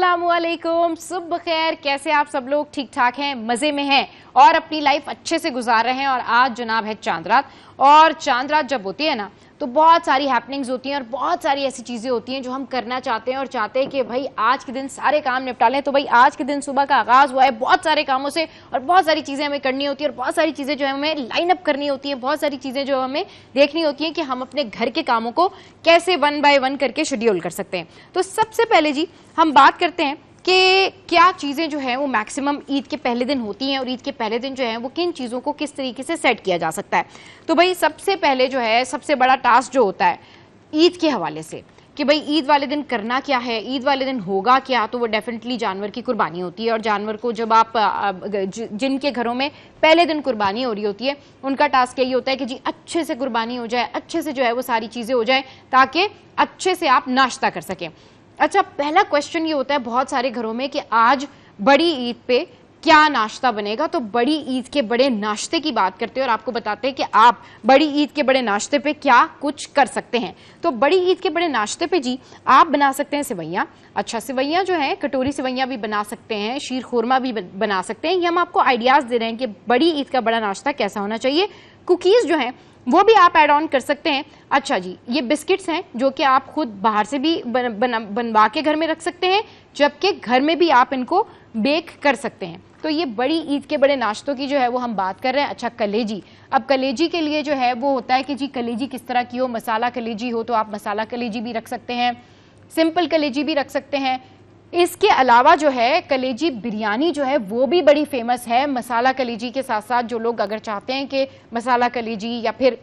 अस्सलामुअलैकुम, सुबह खैर। कैसे आप सब लोग? ठीक ठाक हैं, मजे में हैं और अपनी लाइफ अच्छे से गुजार रहे हैं। और आज जनाब है चांद रात, और चांद रात जब होती है ना तो बहुत सारी हैपनिंग्स होती हैं और बहुत सारी ऐसी चीजें होती हैं जो हम करना चाहते हैं और चाहते हैं कि भाई आज के दिन सारे काम निपटा लें। तो भाई आज के दिन सुबह का आगाज हुआ है बहुत सारे कामों से और बहुत सारी चीजें हमें करनी होती है और बहुत सारी चीजें जो है हमें लाइन अप करनी होती है, बहुत सारी चीजें जो हमें देखनी होती है कि हम अपने घर के कामों को कैसे वन बाय वन करके शेड्यूल कर सकते हैं। तो सबसे पहले जी हम बात करते हैं कि क्या चीज़ें जो है वो मैक्सिमम ईद के पहले दिन होती हैं और ईद के पहले दिन जो है वो किन चीज़ों को किस तरीके से सेट किया जा सकता है। तो भाई सबसे पहले जो है सबसे बड़ा टास्क जो होता है ईद के हवाले से कि भाई ईद वाले दिन करना क्या है, ईद वाले दिन होगा क्या, तो वो डेफिनेटली जानवर की कुर्बानी होती है। और जानवर को जब आप जिनके घरों में पहले दिन कुर्बानी हो रही होती है उनका टास्क यही होता है कि जी अच्छे से कुर्बानी हो जाए, अच्छे से जो है वो सारी चीज़ें हो जाए ताकि अच्छे से आप नाश्ता कर सकें। अच्छा, पहला क्वेश्चन ये होता है बहुत सारे घरों में कि आज बड़ी ईद पे क्या नाश्ता बनेगा। तो बड़ी ईद के बड़े नाश्ते की बात करते हैं और आपको बताते हैं कि आप बड़ी ईद के बड़े नाश्ते पे क्या कुछ कर सकते हैं। तो बड़ी ईद के बड़े नाश्ते पे जी आप बना सकते हैं सेवैयाँ। अच्छा, सेवैयाँ जो है कटोरी सेवैयाँ भी बना सकते हैं, शीर खुरमा भी बना सकते हैं। ये हम आपको आइडियाज़ दे रहे हैं कि बड़ी ईद का बड़ा नाश्ता कैसा होना चाहिए। कुकीज़ जो हैं वो भी आप ऐड ऑन कर सकते हैं। अच्छा जी, ये बिस्किट्स हैं जो कि आप खुद बाहर से भी बनवा के घर में रख सकते हैं, जबकि घर में भी आप इनको बेक कर सकते हैं। तो ये बड़ी ईद के बड़े नाश्तों की जो है वो हम बात कर रहे हैं। अच्छा, कलेजी। अब कलेजी के लिए जो है वो होता है कि जी कलेजी किस तरह की हो, मसाला कलेजी हो तो आप मसाला कलेजी भी रख सकते हैं, सिंपल कलेजी भी रख सकते हैं। इसके अलावा जो है कलेजी बिरयानी जो है वो भी बड़ी फेमस है। मसाला कलेजी के साथ साथ जो लोग अगर चाहते हैं कि मसाला कलेजी या फिर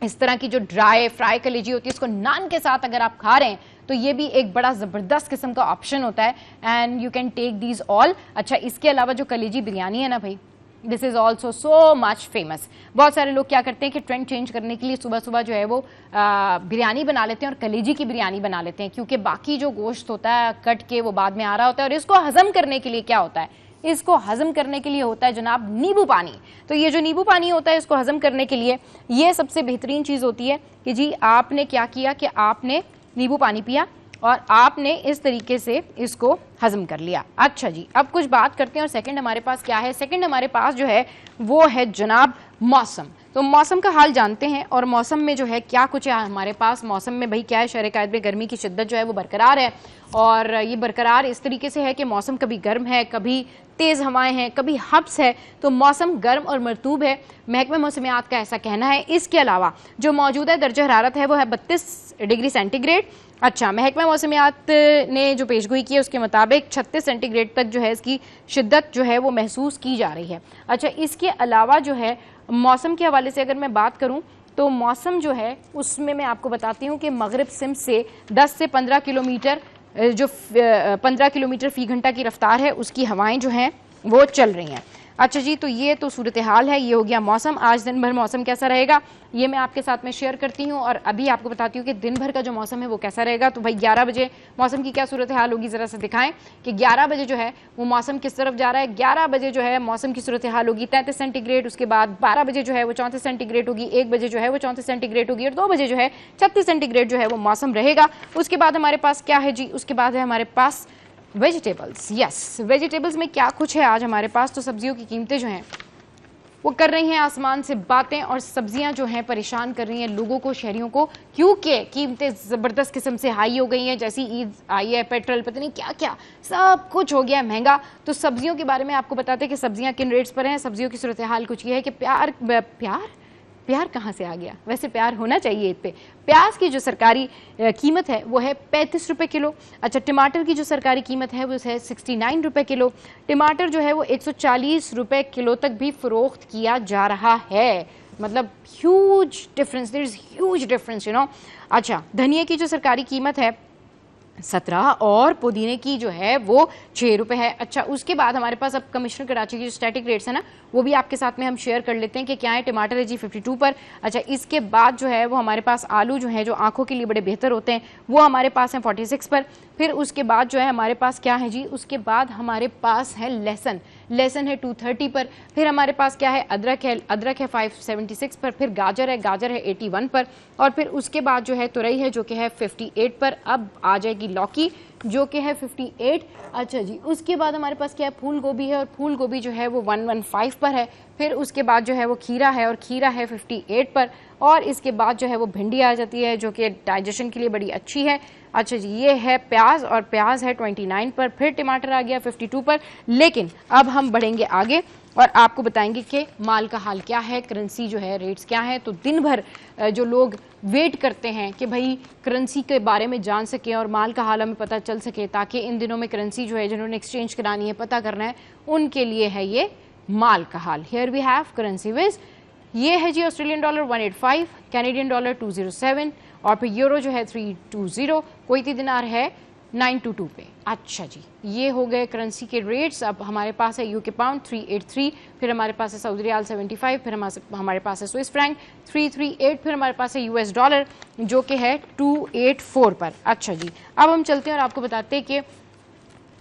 इस तरह की जो ड्राई फ्राई कलेजी होती है इसको नान के साथ अगर आप खा रहे हैं तो ये भी एक बड़ा ज़बरदस्त किस्म का ऑप्शन होता है and you can take these all. अच्छा, इसके अलावा जो कलेजी बिरयानी है ना भाई, this is also so much famous. बहुत सारे लोग क्या करते हैं कि ट्रेंड चेंज करने के लिए सुबह सुबह जो है वो बिरयानी बना लेते हैं और कलेजी की बिरयानी बना लेते हैं, क्योंकि बाकी जो गोश्त होता है कट के वो बाद में आ रहा होता है। और इसको हजम करने के लिए क्या होता है, इसको हजम करने के लिए होता है जनाब नींबू पानी। तो ये जो नींबू पानी होता है इसको हजम करने के लिए ये सबसे बेहतरीन चीज़ होती है कि जी आपने क्या किया कि आपने नींबू पानी पिया और आपने इस तरीके से इसको हजम कर लिया। अच्छा जी, अब कुछ बात करते हैं और सेकंड हमारे पास क्या है। सेकंड हमारे पास जो है वो है जनाब मौसम। तो मौसम का हाल जानते हैं और मौसम में जो है क्या कुछ है हमारे पास। मौसम में भाई क्या है, शहर-ए-कायद में गर्मी की शिद्दत जो है वो बरकरार है और ये बरकरार इस तरीके से है कि मौसम कभी गर्म है, कभी तेज़ हवाएं हैं, कभी हब्स है। तो मौसम गर्म और मरतूब है, महकमा मौसमियात का ऐसा कहना है। इसके अलावा जो मौजूदा दर्जा हरारत है वो है 32 डिग्री सेंटीग्रेड। अच्छा, महकमा मौसमियात ने जो पेशगोई की है उसके मुताबिक 36 सेंटीग्रेड तक जो है इसकी शिद्दत जो है वो महसूस की जा रही है। अच्छा, इसके अलावा जो है मौसम के हवाले से अगर मैं बात करूं तो मौसम जो है उसमें मैं आपको बताती हूं कि मगरिब सिम से 10 से 15 किलोमीटर जो 15 किलोमीटर फी घंटा की रफ्तार है उसकी हवाएं जो हैं वो चल रही हैं। अच्छा जी, तो ये तो सूरत हाल है, ये हो गया मौसम। आज दिन भर मौसम कैसा रहेगा ये मैं आपके साथ में शेयर करती हूँ और अभी आपको बताती हूँ कि दिन भर का जो मौसम है वो कैसा रहेगा। तो भाई 11 बजे मौसम की क्या सूरत हाल होगी, ज़रा सा दिखाएं कि 11 बजे जो है वो मौसम किस तरफ जा रहा है। 11 बजे जो है मौसम की सूरत हाल होगी 33 सेंटीग्रेड, उसके बाद 12 बजे जो है वो 34 सेंटीग्रेड होगी, 1 बजे जो है वो 34 सेंटीग्रेड होगी और 2 बजे जो है 36 सेंटीग्रेड जो है वो मौसम रहेगा। उसके बाद हमारे पास क्या है जी, उसके बाद है हमारे पास वेजिटेबल्स। यस, वेजिटेबल्स में क्या कुछ है आज हमारे पास। तो सब्जियों की कीमतें जो हैं वो कर रही हैं आसमान से बातें और सब्जियां जो हैं परेशान कर रही हैं लोगों को, शहरियों को, क्योंकि कीमतें ज़बरदस्त किस्म से हाई हो गई हैं। जैसी ईद आई है, पेट्रोल पता नहीं क्या क्या सब कुछ हो गया है महंगा। तो सब्जियों के बारे में आपको बताते हैं कि सब्जियां किन रेट्स पर हैं। सब्जियों की सूरत हाल कुछ ये है कि प्यार कहाँ से आ गया, वैसे प्यार होना चाहिए ईद पे। प्याज की जो सरकारी कीमत है वो है 35 रुपये किलो। अच्छा, टमाटर की जो सरकारी कीमत है वो है 69 रुपये किलो। टमाटर जो है वो 140 रुपये किलो तक भी फ़रोख्त किया जा रहा है। मतलब huge difference, there is huge difference you know. अच्छा, धनिया की जो सरकारी कीमत है 17 और पुदीने की जो है वो 6 रुपये है। अच्छा, उसके बाद हमारे पास अब कमिश्नर कराची की जो स्टैटिक रेट्स है ना वो भी आपके साथ में हम शेयर कर लेते हैं कि क्या है। टमाटर है जी 52 पर। अच्छा, इसके बाद जो है वो हमारे पास आलू जो है जो आंखों के लिए बड़े बेहतर होते हैं वो हमारे पास हैं 46 पर। फिर उसके बाद जो है हमारे पास क्या है जी, उसके बाद हमारे पास है लहसुन, लहसुन है 230 पर। फिर हमारे पास क्या है, अदरक है 576 पर। फिर गाजर है 81 पर। और फिर उसके बाद जो है तुरई है जो कि है 58 पर। अब आ जाएगी की लौकी जो कि है 58। अच्छा जी, उसके बाद हमारे पास क्या है, फूल गोभी है और फूल गोभी जो है वो 115 पर है। फिर उसके बाद जो है वो खीरा है और खीरा है 58 पर। और इसके बाद जो है वो भिंडी आ जाती है जो कि डाइजेशन के लिए बड़ी अच्छी है। अच्छा जी, ये है प्याज और प्याज है 29 पर। फिर टमाटर आ गया 52 पर। लेकिन अब हम बढ़ेंगे आगे और आपको बताएंगे कि माल का हाल क्या है, करेंसी जो है रेट्स क्या है। तो दिन भर जो लोग वेट करते हैं कि भाई करेंसी के बारे में जान सकें और माल का हाल हमें पता चल सके, ताकि इन दिनों में करेंसी जो है जिन्होंने एक्सचेंज करानी है, पता करना है, उनके लिए है ये माल का हाल। Here we have currency wise. ये है जी ऑस्ट्रेलियन डॉलर 185, कैनेडियन डॉलर 207 और फिर यूरो जो है 320, कुवैती दिनार है 922 पे। अच्छा जी, ये हो गए करेंसी के रेट्स। अब हमारे पास है यूके पाउंड 383, फिर हमारे पास है सऊदी रियाल 75, फिर हमारे पास है स्विस फ्रैंक 338, फिर हमारे पास है यूएस डॉलर जो कि है 284 पर। अच्छा जी, अब हम चलते हैं और आपको बताते हैं कि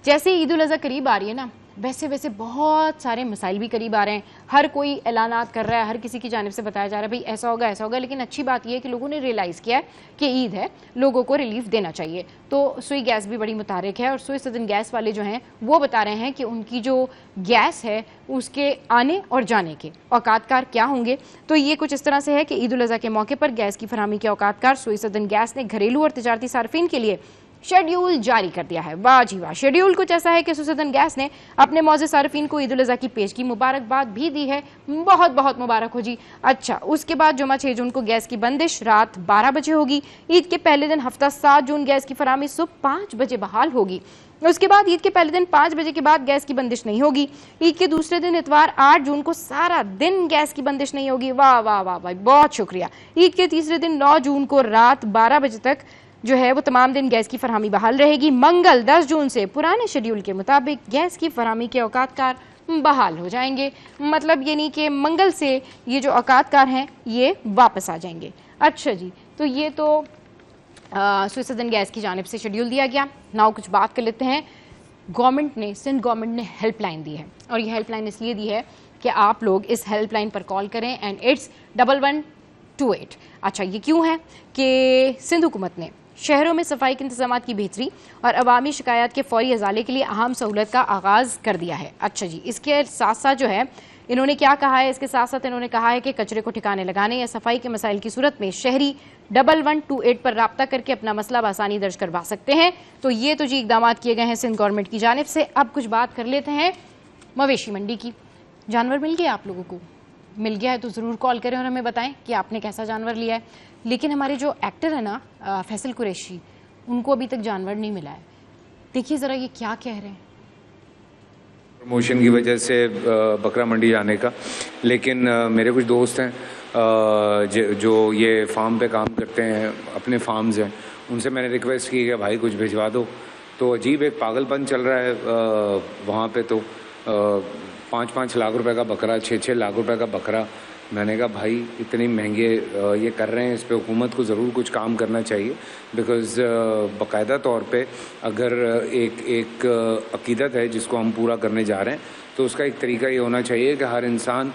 जैसे ईद उल अज़हा करीब आ रही है ना, वैसे वैसे बहुत सारे मसाइल भी करीब आ रहे हैं। हर कोई ऐलानात कर रहा है, हर किसी की जानिब से बताया जा रहा है भाई ऐसा होगा ऐसा होगा। लेकिन अच्छी बात यह है कि लोगों ने रियलाइज़ किया है कि ईद है, लोगों को रिलीफ देना चाहिए। तो सुई गैस भी बड़ी मुतारिक है और सुई सदन गैस वाले जो हैं वो बता रहे हैं कि उनकी जो गैस है उसके आने और जाने के औकातकार क्या होंगे। तो ये कुछ इस तरह से है कि ईद उल अज़हा के मौके पर गैस की फरहमी के औकातकार सुई सदन गैस ने घरेलू और तिजारती सार्फिन के लिए शेड्यूल जारी कर दिया है। वाह जी वाह। शेड्यूल कुछ ऐसा है कि सुसदन गैस ने अपने मौजूद सार्फिन को ईद उल अज़हा की पेश की मुबारकबाद भी दी है। बहुत बहुत मुबारक हो जी। अच्छा, उसके बाद जुमा 6 जून को गैस की बंदिश रात 12 बजे होगी। ईद के पहले दिन हफ्ता 7 जून गैस की फराहमी सुबह 5 बजे बहाल होगी। उसके बाद ईद के पहले दिन 5 बजे के बाद गैस की बंदिश नहीं होगी। ईद के दूसरे दिन इतवार 8 जून को सारा दिन गैस की बंदिश नहीं होगी। वाह वाह वाह भाई, बहुत शुक्रिया। ईद के तीसरे दिन 9 जून को रात 12 बजे तक जो है वो तमाम दिन गैस की फरहमी बहाल रहेगी। मंगल 10 जून से पुराने शेड्यूल के मुताबिक गैस की फरहमी के औकातकार बहाल हो जाएंगे। मतलब ये नहीं कि मंगल से ये जो औकातकार हैं ये वापस आ जाएंगे। अच्छा जी, तो ये तो स्विस सदन गैस की जानिब से शेड्यूल दिया गया। नाउ कुछ बात कर लेते हैं। गवर्नमेंट ने, सिंध गवर्नमेंट ने हेल्पलाइन दी है और ये हेल्पलाइन इसलिए दी है कि आप लोग इस हेल्पलाइन पर कॉल करें एंड इट्स 1128। अच्छा, ये क्यों है कि सिंध हुकूमत ने शहरों में सफाई के इंतजाम की बेहतरी और अवामी शिकायत के फौरी अजाले के लिए अहम सहूलत का आगाज़ कर दिया है। अच्छा जी, इसके साथ साथ जो है इन्होंने क्या कहा है, इसके साथ साथ इन्होंने कहा है कि कचरे को ठिकाने लगाने या सफाई के मसाइल की सूरत में शहरी 1128 पर राब्ता करके अपना मसला बआसानी दर्ज करवा सकते हैं। तो ये तो जी इकदाम किए गए हैं सिंध गवर्नमेंट की जानिब से। अब कुछ बात कर लेते हैं मवेशी मंडी की। जानवर मिल गया आप लोगों को? मिल गया है तो ज़रूर कॉल करें और हमें बताएं कि आपने कैसा जानवर लिया है। लेकिन हमारे जो एक्टर है ना फैसल कुरैशी, उनको अभी तक जानवर नहीं मिला है। देखिए ज़रा ये क्या कह रहे हैं। प्रमोशन की वजह से बकरा मंडी जाने का, लेकिन मेरे कुछ दोस्त हैं जो ये फार्म पे काम करते हैं, अपने फार्म्स हैं, उनसे मैंने रिक्वेस्ट की कि भाई कुछ भिजवा दो। तो अजीब एक पागलपन चल रहा है वहाँ पे। तो 5-5 लाख रुपए का बकरा, 6-6 लाख रुपए का बकरा। मैंने कहा भाई इतने महंगे ये कर रहे हैं, इस पे हुकूमत को ज़रूर कुछ काम करना चाहिए। बिकॉज़ बाकायदा तौर पे अगर एक अकीदत है जिसको हम पूरा करने जा रहे हैं, तो उसका एक तरीका ये होना चाहिए कि हर इंसान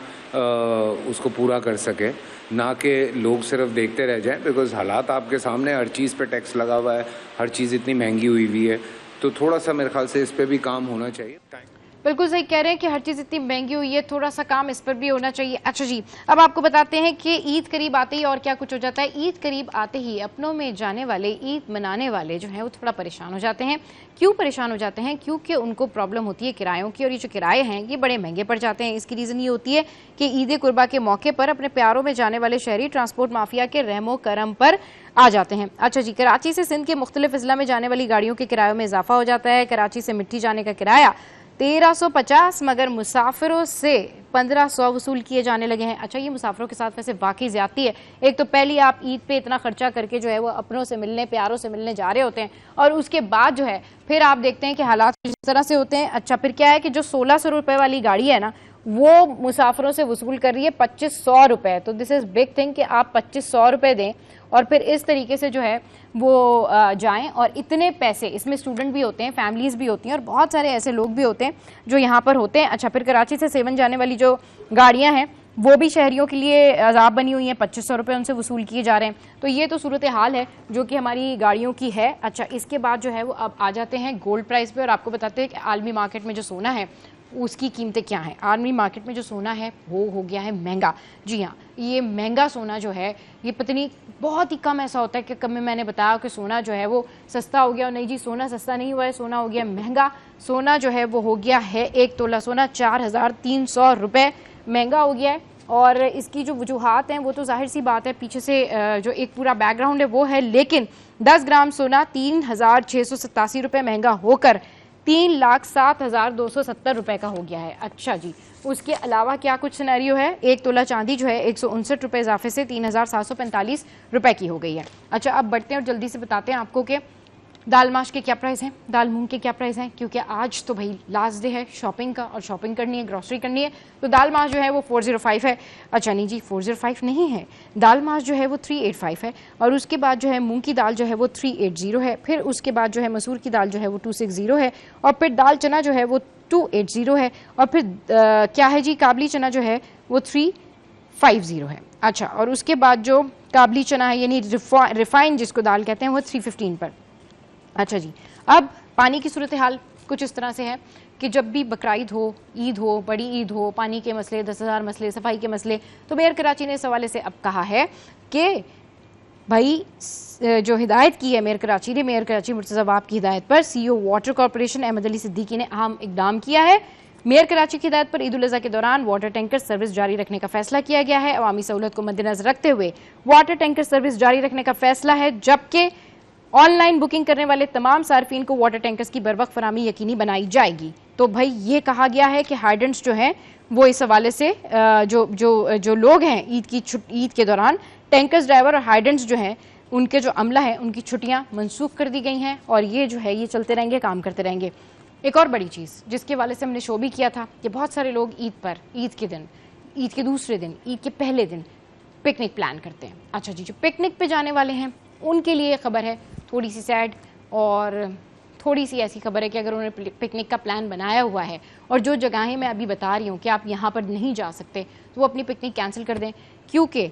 उसको पूरा कर सके, ना कि लोग सिर्फ देखते रह जाएं। बिकॉज़ हालात आपके सामने, हर चीज़ पे टैक्स लगा हुआ है, हर चीज़ इतनी महंगी हुई है। तो थोड़ा सा मेरे ख्याल से इस पर भी काम होना चाहिए। बिल्कुल सही कह रहे हैं कि हर चीज़ इतनी महंगी हुई है, थोड़ा सा काम इस पर भी होना चाहिए। अच्छा जी, अब आपको बताते हैं कि ईद करीब आते ही और क्या कुछ हो जाता है। ईद करीब आते ही अपनों में जाने वाले, ईद मनाने वाले जो हैं वो थोड़ा परेशान हो जाते हैं। क्यों परेशान हो जाते हैं? क्योंकि उनको प्रॉब्लम होती है किरायों की, और ये जो किराए हैं ये बड़े महंगे पड़ जाते हैं। इसकी रीज़न ये होती है कि ईद कुर्बा के मौके पर अपने प्यारों में जाने वाले शहरी ट्रांसपोर्ट माफिया के रहमो करम पर आ जाते हैं। अच्छा जी, कराची से सिंध के मुख्तलिफ अजला में जाने वाली गाड़ियों के किरायों में इजाफा हो जाता है। कराची से मिट्टी जाने का किराया 1350, मगर मुसाफिरों से 1500 वसूल किए जाने लगे हैं। अच्छा, ये मुसाफिरों के साथ वैसे वाकई ज्यादती है। एक तो पहली आप ईद पे इतना खर्चा करके जो है वो अपनों से मिलने, प्यारों से मिलने जा रहे होते हैं, और उसके बाद जो है फिर आप देखते हैं कि हालात इस तरह से होते हैं। अच्छा, फिर क्या है कि जो 1600 रुपए वाली गाड़ी है ना, वो मुसाफिरों से वसूल कर रही है 2500 रुपए। तो दिस इज बिग थिंग कि आप 2500 रुपए दें और फिर इस तरीके से जो है वो जाएं, और इतने पैसे, इसमें स्टूडेंट भी होते हैं, फैमिलीज भी होती हैं, और बहुत सारे ऐसे लोग भी होते हैं जो यहाँ पर होते हैं। अच्छा, फिर कराची से सेवन जाने वाली जो गाड़ियाँ हैं वो भी शहरियों के लिए अजाब बनी हुई है, 2500 रुपये उनसे वसूल किए जा रहे हैं। तो ये तो सूरत हाल है जो कि हमारी गाड़ियों की है। अच्छा, इसके बाद जो है वो अब आ जाते हैं गोल्ड प्राइस पे और आपको बताते हैं कि आलमी मार्केट में जो सोना है उसकी कीमतें क्या हैं। आलमी मार्केट में जो सोना है वो हो गया है महंगा। जी हाँ, ये महंगा सोना जो है ये पता नहीं, बहुत ही कम ऐसा होता है कि कम में मैंने बताया कि सोना जो है वो सस्ता हो गया। और नहीं जी, सोना सस्ता नहीं हुआ है, सोना हो गया महंगा। सोना जो है वो हो गया है 1 तोला सोना 4300 रुपये महंगा हो गया है। और इसकी जो वजूहात हैं वो तो जाहिर सी बात है, पीछे से जो एक पूरा बैकग्राउंड है वो है। लेकिन 10 ग्राम सोना 3687 रुपये महंगा होकर 3,07,270 रुपये का हो गया है। अच्छा जी, उसके अलावा क्या कुछ सिनेरियो है? 1 तोला चांदी जो है 159 रुपये इजाफे से 3,745 रुपये की हो गई है। अच्छा, अब बढ़ते हैं और जल्दी से बताते हैं आपको कि दाल माश के क्या प्राइस हैं, दाल मूंग के क्या प्राइस हैं, क्योंकि आज तो भाई लास्ट डे है शॉपिंग का और शॉपिंग करनी है, ग्रॉसरी करनी है। तो दाल माश जो है वो 405 है। अच्छा नहीं जी, 405 नहीं है, दाल माश जो है वो 385 है। और उसके बाद जो है मूंग की दाल जो है वो 380 है। फिर उसके बाद जो है मसूर की दाल जो है वो 260 है। और फिर दाल चना जो है वो 280 है। और फिर क्या है जी, काबली चना जो है वो 350 है। अच्छा, और उसके बाद जो काबली चना है यानी रिफाइन जिसको दाल कहते हैं वो 315 पर। अच्छा जी, अब पानी की सूरत हाल कुछ इस तरह से है कि जब भी बकरीद हो, ईद हो, बड़ी ईद हो, पानी के मसले, 10,000 मसले, सफाई के मसले, तो मेयर कराची ने इस हवाले से अब कहा है कि भाई जो हिदायत की है मेयर कराची ने, मेयर कराची मुर्तज़ा वाब की हिदायत पर CEO water corporation Ahmed Ali Siddiqui ने अहम इकदाम किया है। मेयर कराची की हिदायत पर ईद उल अज़हा के दौरान वाटर टैंकर सर्विस जारी रखने का फैसला किया गया है। अवामी सहूलत को मद्देनजर रखते हुए वाटर टैंकर सर्विस जारी रखने का फैसला है, जबकि ऑनलाइन बुकिंग करने वाले तमाम सार्फिन को वाटर टैंकर्स की बरवक्त फराहमी यकीनी बनाई जाएगी। तो भाई ये कहा गया है कि हाइडेंट्स जो हैं वो इस हवाले से जो लोग हैं ईद के दौरान टैंकर्स ड्राइवर और हाइडेंट्स जो हैं उनके जो अमला है उनकी छुट्टियां मनसूख कर दी गई हैं और ये जो है ये चलते रहेंगे, काम करते रहेंगे। एक और बड़ी चीज़ जिसके हवाले से हमने शो भी किया था कि बहुत सारे लोग ईद पर, ईद के दिन, ईद के दूसरे दिन, ईद के पहले दिन पिकनिक प्लान करते हैं। अच्छा जी, जो पिकनिक पे जाने वाले हैं उनके लिए खबर है थोड़ी सी सैड और थोड़ी सी ऐसी खबर है कि अगर उन्होंने पिकनिक का प्लान बनाया हुआ है और जो जगहें मैं अभी बता रही हूँ कि आप यहाँ पर नहीं जा सकते तो वो अपनी पिकनिक कैंसिल कर दें, क्योंकि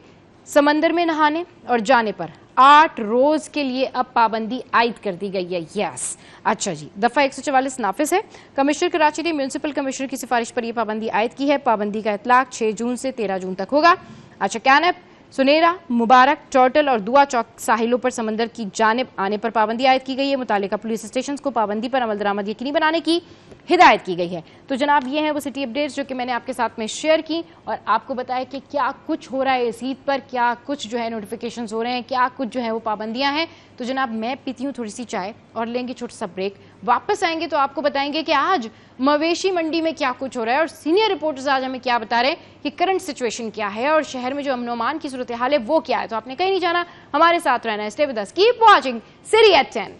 समंदर में नहाने और जाने पर 8 रोज़ के लिए अब पाबंदी आयद कर दी गई है। यस, अच्छा जी, दफ़ा 144 नाफिज है। कमिश्नर कराची ने म्यूनसिपल कमिश्नर की सिफारिश पर यह पाबंदी आयद की है। पाबंदी का इतलाक 6 जून से 13 जून तक होगा। अच्छा, कैनप, सुनेरा, मुबारक, टर्टल और दुआ चौक साहिलों पर समंदर की जानिब आने पर पाबंदी आयद की गई है। मुतालिका पुलिस स्टेशन को पाबंदी पर अमल दरामद यकीनी बनाने की हिदायत की गई है। तो जनाब ये हैं वो सिटी अपडेट्स जो कि मैंने आपके साथ में शेयर की और आपको बताया कि क्या कुछ हो रहा है इस ईद पर, क्या कुछ जो है नोटिफिकेशंस हो रहे हैं, क्या कुछ जो है वो पाबंदियां हैं। तो जनाब मैं पीती हूँ थोड़ी सी चाय और लेंगे छोटा सा ब्रेक। वापस आएंगे तो आपको बताएंगे कि आज मवेशी मंडी में क्या कुछ हो रहा है और सीनियर रिपोर्टर्स आज हमें क्या बता रहे हैं कि करंट सिचुएशन क्या है और शहर में जो अमन अमान की सूरत हाल है वो क्या है। तो आपने कहीं नहीं जाना, हमारे साथ रहना है। Stay with us, keep watching City at 10।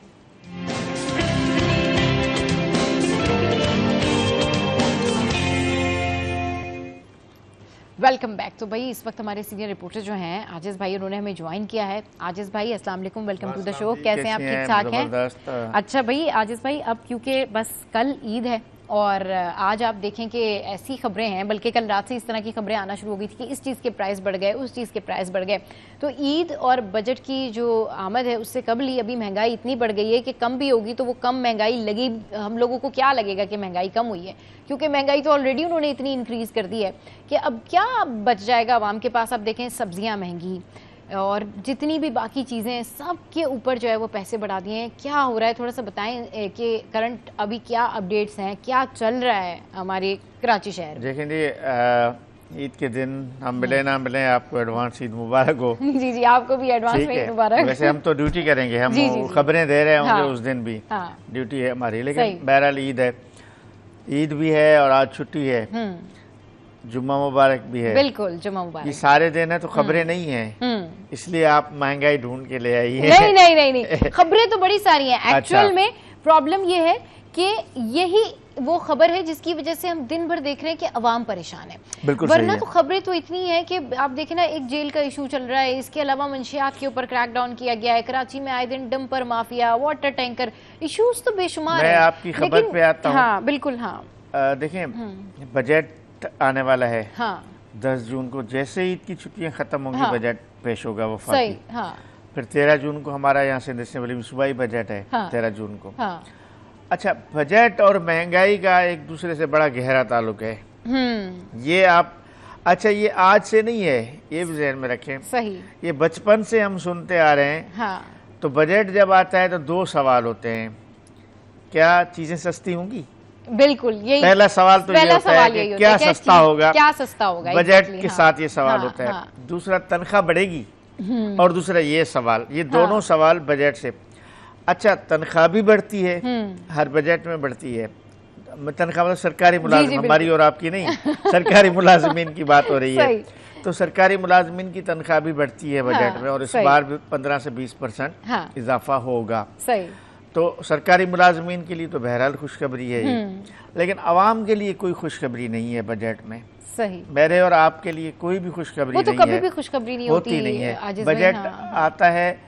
Welcome back. तो भाई इस वक्त हमारे सीनियर रिपोर्टर जो हैं आजिज भाई, उन्होंने हमें ज्वाइन किया है। आजिज भाई अस्सलाम वालेकुम, वेलकम टू द शो। कैसे हैं आप? ठीक ठाक हैं? अच्छा भाई आजिज भाई, अब क्योंकि बस कल ईद है और आज आप देखें कि ऐसी खबरें हैं, बल्कि कल रात से इस तरह की खबरें आना शुरू हो गई थी कि इस चीज़ के प्राइस बढ़ गए, उस चीज़ के प्राइस बढ़ गए। तो ईद और बजट की जो आमद है उससे कबल ही अभी महंगाई इतनी बढ़ गई है कि कम भी होगी तो वो कम महंगाई लगी, हम लोगों को क्या लगेगा कि महंगाई कम हुई है, क्योंकि महंगाई तो ऑलरेडी उन्होंने इतनी इंक्रीज़ कर दी है कि अब क्या बच जाएगा आवाम के पास। अब देखें सब्जियाँ महंगी और जितनी भी बाकी चीज़ें सब के ऊपर जो है वो पैसे बढ़ा दिए हैं। क्या हो रहा है थोड़ा सा बताएं कि करंट अभी क्या अपडेट्स हैं, क्या चल रहा है हमारे कराची शहर। देखें जी, ईद के दिन हम मिले ना मिले, आपको एडवांस ईद मुबारक हो। जी जी, आपको भी एडवांस में ईद मुबारक। वैसे हम तो ड्यूटी करेंगे, हम खबरें दे रहे होंगे उस दिन भी, ड्यूटी है हमारी, लेकिन बहरहाल ईद है, ईद भी है और आज छुट्टी है, जुम्मा मुबारक भी है। बिल्कुल, जुम्मा मुबारक। ये सारे दिन है तो खबरें नहीं है, इसलिए आप महंगाई ढूंढ के ले आई है। नहीं नहीं नहीं नहीं, खबरें तो बड़ी सारी हैं। एक्चुअल में प्रॉब्लम ये है कि यही वो खबर है जिसकी वजह से हम दिन भर देख रहे हैं कि अवाम परेशान है। बिल्कुल, वरना तो खबरें तो इतनी है कि आप देखें ना, एक जेल का इशू चल रहा है, इसके अलावा मंशियात के ऊपर क्रैकडाउन किया गया है, कराची में आए दिन dumper mafia, water tanker, issues तो बेशुमार है। मैं आपकी खबर पे आता हूँ। हाँ बिल्कुल, हाँ देखें बजट आने वाला है, हाँ, 10 जून को जैसे ईद की छुट्टियां खत्म होंगी, हाँ। बजट पेश होगा वफाकी। हाँ। फिर 13 जून को हमारा यहाँ से असेंबली में सूबाई बजट है। हाँ। 13 जून को। हाँ। अच्छा, बजट और महंगाई का एक दूसरे से बड़ा गहरा ताल्लुक है। ये आप, अच्छा ये आज से नहीं है, ये भी ज़हन में रखें। सही। ये बचपन से हम सुनते आ रहे हैं। हाँ। तो बजट जब आता है तो 2 सवाल होते हैं, क्या चीजें सस्ती होंगी? बिल्कुल, यही पहला सवाल तो ये होता है कि क्या सस्ता होगा, क्या सस्ता होगा, बजट के साथ ये सवाल हाँ, होता है। हाँ। दूसरा तनख्वाह बढ़ेगी, और दूसरा ये सवाल, ये दोनों सवाल बजट से। अच्छा, तनख्वाह भी बढ़ती है, हर बजट में बढ़ती है। तनख्वाह मतलब सरकारी मुलाजिम, हमारी और आपकी नहीं, सरकारी मुलाजिमीन की बात हो रही है। तो सरकारी मुलाजिमीन की तनख्वाह भी बढ़ती है बजट में, और इस बार भी 15 से 20% इजाफा होगा। सही। तो सरकारी मुलाजमीन के लिए तो बहरहाल खुशखबरी है ये, लेकिन आवाम के लिए कोई खुशखबरी नहीं है बजट में। सही। मेरे और आपके लिए कोई भी खुशखबरी नहीं है, कभी भी खुशखबरी नहीं होती नहीं है। बजट आता है,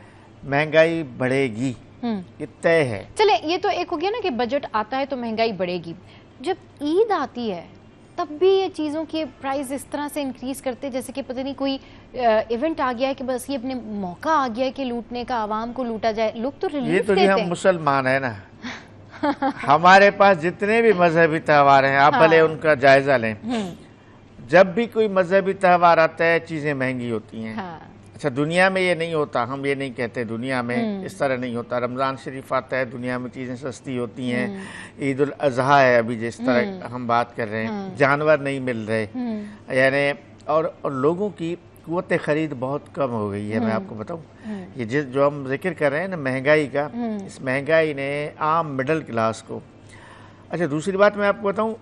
महंगाई बढ़ेगी, ये तय है। चले, ये तो एक हो गया ना कि बजट आता है तो महंगाई बढ़ेगी। जब ईद आती है तब भी ये चीज़ों के प्राइस इस तरह से इंक्रीज करते जैसे कि पता नहीं कोई इवेंट आ गया है कि बस ये अपने मौका आ गया है कि लूटने का, आवाम को लूटा जाए। लोग तो रिलीफ देते हैं। ये तो हम मुसलमान है ना, हमारे पास जितने भी मजहबी त्यौहार हैं, आप भले उनका जायजा लें, जब भी कोई मजहबी त्यौहार आता है चीजें महंगी होती हैं। अच्छा, दुनिया में ये नहीं होता, हम ये नहीं कहते, दुनिया में इस तरह नहीं होता। रमज़ान शरीफ आता है, दुनिया में चीज़ें सस्ती होती हैं। ईद उल अज़हा है, अभी जिस तरह हम बात कर रहे हैं, जानवर नहीं मिल रहे, यानी और लोगों की क़ुव्वत ख़रीद बहुत कम हो गई है। मैं आपको बताऊं, ये जो हम जिक्र कर रहे हैं ना महंगाई का, इस महंगाई ने आम मिडिल क्लास को, अच्छा दूसरी बात मैं आपको बताऊँ,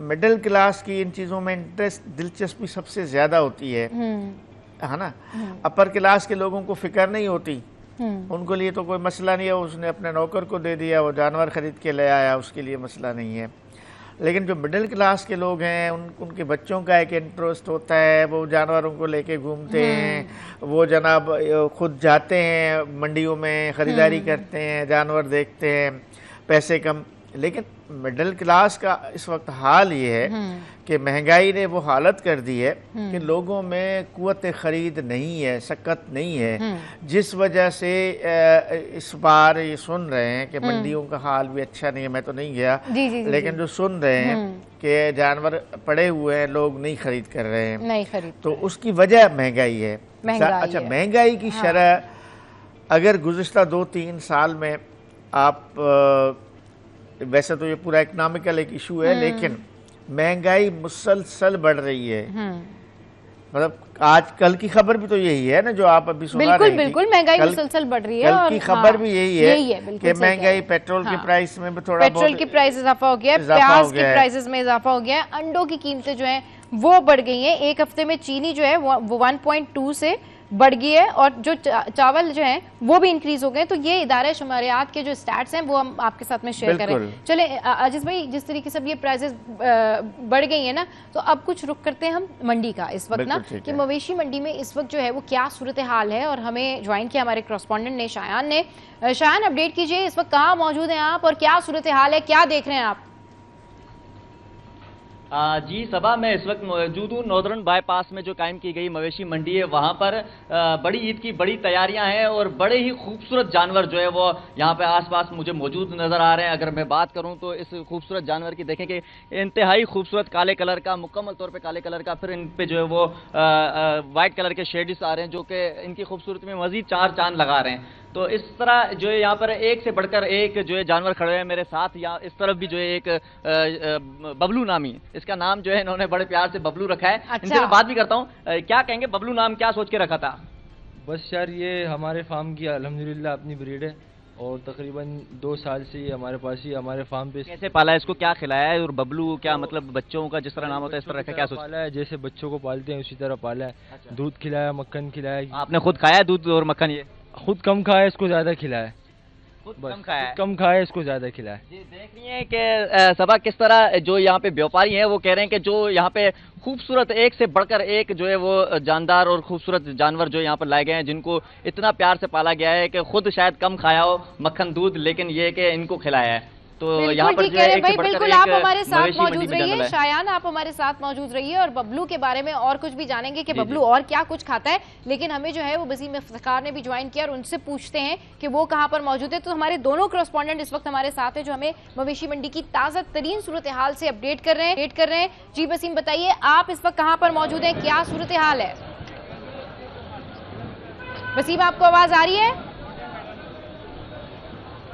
मिडिल क्लास की इन चीज़ों में इंटरेस्ट, दिलचस्पी सबसे ज़्यादा होती है ना। अपर क्लास के लोगों को फिक्र नहीं होती, उनको लिए तो कोई मसला नहीं है, उसने अपने नौकर को दे दिया, वो जानवर खरीद के ले आया, उसके लिए मसला नहीं है। लेकिन जो मिडिल क्लास के लोग हैं, उनके बच्चों का एक इंटरेस्ट होता है, वो जानवरों को लेके घूमते हैं, वो जनाब खुद जाते हैं मंडियों में, ख़रीदारी करते हैं, जानवर देखते हैं, पैसे कम। लेकिन मिडिल क्लास का इस वक्त हाल ये है कि महंगाई ने वो हालत कर दी है कि लोगों में क़ुव्वत ख़रीद नहीं है, सकत नहीं है, जिस वजह से इस बार ये सुन रहे हैं कि मंडियों का हाल भी अच्छा नहीं है। मैं तो नहीं गया, लेकिन जो सुन रहे हैं कि जानवर पड़े हुए हैं, लोग नहीं खरीद कर रहे हैं, नहीं खरीद, तो उसकी वजह महंगाई है। अच्छा, महंगाई की शरह अगर गुज़िश्ता 2-3 साल में आप, वैसे तो ये पूरा इकोनॉमिकल एक इशू है, लेकिन महंगाई मुसलसल बढ़ रही है। मतलब आज कल की खबर भी तो यही है ना, जो आप अभी सुना रहे हैं। बिल्कुल महंगाई मुसलसल बढ़ रही है। कल की खबर भी यही है कि महंगाई, पेट्रोल की प्राइस में भी थोड़ा, पेट्रोल की प्राइस इजाफा हो गया है, प्याज की प्राइसेस में इजाफा हो गया है, अंडों की कीमतें जो है वो बढ़ गई हैं। एक हफ्ते में चीनी जो है वो 1.2 से बढ़ गई है, और जो चावल जो है वो भी इंक्रीज हो गए। तो ये इदारे शुमारियात के जो स्टैट्स हैं वो हम आपके साथ में शेयर करें। चले अजीज भाई, जिस तरीके से ये प्राइसेस बढ़ गई है ना, तो अब कुछ रुख करते हैं हम मंडी का इस वक्त ना, कि मवेशी मंडी में इस वक्त जो है वो क्या सूरत हाल है। और हमें ज्वाइन किया हमारे कॉरेस्पॉन्डेंट ने, शायान ने। शायान, अपडेट कीजिए, इस वक्त कहाँ मौजूद हैं आप और क्या सूरत हाल है, क्या देख रहे हैं आप? जी सबा, मैं इस वक्त मौजूद हूँ नॉर्दर्न बाईपास में जो कायम की गई मवेशी मंडी है, वहाँ पर बड़ी ईद की बड़ी तैयारियां हैं और बड़े ही खूबसूरत जानवर जो है वो यहाँ पे आसपास मुझे मौजूद नज़र आ रहे हैं। अगर मैं बात करूँ तो इस खूबसूरत जानवर की देखें कि इंतहाई खूबसूरत काले कलर का, मुकम्मल तौर पे काले कलर का, फिर इन पे जो है वो वाइट कलर के शेड्स आ रहे हैं जो कि इनकी खूबसूरती में मज़ीद 4 चांद लगा रहे हैं। तो इस तरह जो है यहाँ पर एक से बढ़कर एक जो है जानवर खड़े हैं मेरे साथ। यहाँ इस तरफ भी जो है एक बबलू नामी, इसका नाम जो है इन्होंने बड़े प्यार से बबलू रखा है। अच्छा। इनसे मैं बात भी करता हूँ, क्या कहेंगे, बबलू नाम क्या सोच के रखा था? बस यार, ये हमारे फार्म की अल्हम्दुलिल्लाह अपनी ब्रीड है और तकरीबन 2 साल से ये हमारे पास ही, हमारे फार्म पे। कैसे पाला है इसको, क्या खिलाया है? और बबलू क्या मतलब बच्चों का जिस तरह नाम होता है इस तरह का क्या पाला है? जैसे बच्चों को पालते हैं उसी तरह पाला है। अच्छा। दूध खिलाया, मक्खन खिलाया। आपने खुद खाया दूध और मक्खन? ये खुद कम खाया, इसको ज्यादा खिलाया। कम खाया, इसको ज्यादा खिलाया। जी, देख रही है कि सबा किस तरह जो यहाँ पे व्यापारी हैं वो कह रहे हैं कि जो यहाँ पे खूबसूरत एक से बढ़कर एक जो है वो जानदार और खूबसूरत जानवर जो यहाँ पर लाए गए हैं, जिनको इतना प्यार से पाला गया है कि खुद शायद कम खाया हो मक्खन दूध, लेकिन ये कि इनको खिलाया है। तो यहाँ पर जो है एक से बढ़कर बिल्कुल एक आप हमारे साथ मवेशी मंडी मौजूद में जानवर रहिए, है। शायान आप हमारे साथ मौजूद रहिए और बबलू के बारे में और कुछ भी जानेंगे कि बबलू और क्या कुछ खाता है। लेकिन हमें जो है वो वसीम इफ्तिखार ने भी ज्वाइन किया और उनसे पूछते हैं कि वो कहाँ पर मौजूद है। तो हमारे दोनों करस्पॉन्डेंट इस वक्त हमारे साथ है जो हमें मवेशी मंडी की ताज़ा तरीन सूरत हाल से अपडेट कर रहे हैं। जी वसीम बताइए, आप इस वक्त कहाँ पर मौजूद है, क्या सूरत हाल है? वसीम आपको आवाज आ रही है?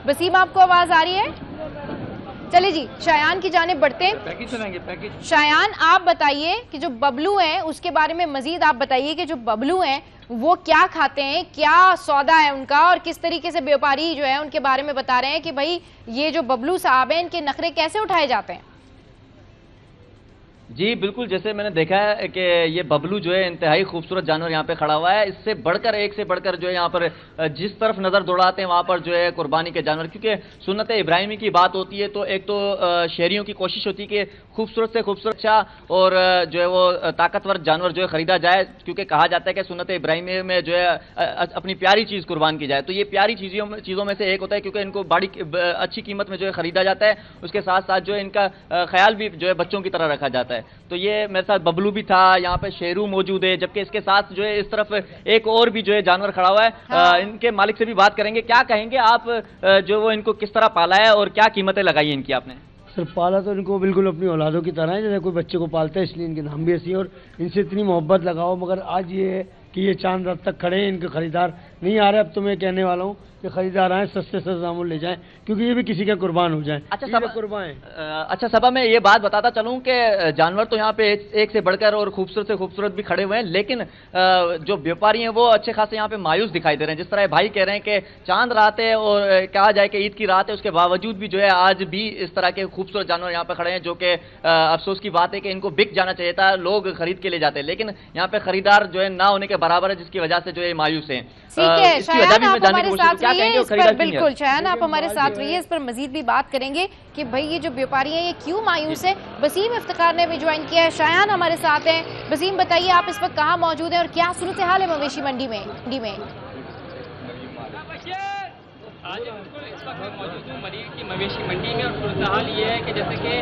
वसीम आपको आवाज आ रही है? चलिए जी शायान की जानिब बढ़ते हैं। पैकेज शायान आप बताइए कि जो बबलू हैं उसके बारे में मजीद आप बताइए कि जो बबलू हैं वो क्या खाते हैं, क्या सौदा है उनका और किस तरीके से व्यापारी जो है उनके बारे में बता रहे हैं कि भाई ये जो बबलू साहब हैं इनके नखरे कैसे उठाए जाते हैं। जी बिल्कुल, जैसे मैंने देखा है कि ये बबलू जो है इंतहाई खूबसूरत जानवर यहाँ पे खड़ा हुआ है। इससे बढ़कर एक से बढ़कर जो है यहाँ पर जिस तरफ नज़र दौड़ाते हैं वहाँ पर जो है कुर्बानी के जानवर, क्योंकि सुन्नत इब्राहिमी की बात होती है तो एक तो शहरियों की कोशिश होती है कि खूबसूरत से खूबसूरत अच्छा और जो है वो ताकतवर जानवर जो है खरीदा जाए, क्योंकि कहा जाता है कि सुन्नत इब्राहिमी में जो है अपनी प्यारी चीज़ कुर्बान की जाए। तो ये प्यारी चीज़ों में से एक होता है, क्योंकि इनको बड़ी अच्छी कीमत में जो है खरीदा जाता है। उसके साथ साथ जो है इनका ख्याल भी जो है बच्चों की तरह रखा जाता है। तो ये मेरे साथ बबलू भी था, यहाँ पे शेरू मौजूद है, जबकि इसके साथ जो है इस तरफ एक और भी जो है जानवर खड़ा हुआ है। हाँ। इनके मालिक से भी बात करेंगे। क्या कहेंगे आप, जो वो इनको किस तरह पाला है और क्या कीमतें लगाई इनकी आपने? सर पाला तो इनको बिल्कुल अपनी औलादों की तरह है, जैसे कोई बच्चे को पालता है, इसलिए इनके नाम भी ऐसी है और इनसे इतनी मोहब्बत लगाओ। मगर आज ये है कि ये चांद रात तक खड़े हैं, इनके खरीदार नहीं आ रहे। अब तो मैं कहने वाला हूँ कि खरीदार आए, सस्ते सस्ते दामों ले जाएं, क्योंकि ये भी किसी का कुर्बान हो जाए। अच्छा सब कुर्बान है। अच्छा सभा में ये बात बताता चलूं कि जानवर तो यहाँ पे एक से बढ़कर और खूबसूरत से खूबसूरत भी खड़े हुए हैं, लेकिन जो व्यापारी हैं वो अच्छे खासे यहाँ पे मायूस दिखाई दे रहे हैं। जिस तरह भाई कह रहे हैं कि चांद रात है और कहा जाए कि ईद की रात है, उसके बावजूद भी जो है आज भी इस तरह के खूबसूरत जानवर यहाँ पे खड़े हैं, जो कि अफसोस की बात है कि इनको बिक जाना चाहिए था, लोग खरीद के ले जाते हैं, लेकिन यहाँ पे खरीदार जो है ना होने के बराबर है, जिसकी वजह से जो है मायूस है। बिल्कुल शायान आप हमारे साथ रहिए, इस पर मजीद भी बात करेंगे कि भाई ये जो व्यापारी हैं ये क्यों मायूस है। वसीम इफ्तिखार ने भी ज्वाइन किया है, शायान हमारे साथ हैं। वसीम बताइए आप इस वक्त कहाँ मौजूद हैं और क्या सूरत हाल है मवेशी मंडी में? आज बिल्कुल इस वक्त मैं मौजूद हूँ मरीर की मवेशी मंडी में और सूरत हाल ये है कि जैसे कि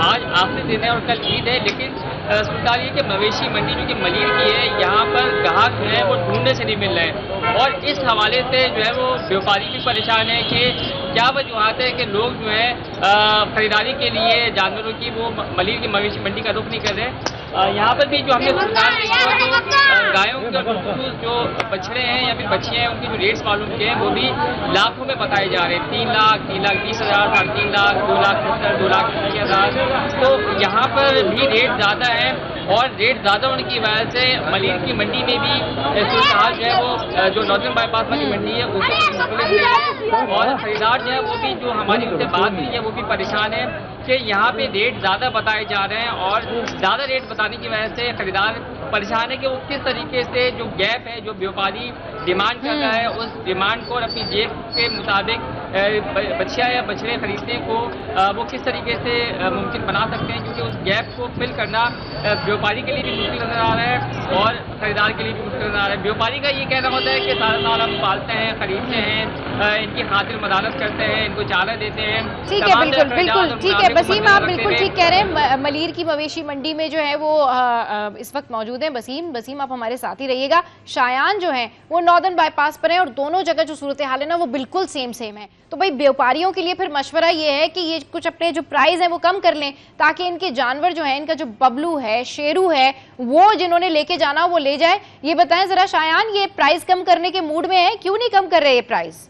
आज आखिरी दिन है और कल ईद है, लेकिन सूरत हाल ये कि मवेशी मंडी जो कि मरीर की है यहाँ पर ग्राहक जो है वो ढूंढने से नहीं मिल रहे हैं और इस हवाले से जो है वो व्यापारी भी परेशान है कि क्या वजूहत है कि लोग जो है खरीदारी के लिए जानवरों की वो मरीर की मवेशी मंडी का रुख नहीं कर रहे। यहाँ पर भी जो हमने गायों के जो बछड़े हैं या फिर बच्चियाँ हैं उनके जो रेट्स मालूम किए हैं वो भी लाखों में बताए जा रहे हैं। 3 लाख, 3,20,000, 3.5 लाख, 2,70,000, 2,80,000। तो यहाँ पर भी रेट ज़्यादा है और रेट ज़्यादा होने की वजह से मलीर की मंडी में भी सूरत हाल जो है वो जो नॉर्दर्न बाईपास वाली मंडी है और खरीदार जो है वो भी जो हमारी उनसे बात हुई है वो भी परेशान है कि यहाँ पे रेट ज़्यादा बताए जा रहे हैं और ज़्यादा रेट बताने की वजह से खरीदार परेशान है कि वो किस तरीके से जो गैप है जो व्यापारी डिमांड कर रहा है उस डिमांड को और अपनी जेब के मुताबिक बच्चियाँ या बछड़े खरीदने को वो किस तरीके से मुमकिन बना सकते हैं, क्योंकि उस गैप को फिल करना व्यापारी के लिए भी मुश्किल नजर आ रहा है और खरीदार के लिए भी मुश्किल नजर आ रहा है। व्यापारी का ये कहना होता है कि सारा साल हम पालते हैं, खरीदते हैं, इनकी खातिर मदारत करते हैं, इनको चारा देते हैं। ठीक है, बिल्कुल बिल्कुल ठीक है वसीम, आप बिल्कुल ठीक कह रहे हैं। मलीर की मवेशी मंडी में जो है वो इस वक्त मौजूद है वसीम आप हमारे साथ ही रहिएगा। शायान जो है वो नॉर्दर्न बाईपास पर है और दोनों जगह जो सूरत हाल है ना वो बिल्कुल सेम है। तो भाई व्यापारियों के लिए फिर मशवरा ये है कि ये कुछ अपने जो प्राइस है वो कम कर लें ताकि इनके जानवर जो है, इनका जो बबलू है, शेरू है, वो जिन्होंने लेके जाना वो ले जाए। ये बताएं जरा शायान, ये प्राइस कम करने के मूड में है, क्यों नहीं कम कर रहे ये प्राइस?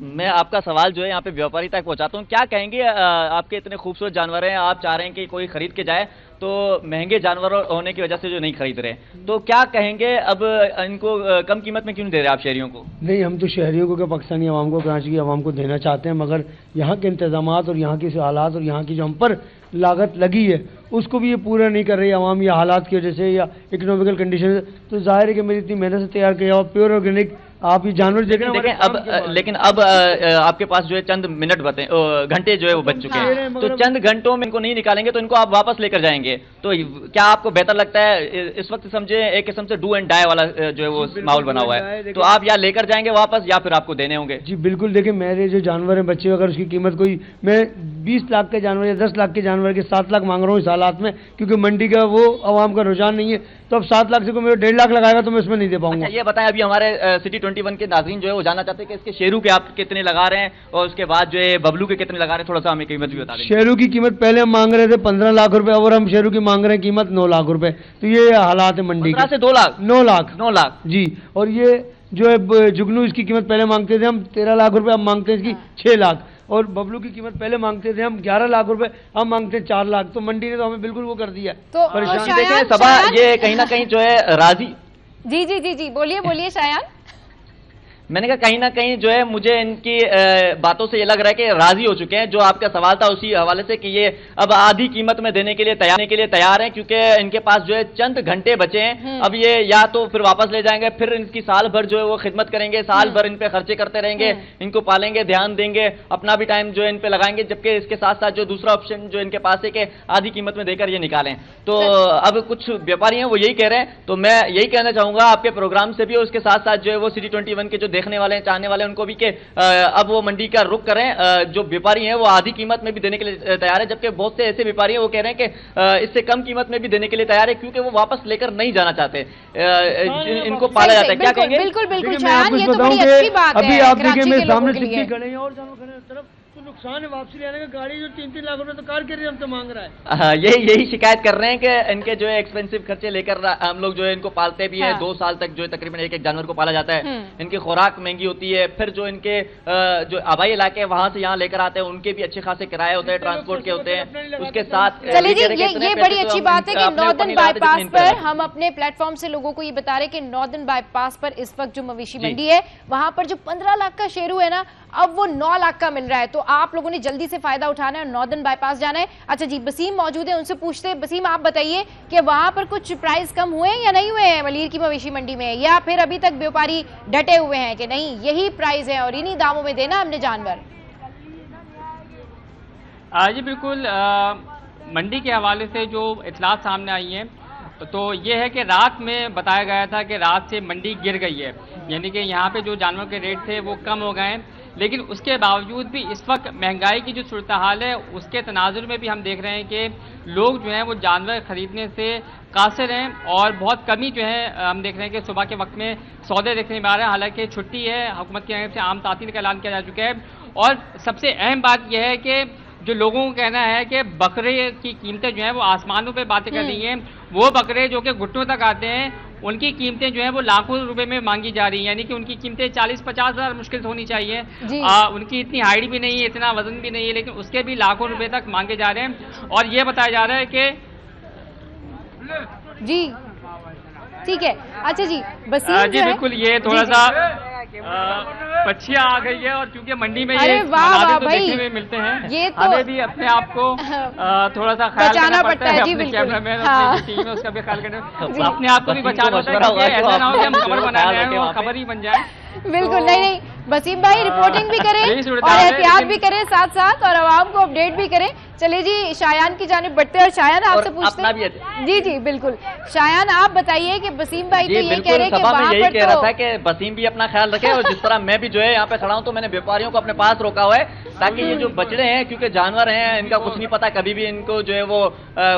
मैं आपका सवाल जो है यहाँ पे व्यापारी तक पहुँचाता हूँ। क्या कहेंगे, आपके इतने खूबसूरत जानवर हैं, आप चाह रहे हैं कि कोई खरीद के जाए, तो महंगे जानवर होने की वजह से जो नहीं खरीद रहे, तो क्या कहेंगे, अब इनको कम कीमत में क्यों नहीं दे रहे आप शहरियों को? नहीं, हम तो शहरियों को, पाकिस्तानी आवाम को, कराची की आवाम को देना चाहते हैं, मगर यहाँ के इंतजामात और यहाँ के हालात और यहाँ की जो हम पर लागत लगी है उसको भी ये पूरा नहीं कर रही आवाम, या हालात की वजह से या इकोनॉमिकल कंडीशन। तो जाहिर है कि मेरी इतनी मेहनत से तैयार किया हुआ प्योर ऑर्गेनिक आप ये जानवर देख रहे हैं देखें अब, लेकिन अब आपके पास जो है चंद मिनट घंटे जो है वो बच चुके हैं, तो चंद घंटों में इनको नहीं निकालेंगे तो इनको आप वापस लेकर जाएंगे, तो क्या आपको बेहतर लगता है? इस वक्त समझे एक किस्म से डू एंड डाई वाला जो है वो माहौल बना हुआ है, तो आप या लेकर जाएंगे वापस या फिर आपको देने होंगे। जी बिल्कुल, देखिए मेरे जो जानवर हैं बच्चे, अगर उसकी कीमत कोई मैं 20 लाख के जानवर या 10 लाख के जानवर के 7 लाख मांग रहा हूँ इस हालात में, क्योंकि मंडी का वो आवाम का रुझान नहीं है, तो अब 7 लाख से कोई मेरे 1.5 लाख लगाएगा तो मैं उसमें नहीं दे पाऊंगा। अच्छा, ये बताएं, अभी हमारे सिटी 21 के नाज़रीन जो है वो जानना चाहते हैं कि इसके शेरू के आप कितने लगा रहे हैं और उसके बाद जो है बबलू के कितने लगा रहे हैं, थोड़ा सा हमें कीमत भी बता दें। शेरू की कीमत पहले हम मांग रहे थे 15 लाख रुपए, और हम शेरू की मांग रहे हैं कीमत 9 लाख रुपए, तो ये हालात है मंडी के। 2 लाख 9 लाख 9 लाख जी। और ये जो है जुगनू, इसकी कीमत पहले मांगते थे हम 13 लाख रुपए, अब मांगते हैं इसकी 6 लाख, और बबलू की कीमत पहले मांगते थे हम 11 लाख रुपए, हम मांगते हैं 4 लाख, तो मंडी ने तो हमें बिल्कुल वो कर दिया। तो परेशान देखें सबा, ये कहीं ना कहीं जो है राजी। जी जी जी जी बोलिए शायान। मैंने कहा कहीं ना कहीं जो है मुझे इनकी बातों से ये लग रहा है कि राजी हो चुके हैं। जो आपका सवाल था उसी हवाले से कि ये अब आधी कीमत में देने के लिए तैयार हैं, क्योंकि इनके पास जो है चंद घंटे बचे हैं। अब ये या तो फिर वापस ले जाएंगे, फिर इनकी साल भर जो है वो खिदमत करेंगे, साल भर इन पे खर्चे करते रहेंगे, इनको पालेंगे, ध्यान देंगे, अपना भी टाइम जो है इन पे लगाएंगे, जबकि इसके साथ साथ जो दूसरा ऑप्शन जो इनके पास है कि आधी कीमत में देकर ये निकालें। तो अब कुछ व्यापारी हैं वो यही कह रहे हैं, तो मैं यही कहना चाहूंगा आपके प्रोग्राम से भी, उसके साथ साथ जो है वो सिटी 21 के जो देखने वाले हैं, चाहने वाले हैं, उनको भी कि अब वो मंडी का रुख करें। जो व्यापारी हैं वो आधी कीमत में भी देने के लिए तैयार है, जबकि बहुत से ऐसे व्यापारी हैं वो कह रहे हैं कि इससे कम कीमत में भी देने के लिए तैयार है, क्योंकि वो वापस लेकर नहीं जाना चाहते, इनको पाला जाता है। क्या कहेंगे? बिल्कुल बिल्कुल शायान, ये तो बड़ी अच्छी बात है। अभी आप देखिए मेरे सामने सिक्के खड़े हैं और जानवर खड़े हैं तरफ, तो नुकसान है वापसी ले आने का। गाड़ी जो 3-3 लाख रुपए तो कार के हमसे मांग रहा है। यही शिकायत कर रहे हैं कि इनके जो है एक्सपेंसिव खर्चे लेकर हम लोग जो है इनको पालते भी है। 2 साल तक जो है तकरीबन एक जानवर को पाला जाता है। इनकी खुराक महंगी होती है, फिर जो इनके जो आबाई इलाके वहां से यहाँ लेकर आते हैं उनके भी अच्छे खासे किराए होते हैं, ट्रांसपोर्ट के होते हैं। उसके साथ चलिए जी, ये बड़ी अच्छी बात है कि नॉर्दर्न बाईपास पर हम अपने प्लेटफॉर्म से लोगों को ये बता रहे कि नॉर्दर्न बाईपास पर इस वक्त जो मवेशी मंडी है वहां पर जो 15 लाख का शेरू है ना, अब वो 9 लाख का मिल रहा है। तो आप लोगों ने जल्दी से फायदा उठाना है और नॉर्दर्न बाईपास जाना है। अच्छा जी, बसीम मौजूद है, उनसे पूछते हैं। बसीम, आप बताइए कि वहां पर कुछ प्राइस कम हुए हैं या नहीं हुए हैं वलीर की मवेशी मंडी में, या फिर अभी तक व्यापारी डटे हुए हैं कि नहीं यही प्राइस है और इन्हीं दामों में देना हमने जानवर? जी बिल्कुल, मंडी के हवाले से जो इतलात सामने आई है तो ये है कि रात में बताया गया था कि रात से मंडी गिर गई है, यानी कि यहाँ पे जो जानवरों के रेट थे वो कम हो गए हैं। लेकिन उसके बावजूद भी इस वक्त महंगाई की जो सूरत हाल है उसके तनाजुर में भी हम देख रहे हैं कि लोग जो हैं वो जानवर खरीदने से कासिर हैं और बहुत कमी जो है हम देख रहे हैं कि सुबह के वक्त में सौदे देखने में आ रहे हैं। हालांकि छुट्टी है, हुकूमत की तरफ से आम तातील का ऐलान किया जा चुका है। और सबसे अहम बात यह है कि जो लोगों को कहना है कि बकरे की कीमतें जो हैं वो आसमानों पे बातें कर रही हैं। वो बकरे जो कि घुटनों तक आते हैं उनकी कीमतें जो है वो लाखों रुपए में मांगी जा रही हैं, यानी कि उनकी कीमतें 40-50 हज़ार मुश्किल से होनी चाहिए। उनकी इतनी हाइट भी नहीं है, इतना वजन भी नहीं है, लेकिन उसके भी लाखों रुपए तक मांगे जा रहे हैं। और ये बताया जा रहा है कि जी ठीक है। अच्छा जी, बसीम जी बिल्कुल, ये थोड़ा सा पक्षियाँ आ गई है और चूंकि मंडी में ये वाह तो देखने में मिलते हैं, ये तो हमें भी अपने आप को थोड़ा सा ख्याल करना पड़ता है। जी अपने बिल्कुल, कैमरामैन अपनी टीम में उसका भी ख्याल करना, अपने आप को भी बचाना होता है, ऐसा ना हो कि हम खबर बना रहे हैं और खबर ही बन जाए। बिल्कुल नहीं, बसीम भाई रिपोर्टिंग भी करें और एहतियात भी करें साथ साथ, और आवाम को अपडेट भी करें। चलिए जी, शायान की जानिब बढ़ते हैं और शायान आपसे पूछते हैं। जी जी बिल्कुल, शायान आप बताइए कि बसीम भाई तो ये कह रहे हैं कि वहां पर यही कह रहा था कि बसीम भी अपना ख्याल रखे और जिस तरह मैं भी जो है यहाँ पे खड़ा हूँ तो मैंने व्यापारियों को अपने पास रोका हुआ है ताकि ये जो बछड़े हैं, क्योंकि जानवर हैं, इनका कुछ नहीं पता, कभी भी इनको जो है वो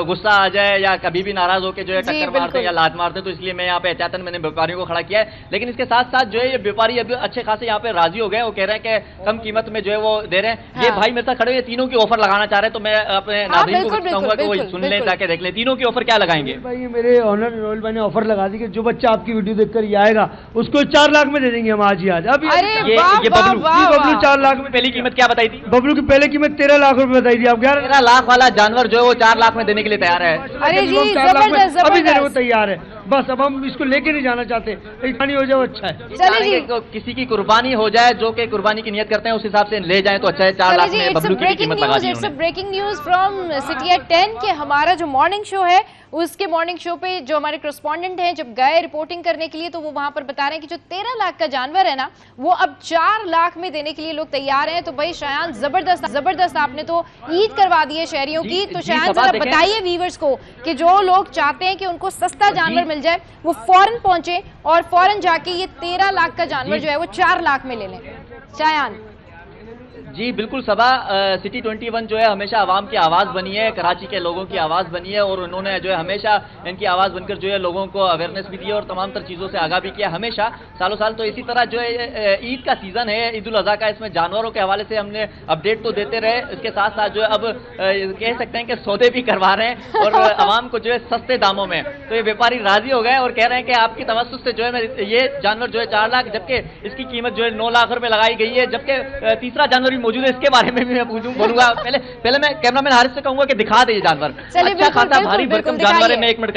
गुस्सा आ जाए या कभी भी नाराज होकर जो है टक्कर मारते हैं या लात मारते हैं, तो इसलिए मैं यहाँ पे एहतियातन मैंने व्यापारियों को खड़ा किया है। लेकिन इसके साथ साथ जो है ये व्यापारी अभी अच्छे खासे यहाँ पे राजी हो गए, वो कह रहे हैं कि कम कीमत में जो है वो दे रहे हैं। ये भाई मेरे साथ खड़े हुए तीनों की ऑफर लगाना चाह रहे हैं, तो मैं अपने नाज़रीन को कहूंगा कि वो सुन लें ताकि देख लें तीनों की ऑफर क्या लगाएंगे। भाई मेरे ऑनर रोयल भाई ने ऑफर लगा दी कि जो बच्चा आपकी वीडियो देखकर ये आएगा उसको 4 लाख में दे देंगे हम आज ही आज। अभी ये बबलू 4 लाख में। पहली कीमत क्या बताई थी? बबलू की पहले कीमत 13 लाख रुपए बताई थी, आप 13 लाख वाला जानवर जो है वो 4 लाख में देने के लिए तैयार है। अरे जी, अभी देने को तैयार है। बस अब हम इसको लेके नहीं जाना चाहते, एक पानी हो जाए अच्छा है। चलिए जी, किसी की कुर्बानी हो जाए, जो कि कुर्बानी की नियत करते हैं उस हिसाब से ले जाए तो अच्छा है। 4 लाख में बबलू की कीमत लगा दी उन्होंने। Breaking news from City at 10 के हमारा जो मॉर्निंग शो है उसके मॉर्निंग शो पे जो हमारे करस्पॉन्डेंट हैं जब गए रिपोर्टिंग करने के लिए तो वो वहां पर बता रहे हैं कि जो 13 लाख का जानवर है ना वो अब 4 लाख में देने के लिए लोग तैयार हैं। तो भाई शायान जबरदस्त आपने तो ईद करवा दी है शहरियों की। तो शायान जरा बताइए व्यूअर्स को कि जो लोग चाहते हैं कि उनको सस्ता जानवर मिल जाए वो फौरन पहुंचे और फौरन जाके ये 13 लाख का जानवर जो है वो 4 लाख में ले लें। शायान जी बिल्कुल सबा, सिटी 21 जो है हमेशा आवाम की आवाज़ बनी है, कराची के लोगों की आवाज़ बनी है और उन्होंने जो है हमेशा इनकी आवाज़ बनकर जो है लोगों को अवेयरनेस भी दी है और तमाम तर चीज़ों से आगाह भी किया हमेशा सालों साल। तो इसी तरह जो है ईद का सीज़न है, ईद उल अज़हा का, इसमें जानवरों के हवाले से हमने अपडेट तो देते रहे, इसके साथ साथ जो है अब कह सकते हैं कि सौदे भी करवा रहे हैं और आवाम को जो है सस्ते दामों में। तो ये व्यापारी राजी हो गए और कह रहे हैं कि आपकी तवस्सुस से जो है ये जानवर जो है 4 लाख, जबकि इसकी कीमत जो है 9 लाख रुपए लगाई गई है, जबकि तीसरा जानवर भी मौजूद है। इसके बारे में भी मैं बोलूंगा। पहले मैं कैमरामैन हारिस से कहूंगा कि दिखा दे ये जानवर, अच्छा खासा भारी भरकम जानवर है। मैं एक मिनट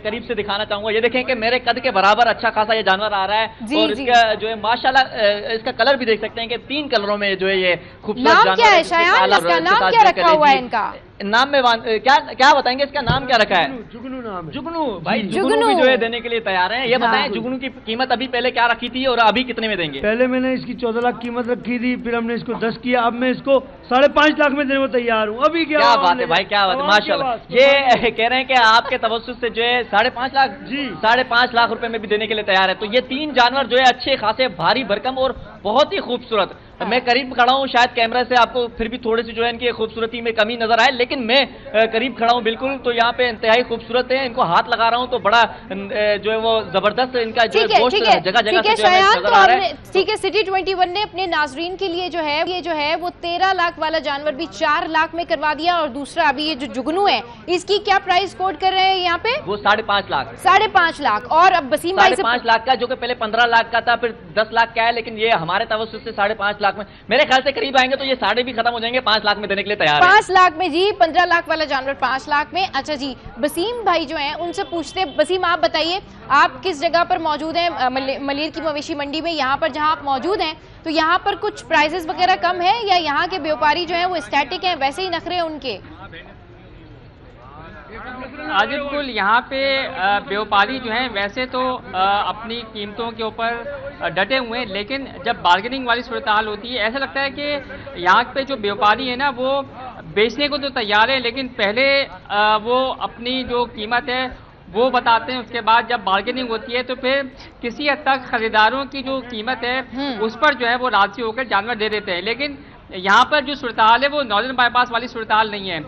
करीब से दिखाना चाहूंगा। ये देखें कि मेरे कद के बराबर अच्छा खासा ये जानवर आ रहा है और इसका जो है माशाल्लाह इसका कलर भी देख सकते हैं कि 3 कलरों में जो है ये खूबसूरत जानवर। नाम क्या है शायान, इसका नाम क्या रखा हुआ है इनका? नाम में क्या बताएंगे इसका नाम क्या रखा है? जुगनू नाम है। जुगनू भाई, जुगनू भी जो है देने के लिए तैयार हैं। ये बताएं जुगनू की कीमत अभी पहले क्या रखी थी और अभी कितने में देंगे? पहले मैंने इसकी 14 लाख कीमत रखी थी, फिर हमने इसको 10 किया, अब मैं इसको 5.5 लाख में देने को तैयार हूँ। अभी क्या बात है भाई, क्या बात है, माशाल्लाह। ये कह रहे हैं कि आपके तवज्जुह से जो है 5.5 लाख जी 5.5 लाख रुपए में भी देने के लिए तैयार है। तो ये 3 जानवर जो है अच्छे खासे भारी भरकम और बहुत ही खूबसूरत। मैं करीब खड़ा हूँ, शायद कैमरा से आपको फिर भी थोड़ी सी जो है इनकी खूबसूरती में कमी नजर आए, लेकिन मैं करीब खड़ा हूँ बिल्कुल। तो यहाँ पे इंतहाई खूबसूरत है, इनको हाथ लगा रहा हूँ तो बड़ा जो है वो जबरदस्त इनका जो गोश्त जगह जगह से नजर आ रहा है। ठीक है, सिटी 21 ने अपने नाजरीन के लिए जो है वो 13 लाख वाला जानवर भी 4 लाख में करवा दिया और दूसरा अभी ये जो जुगनू है इसकी क्या प्राइस कोट कर रहे हैं यहाँ पे? वो 5.5 लाख। 5.5 लाख। और अब वसीम भाई 5.5 लाख का, जो कि पहले 15 लाख का था, फिर 10 लाख का है, लेकिन ये हमारे तवज्जुह से 5.5 लाख में मेरे ख्याल से करीब आएंगे तो ये 5.5 भी खत्म हो जाएंगे, 5 लाख में देने के लिए तैयार है। 5 लाख में जी, 15 लाख वाला जानवर 5 लाख में। अच्छा जी, वसीम भाई जो हैं उनसे पूछते हैं। वसीम आप बताइए, आप किस जगह पर मौजूद हैं मलेर की मवेशी मंडी में? यहाँ पर जहाँ आप मौजूद हैं तो यहाँ पर कुछ प्राइसेस वगैरह कम है या यहाँ के व्यापारी जो हैं वो स्टैटिक हैं, वैसे ही नखरे हैं उनके? बिल्कुल, यहाँ पे व्यापारी जो हैं वैसे तो अपनी कीमतों के ऊपर डटे हुए हैं, लेकिन जब बार्गेनिंग वाली सूरत हाल होती है ऐसा लगता है कि यहाँ पे जो व्यापारी है ना वो बेचने को तो तैयार है, लेकिन पहले वो अपनी जो कीमत है वो बताते हैं, उसके बाद जब बार्गेनिंग होती है तो फिर किसी हद तक खरीदारों की जो कीमत है उस पर जो है वो राजी होकर जानवर दे देते हैं। लेकिन यहाँ पर जो सूरत हाल है वो नॉर्दर्न बाईपास वाली सूरत हाल नहीं है।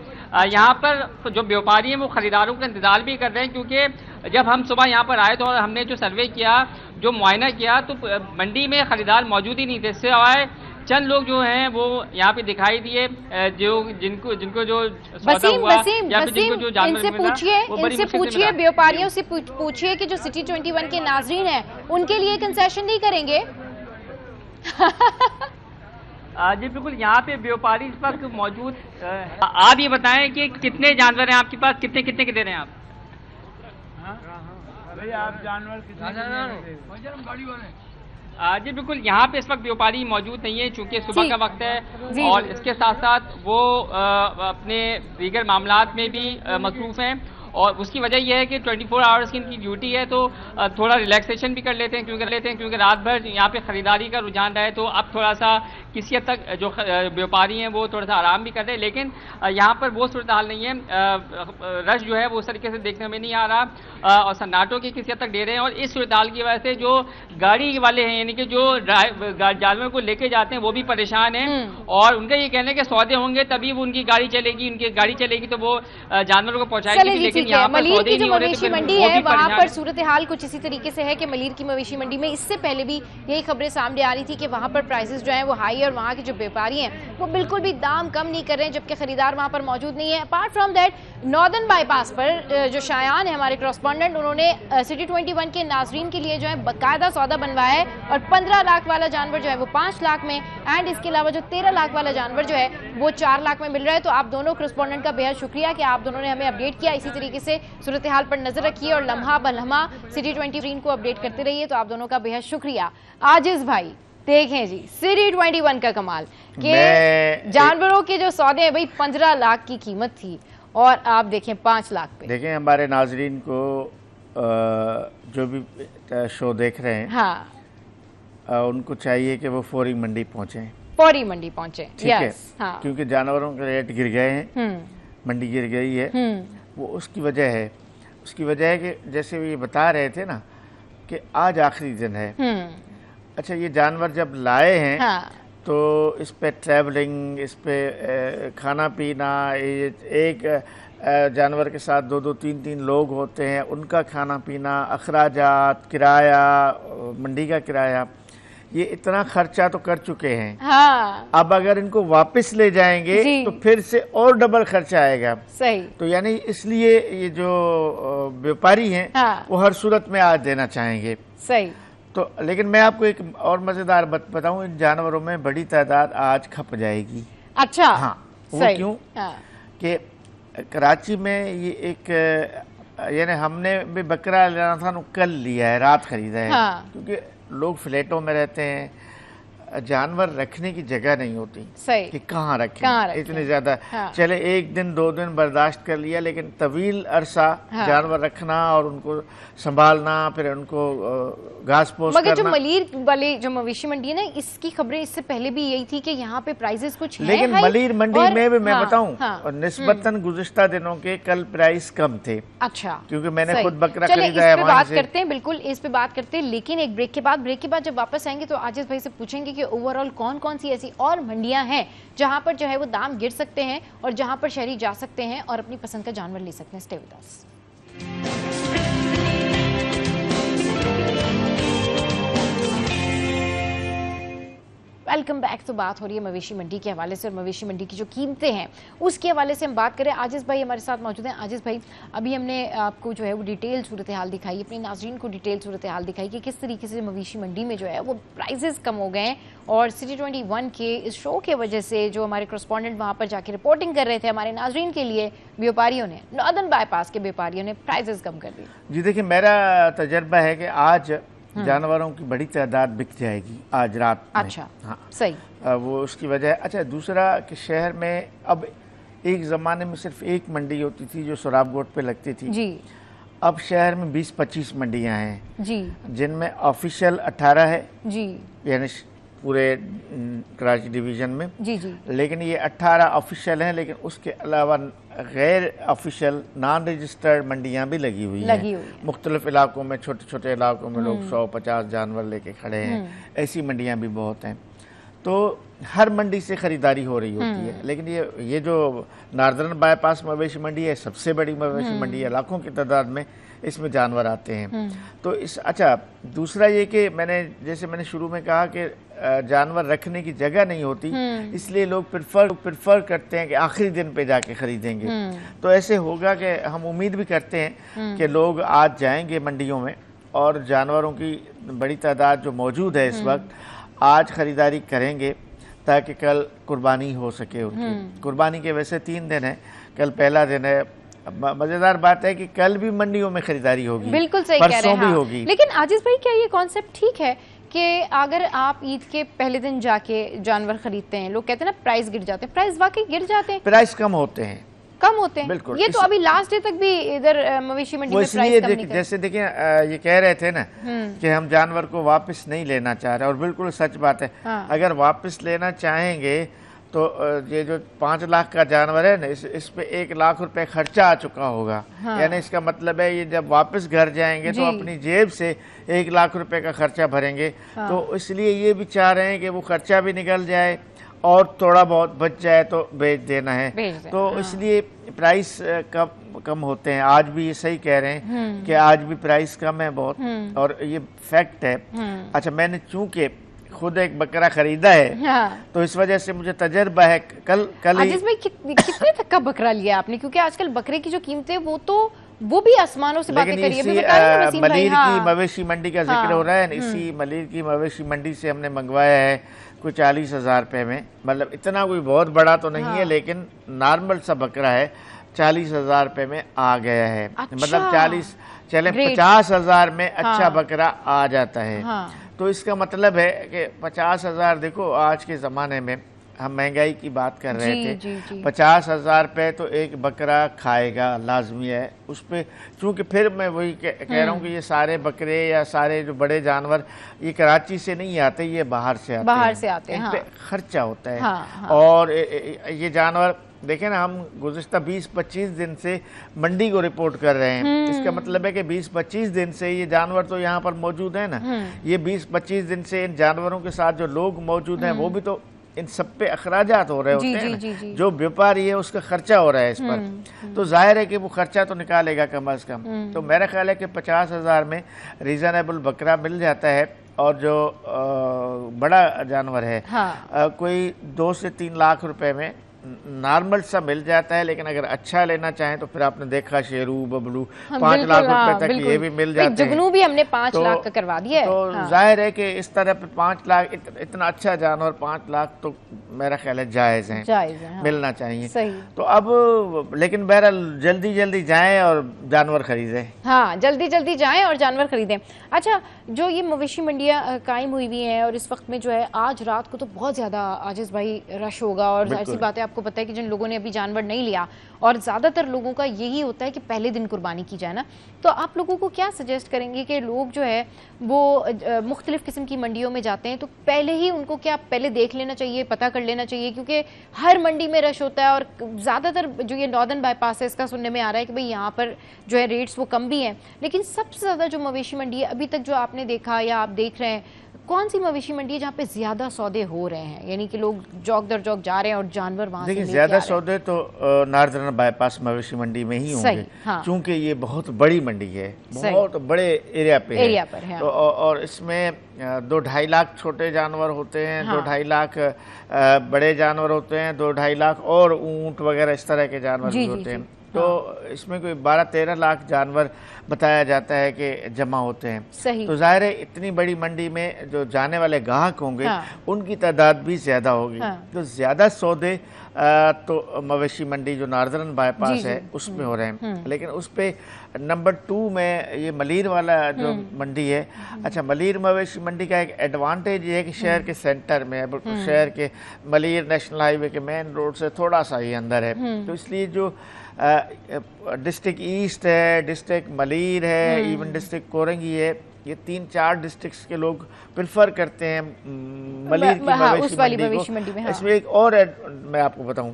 यहाँ पर जो व्यापारी हैं वो खरीदारों का इंतजार भी कर रहे हैं, क्योंकि जब हम सुबह यहाँ पर आए तो हमने जो सर्वे किया, जो मुआयना किया, तो मंडी में खरीदार मौजूद ही नहीं थे। इससे आए चंद लोग जो हैं वो यहाँ पे दिखाई दिए, जो जिनको जो सौदा हुआ या फिर जिनको जो जानवर मिला। इनसे पूछिए व्यापारियों से पूछिए कि जो सिटी 21 के नाजरीन हैं उनके लिए कंसेशन नहीं करेंगे? जी बिल्कुल, यहाँ पे व्यापारी इस वक्त मौजूद। आप ये बताएं कि कितने जानवर हैं आपके पास, कितने कितने के दे रहे हैं आप? आप जानवर जी बिल्कुल, यहाँ पे इस वक्त व्यापारी मौजूद नहीं है चूंकि सुबह का वक्त है और इसके साथ साथ वो अपने दीगर मामलात में भी मसरूफ हैं और उसकी वजह यह है कि 24 आवर्स की इनकी ड्यूटी है, तो थोड़ा रिलैक्सेशन भी कर लेते हैं क्योंकि रात भर यहाँ पे ख़रीदारी का रुझान रहा है। तो अब थोड़ा सा किसी हद तक जो व्यापारी हैं वो थोड़ा सा आराम भी कर रहे हैं, लेकिन यहाँ पर वो सूरत हाल नहीं है। रश जो है वो उस तरीके से देखने में नहीं आ रहा और सन्नाटों की किसी हद तक दे रहे हैं। और इस सूरत हाल की वजह से जो गाड़ी वाले हैं, यानी कि जो जानवर को लेके जाते हैं, वो भी परेशान हैं और उनका ये कहना है कि सौदे होंगे तभी वो उनकी गाड़ी चलेगी, तो वो जानवरों को पहुँचाएगी। लेकिन मलीर की जो मवेशी मंडी है वहाँ पर सूरत हाल कुछ इसी तरीके से है कि मलीर की मवेशी मंडी में इससे पहले भी यही खबरें सामने आ रही थी कि वहाँ पर प्राइसेस जो हैं वो हाई और वहाँ के जो व्यापारी हैं वो बिल्कुल भी दाम कम नहीं कर रहे हैं, जबकि खरीदार वहाँ पर मौजूद नहीं है। Apart from that, northern bypass पर जो शायान है हमारे करस्पॉन्डेंट, उन्होंने सिटी 21 के नाजरीन के लिए जो है बाकायदा सौदा बनवाया है और 15 लाख वाला जानवर जो है वो 5 लाख में एंड इसके अलावा जो 13 लाख वाला जानवर जो है वो 4 लाख में मिल रहा है। तो आप दोनों करस्पॉन्डेंट का बेहद शुक्रिया कि आप दोनों ने हमें अपडेट किया। इसी तरीके तरीके से सूरत हाल पर नजर रखिए और लम्हा बलम्हा सिटी 23 को अपडेट करते रहिए। तो आप दोनों का बेहद शुक्रिया। आजिज भाई देखें जी सिटी 21 का कमाल के जानवरों के जो सौदे हैं भाई 15 लाख की कीमत थी और आप देखें 5 लाख पे। देखें हमारे नाजरीन को जो भी शो देख रहे हैं, हाँ, उनको चाहिए कि वो फौरी मंडी पहुंचे, फौरी मंडी पहुंचे, ठीक है, हाँ। क्योंकि जानवरों के रेट गिर गए हैं, मंडी गिर गई है। वो उसकी वजह है, कि जैसे ये बता रहे थे ना कि आज आखिरी दिन है। अच्छा, ये जानवर जब लाए हैं, हाँ। तो इस पे ट्रैवलिंग, इस पे खाना पीना, एक जानवर के साथ 2-2, 3-3 लोग होते हैं, उनका खाना पीना, अखराजात, किराया, मंडी का किराया, ये इतना खर्चा तो कर चुके हैं, हाँ। अब अगर इनको वापस ले जाएंगे तो फिर से और डबल खर्चा आएगा। सही। तो यानी इसलिए ये जो व्यापारी हैं, हाँ। वो हर सूरत में आज देना चाहेंगे। सही। तो लेकिन मैं आपको एक और मजेदार बात बताऊं, इन जानवरों में बड़ी तादाद आज खप जाएगी। अच्छा, हाँ। वो क्यों? हाँ। कि कराची में ये एक यानी हमने भी बकरा लेना था, कल लिया है, रात खरीदा है, हाँ। क्योंकि लोग फ्लैटों में रहते हैं, जानवर रखने की जगह नहीं होती, सही, कि कहाँ रखें, इतने ज्यादा, हाँ। चले 1 दिन 2 दिन बर्दाश्त कर लिया, लेकिन तवील अरसा, हाँ। जानवर रखना और उनको संभालना, फिर उनको घास पोस करना। मगर जो मलीर वाले जो मवेशी मंडी है ना, इसकी खबरें इससे पहले भी यही थी कि यहाँ पे प्राइसेस कुछ हैं, लेकिन मलीर मंडी में भी मैं बताऊं, हाँ। निस्बतन गुज़िश्ता दिनों के कल प्राइस कम थे। अच्छा, क्योंकि मैंने खुद बकरा खरीदा है। बात करते हैं, बिल्कुल इस पे बात करते हैं, लेकिन एक ब्रेक के बाद जब वापस आएंगे तो आजिज भाई से पूछेंगे कि ओवरऑल कौन कौन सी ऐसी और मंडियां हैं जहां पर जो है वो दाम गिर सकते हैं और जहां पर शहरी जा सकते हैं और अपनी पसंद का जानवर ले सकते हैं। Stay with us. Welcome back. तो बात हो रही है मवेशी मंडी के हवाले से और मवेशी मंडी की जो कीमतें हैं उसके हवाले से हम बात करें। आजिज भाई हमारे साथ मौजूद हैं। आजिज भाई, अभी हमने आपको जो है वो डिटेल सूरत हाल दिखाई, अपने नाज़रीन को डिटेल सूरत हाल दिखाई कि किस तरीके से मवेशी मंडी में जो है वो प्राइसेस कम हो गए हैं और सिटी 21 के इस शो के वजह से जो हमारे करस्पॉन्डेंट वहाँ पर जाके रिपोर्टिंग कर रहे थे हमारे नाज़रीन के लिए, व्यापारियों ने, नॉर्दर्न बाईपास के व्यापारियों ने प्राइसेस कम कर दिए। जी देखिए, मेरा तजर्बा है कि आज जानवरों की बड़ी तादाद बिक जाएगी आज रात में। अच्छा, हाँ, सही। वो उसकी वजह है। अच्छा, दूसरा कि शहर में अब एक ज़माने में सिर्फ एक मंडी होती थी जो सोराबगोट पे लगती थी जी। अब शहर में 20-25 मंडियां हैं जी, जिनमें ऑफिशियल 18 है जी, यानी पूरे कराची डिवीज़न में जी जी। लेकिन ये 18 ऑफिशियल हैं, लेकिन उसके अलावा गैर ऑफिशियल नॉन रजिस्टर्ड मंडियां भी लगी हुई हैं। मुख्तलिफ इलाकों में, छोटे छोटे इलाकों में लोग 100-50 जानवर लेके खड़े हैं, ऐसी मंडियां भी बहुत हैं। तो हर मंडी से ख़रीदारी हो रही होती है, लेकिन ये जो नॉर्दर्न बाईपास मवेशी मंडी है, सबसे बड़ी मवेशी मंडी है, लाखों की तादाद में इसमें जानवर आते हैं। तो अच्छा, दूसरा ये कि मैंने शुरू में कहा कि जानवर रखने की जगह नहीं होती, इसलिए लोग प्रिफर करते हैं कि आखिरी दिन पे जाके खरीदेंगे। तो ऐसे होगा कि हम उम्मीद भी करते हैं कि लोग आज जाएंगे मंडियों में और जानवरों की बड़ी तादाद जो मौजूद है इस वक्त, आज खरीदारी करेंगे ताकि कल कुर्बानी हो सके उनकी। कुर्बानी के वैसे 3 दिन है, कल पहला दिन है। मजेदार बात है कि कल भी मंडियों में खरीदारी होगी, बिल्कुल सही कह रहे हैं, परसों भी होगी। लेकिन आजिज भाई, क्या ये कॉन्सेप्ट ठीक है कि अगर आप ईद के पहले दिन जाके जानवर खरीदते हैं, लोग कहते हैं ना प्राइस गिर जाते हैं, प्राइस वाकई गिर जाते हैं, प्राइस कम होते हैं, बिल्कुल। ये तो अभी लास्ट डे तक भी इधर मवेशी मंडी में प्राइस कम नहीं। जैसे देखिए, ये कह रहे थे ना कि हम जानवर को वापस नहीं लेना चाह रहे, और बिल्कुल सच बात है। हाँ। अगर वापस लेना चाहेंगे तो ये जो 5 लाख का जानवर है ना, इस पे 1 लाख रुपए खर्चा आ चुका होगा। हाँ। यानी इसका मतलब है ये जब वापस घर जाएंगे तो अपनी जेब से 1 लाख रुपए का खर्चा भरेंगे। हाँ। तो इसलिए ये भी चाह रहे हैं कि वो खर्चा भी निकल जाए और थोड़ा बहुत बच जाए तो बेच देना है। तो हाँ। इसलिए प्राइस कम होते हैं। आज भी ये सही कह रहे हैं कि आज भी प्राइस कम है बहुत, और ये फैक्ट है। अच्छा, मैंने चूंकि खुद एक बकरा खरीदा है, हाँ। तो इस वजह से मुझे तजर्बा है। कल भाई कितने तक का बकरा लिया आपने? क्योंकि आजकल बकरे की जो कीमतें वो भी आसमानों से बातें करी है। मलीर की मवेशी मंडी का जिक्र हो रहा है, इसी मलीर की मवेशी मंडी से हमने मंगवाया है कोई 40,000 रुपए में। मतलब इतना कोई बहुत बड़ा तो नहीं है, लेकिन नॉर्मल सा बकरा है। 40,000 रुपए में आ गया है। अच्छा। मतलब 40 चले Great। 50,000 में अच्छा हाँ। बकरा आ जाता है। हाँ। तो इसका मतलब है कि 50,000, देखो आज के ज़माने में हम महंगाई की बात कर रहे जी, थे, जी, जी। 50,000 रुपये तो एक बकरा खाएगा लाजमी है उस पर। चूँकि फिर मैं वही कह रहा हूँ कि ये सारे बकरे या सारे जो बड़े जानवर ये कराची से नहीं आते, ये बाहर से आते बाहर हैं। से आते हैं, इन पे हाँ। खर्चा होता है। हाँ, हाँ। और ये जानवर देखें ना, हम गुज़िश्ता 20-25 दिन से मंडी को रिपोर्ट कर रहे हैं। इसका मतलब है कि 20-25 दिन से ये जानवर तो यहाँ पर मौजूद है ना। ये 20-25 दिन से इन जानवरों के साथ जो लोग मौजूद हैं वो भी तो इन सब पे अखराजात हो रहे होते जी, हैं जी, ना। जी, जी। जो व्यापारी है उसका खर्चा हो रहा है इस पर, तो जाहिर है कि वो खर्चा तो निकालेगा कम अज कम। तो मेरा ख्याल है कि 50,000 में रीजनेबल बकरा मिल जाता है। और जो बड़ा जानवर है हाँ। कोई 2 से 3 लाख रुपए में नॉर्मल सा मिल जाता है। लेकिन अगर अच्छा लेना चाहें तो फिर आपने देखा शेरू बबलू 5 लाख रुपए तक ये भी मिल जाते हैं। जुगनू भी हमने 5 लाख का करवा दिया है। तो हाँ। जाहिर है कि इस तरह पे 5 लाख इतना अच्छा जानवर 5 लाख तो मेरा ख्याल है जायज़ है, जायज़ है, हाँ। मिलना चाहिए। सही। तो अब लेकिन बहरहाल जल्दी जल्दी जाएं और जानवर खरीदें। हाँ, जल्दी जल्दी जाएं और जानवर खरीदें। अच्छा, जो ये मवेशी मंडियाँ कायम हुई हुई हैं और इस वक्त में जो है आज रात को तो बहुत ज़्यादा आजिज़ भाई रश होगा। और जाहिर सी बात है, आपको पता है कि जिन लोगों ने अभी जानवर नहीं लिया, और ज़्यादातर लोगों का यही होता है कि पहले दिन कुर्बानी की जाए ना, तो आप लोगों को क्या सजेस्ट करेंगे कि लोग जो है वो मुख्तलिफ़ किस्म की मंडियों में जाते हैं तो पहले ही उनको क्या पहले देख लेना चाहिए, पता कर लेना चाहिए? क्योंकि हर मंडी में रश होता है और ज़्यादातर जो ये नॉर्दर्न बाईपास है इसका सुनने में आ रहा है कि भाई यहाँ पर जो है रेट्स वो कम भी हैं। लेकिन सबसे ज़्यादा जो मवेशी मंडी है अभी तक जो आपने देखा या आप देख रहे हैं, कौन सी मवेशी मंडी है जहाँ पे ज्यादा सौदे हो रहे हैं, यानी कि लोग जौक दर जौक जा रहे हैं और जानवर वहां से देखिए ज्यादा सौदे तो नॉर्दर्न बाईपास मवेशी मंडी में ही होंगे। हाँ। चूंकि ये बहुत बड़ी मंडी है, बहुत बड़े एरिया पे है। तो और इसमें 2-2.5 लाख छोटे जानवर होते हैं, 2-2.5 लाख बड़े जानवर होते हैं, 2-2.5 लाख और ऊंट वगैरह इस तरह के जानवर भी होते हैं। तो इसमें कोई 12-13 लाख जानवर बताया जाता है कि जमा होते हैं। सही। तो जाहिर है इतनी बड़ी मंडी में जो जाने वाले ग्राहक होंगे उनकी तादाद भी ज्यादा होगी। तो ज्यादा सौदे तो मवेशी मंडी जो नॉर्दर्न बाईपास है उसमें हो रहे हैं। लेकिन उस पे नंबर 2 में ये मलीर वाला जो मंडी है, अच्छा मलीर मवेशी मंडी का एक एडवांटेज ये है कि शहर के सेंटर में है, शहर के मलीर नेशनल हाईवे के मेन रोड से थोड़ा सा ही अंदर है। तो इसलिए जो डिस्ट्रिक्ट ईस्ट है, डिस्ट्रिक्ट मलीर है, इवन डिस्ट्रिक्ट कोरंगी है, ये 3-4 डिस्ट्रिक्ट्स के लोग प्रेफर करते हैं मलीर की मवेशी मंडी को। इसमें एक और मैं आपको बताऊं,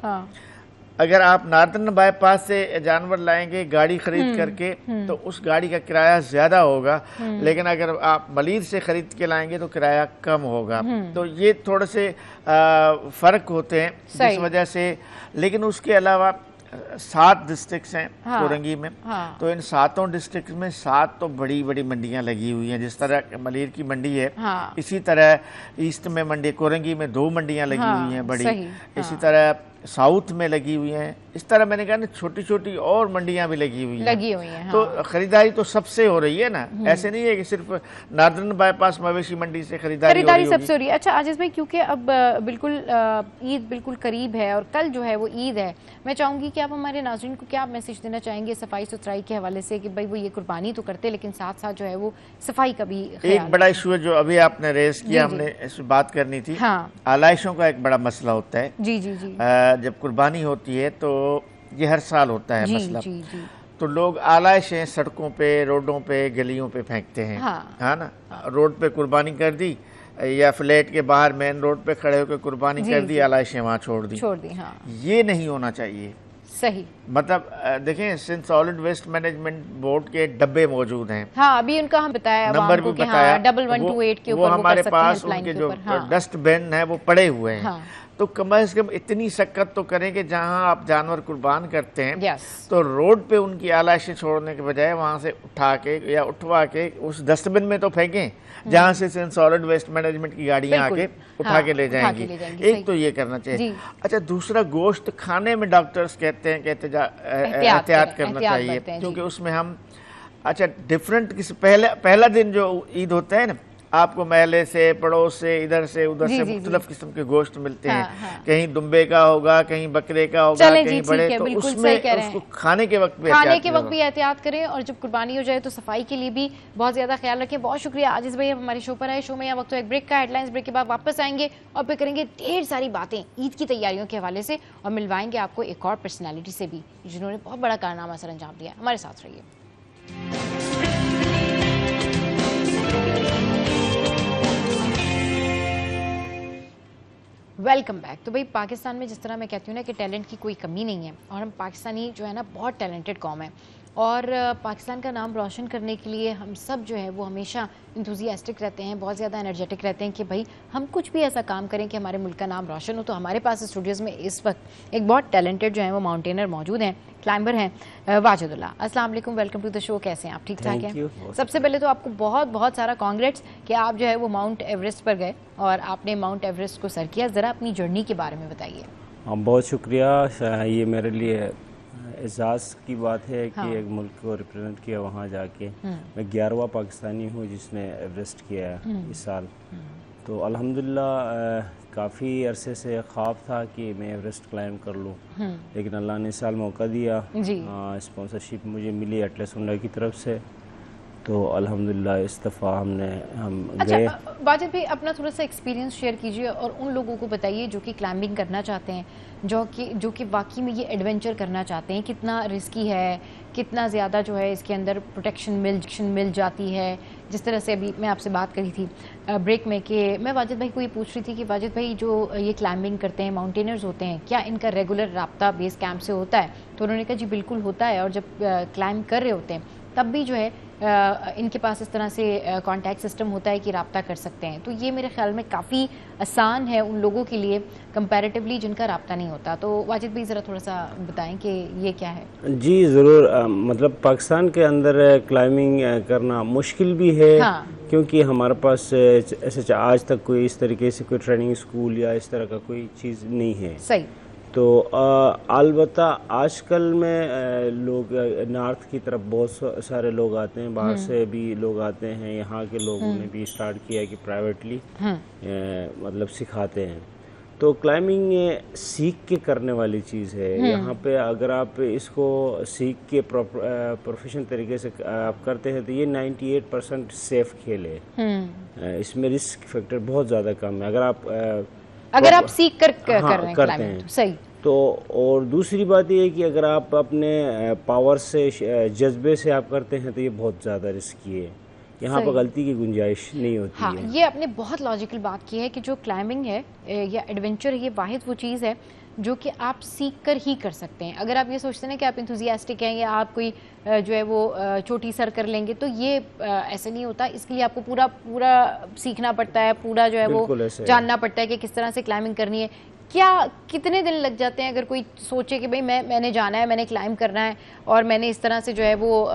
अगर आप नॉर्दर्न बाईपास से जानवर लाएंगे गाड़ी खरीद करके तो उस गाड़ी का किराया ज्यादा होगा, लेकिन अगर आप मलीर से खरीद के लाएंगे तो किराया कम होगा। तो ये थोड़े से फर्क होते हैं जिस वजह से। लेकिन उसके अलावा 7 डिस्ट्रिक्ट्स हैं कोरंगी में। तो इन 7 डिस्ट्रिक्ट में 7 तो बड़ी बड़ी मंडियां लगी हुई हैं। जिस तरह मलीर की मंडी है, इसी तरह ईस्ट में मंडी, कोरंगी में 2 मंडियां लगी हुई हैं बड़ी। इसी तरह साउथ में लगी हुई हैं। इस तरह मैंने कहा ना छोटी छोटी और मंडियां भी लगी हुई हैं। हाँ। तो खरीदारी तो सबसे हो रही है ना, ऐसे नहीं है कि सिर्फ नॉर्दर्न बाईपास मवेशी मंडी से खरीदारी सबसे हो रही है। अच्छा आजिज़ भाई, क्योंकि अब बिल्कुल ईद बिल्कुल करीब है और कल जो है वो ईद है, मैं चाहूंगी कि आप हमारे नाज़रीन को क्या मैसेज देना चाहेंगे सफाई सुथराई के हवाले से कि भाई वो ये कुर्बानी तो करते लेकिन साथ साथ जो है वो सफाई का भी एक बड़ा इशू है जो अभी आपने रेज किया, हमने इस पर बात करनी थी। आलाइशों का एक बड़ा मसला होता है। जी। जब कुर्बानी होती है तो ये हर साल होता है मसला। तो लोग आलाइशें सड़कों पे, रोडों पे, गलियों पे फेंकते हैं। हाँ ना, रोड पे कुर्बानी कर दी या फ्लैट के बाहर मेन रोड पे खड़े होकर कुर्बानी कर दी, आलाइशें वहाँ छोड़ दी। हाँ। ये नहीं होना चाहिए। सही। मतलब देखें, Sindh solid waste management board के डब्बे मौजूद हैं। हाँ, अभी उनका हम बताया, नंबर भी बताया, 1128 के ऊपर वो हमारे पास उनके जो डस्टबिन है वो पड़े हुए हैं। तो कम से कम इतनी शक्कत तो करें कि जहां आप जानवर कुर्बान करते हैं तो रोड पे उनकी आलाइशें छोड़ने के बजाय वहां से उठा के या उठवा के उस डस्टबिन में तो फेंकें जहां से सॉलिड वेस्ट मैनेजमेंट की गाड़ियां आके उठा के ले जाएंगी। एक तो ये करना चाहिए। अच्छा, दूसरा, गोश्त खाने में डॉक्टर्स कहते हैं कि एहतियात करना चाहिए, क्योंकि उसमें हम अच्छा डिफरेंट पहला दिन जो ईद होता है ना, आपको महले से, पड़ोस से, इधर से उधर से मुख्तलिफ किस्म के गोश्त मिलते हैं। कहीं दुम्बे का होगा, कहीं बकरे का होगा, कहीं बड़े, तो उसमें उसको खाने के वक्त भी एहतियात करें और जब कुर्बानी हो जाए तो सफाई के लिए भी बहुत ज्यादा ख्याल रखें। बहुत शुक्रिया आजिज भाई, हमारे शो पर आए। शो में यहाँ वक्त एक ब्रेक का, हेडलाइंस ब्रेक के बाद वापस आएंगे और फिर करेंगे ढेर सारी बातें ईद की तैयारियों के हवाले से और मिलवाएंगे आपको एक और पर्सनैलिटी से भी जिन्होंने बहुत बड़ा कारनामा सर अंजाम दिया। हमारे साथ रहिए। Welcome back. तो भाई पाकिस्तान में जिस तरह मैं कहती हूँ ना कि टैलेंट की कोई कमी नहीं है और हम पाकिस्तानी जो है ना बहुत टैलेंटेड कौम है और पाकिस्तान का नाम रोशन करने के लिए हम सब जो है वो हमेशा इंथुजियास्टिक रहते हैं, बहुत ज़्यादा एनर्जेटिक रहते हैं कि भाई हम कुछ भी ऐसा काम करें कि हमारे मुल्क का नाम रोशन हो। तो हमारे पास स्टूडियोज़ में इस वक्त एक बहुत टैलेंटेड जो है वो माउंटेनर मौजूद हैं, क्लाइंबर हैं, वाजिदुल्लाह। अस्सलाम वालेकुम, वेलकम टू द शो। कैसे हैं आप? ठीक ठाक हैं? सबसे पहले तो आपको बहुत बहुत सारा कांग्रेट्स कि आप जो है वो माउंट एवरेस्ट पर गए और आपने माउंट एवरेस्ट को सर किया। ज़रा अपनी जर्नी के बारे में बताइए। बहुत शुक्रिया, ये मेरे लिए एजाज़ की बात है कि एक मुल्क को रिप्रेजेंट किया वहाँ जाके। मैं 11वां पाकिस्तानी हूँ जिसने एवरेस्ट किया है इस साल। तो अल्हम्दुलिल्लाह काफ़ी अरसे से ख्वाब था कि मैं एवरेस्ट क्लाइम कर लूँ, लेकिन अल्लाह ने इस साल मौका दिया। स्पॉन्सरशिप मुझे मिली एटलस हुंडा की तरफ से, तो अल्हम्दुलिल्लाह इस दफ़ा हम गए। वाजिद भाई अपना थोड़ा सा एक्सपीरियंस शेयर कीजिए और उन लोगों को बताइए जो कि क्लाइंबिंग करना चाहते हैं, जो कि वाकई में ये एडवेंचर करना चाहते हैं, कितना रिस्की है, कितना ज़्यादा जो है इसके अंदर प्रोटेक्शन मिल जाती है। जिस तरह से अभी मैं आपसे बात करी थी ब्रेक में कि मैं वाजिद भाई को ये पूछ रही थी कि वाजिद भाई जो ये क्लाइंबिंग करते हैं, माउंटेनर्स होते हैं, क्या इनका रेगुलर राब्ता बेस कैंप से होता है? तो उन्होंने कहा जी बिल्कुल होता है और जब क्लाइंब कर रहे होते हैं तब भी जो है इनके पास इस तरह से कॉन्टैक्ट सिस्टम होता है कि राब्ता कर सकते हैं। तो ये मेरे ख्याल में काफ़ी आसान है उन लोगों के लिए कंपैरेटिवली जिनका राब्ता नहीं होता। तो वाजिद भाई ज़रा थोड़ा सा बताएं कि ये क्या है। जी ज़रूर, मतलब पाकिस्तान के अंदर क्लाइंबिंग करना मुश्किल भी है। क्योंकि हमारे पास ऐसे आज तक कोई इस तरीके से कोई ट्रेनिंग स्कूल या इस तरह का कोई चीज़ नहीं है। सही। तो अलबत्ता आजकल में लोग नॉर्थ की तरफ बहुत सारे लोग आते हैं, बाहर से भी लोग आते हैं। यहाँ के लोगों ने भी स्टार्ट किया कि प्राइवेटली मतलब सिखाते हैं। तो क्लाइंबिंग सीख के करने वाली चीज़ है। यहाँ पे अगर आप इसको सीख के प्रोफेशनल तरीके से आप करते हैं तो ये 98% सेफ खेल है। इसमें रिस्क फैक्टर बहुत ज़्यादा कम है अगर आप सीख कर करते हैं। सही। तो और दूसरी बात ये है कि अगर आप अपने पावर से, जज्बे से आप करते हैं तो ये बहुत ज़्यादा रिस्की है। यहाँ पर गलती की गुंजाइश नहीं होती है। ये आपने बहुत लॉजिकल बात की है कि जो क्लाइंबिंग है या एडवेंचर, ये वाहिद वो चीज़ है जो कि आप सीख कर ही कर सकते हैं। अगर आप ये सोचते हैं कि आप इंथुजियास्टिक हैं या आप कोई जो है वो चोटी सर कर लेंगे तो ये ऐसे नहीं होता। इसके लिए आपको पूरा सीखना पड़ता है, पूरा जो है वो जानना पड़ता है कि किस तरह से क्लाइंबिंग करनी है। कितने दिन लग जाते हैं अगर कोई सोचे कि भाई मैंने जाना है, मैंने क्लाइंब करना है और मैंने इस तरह से जो है वो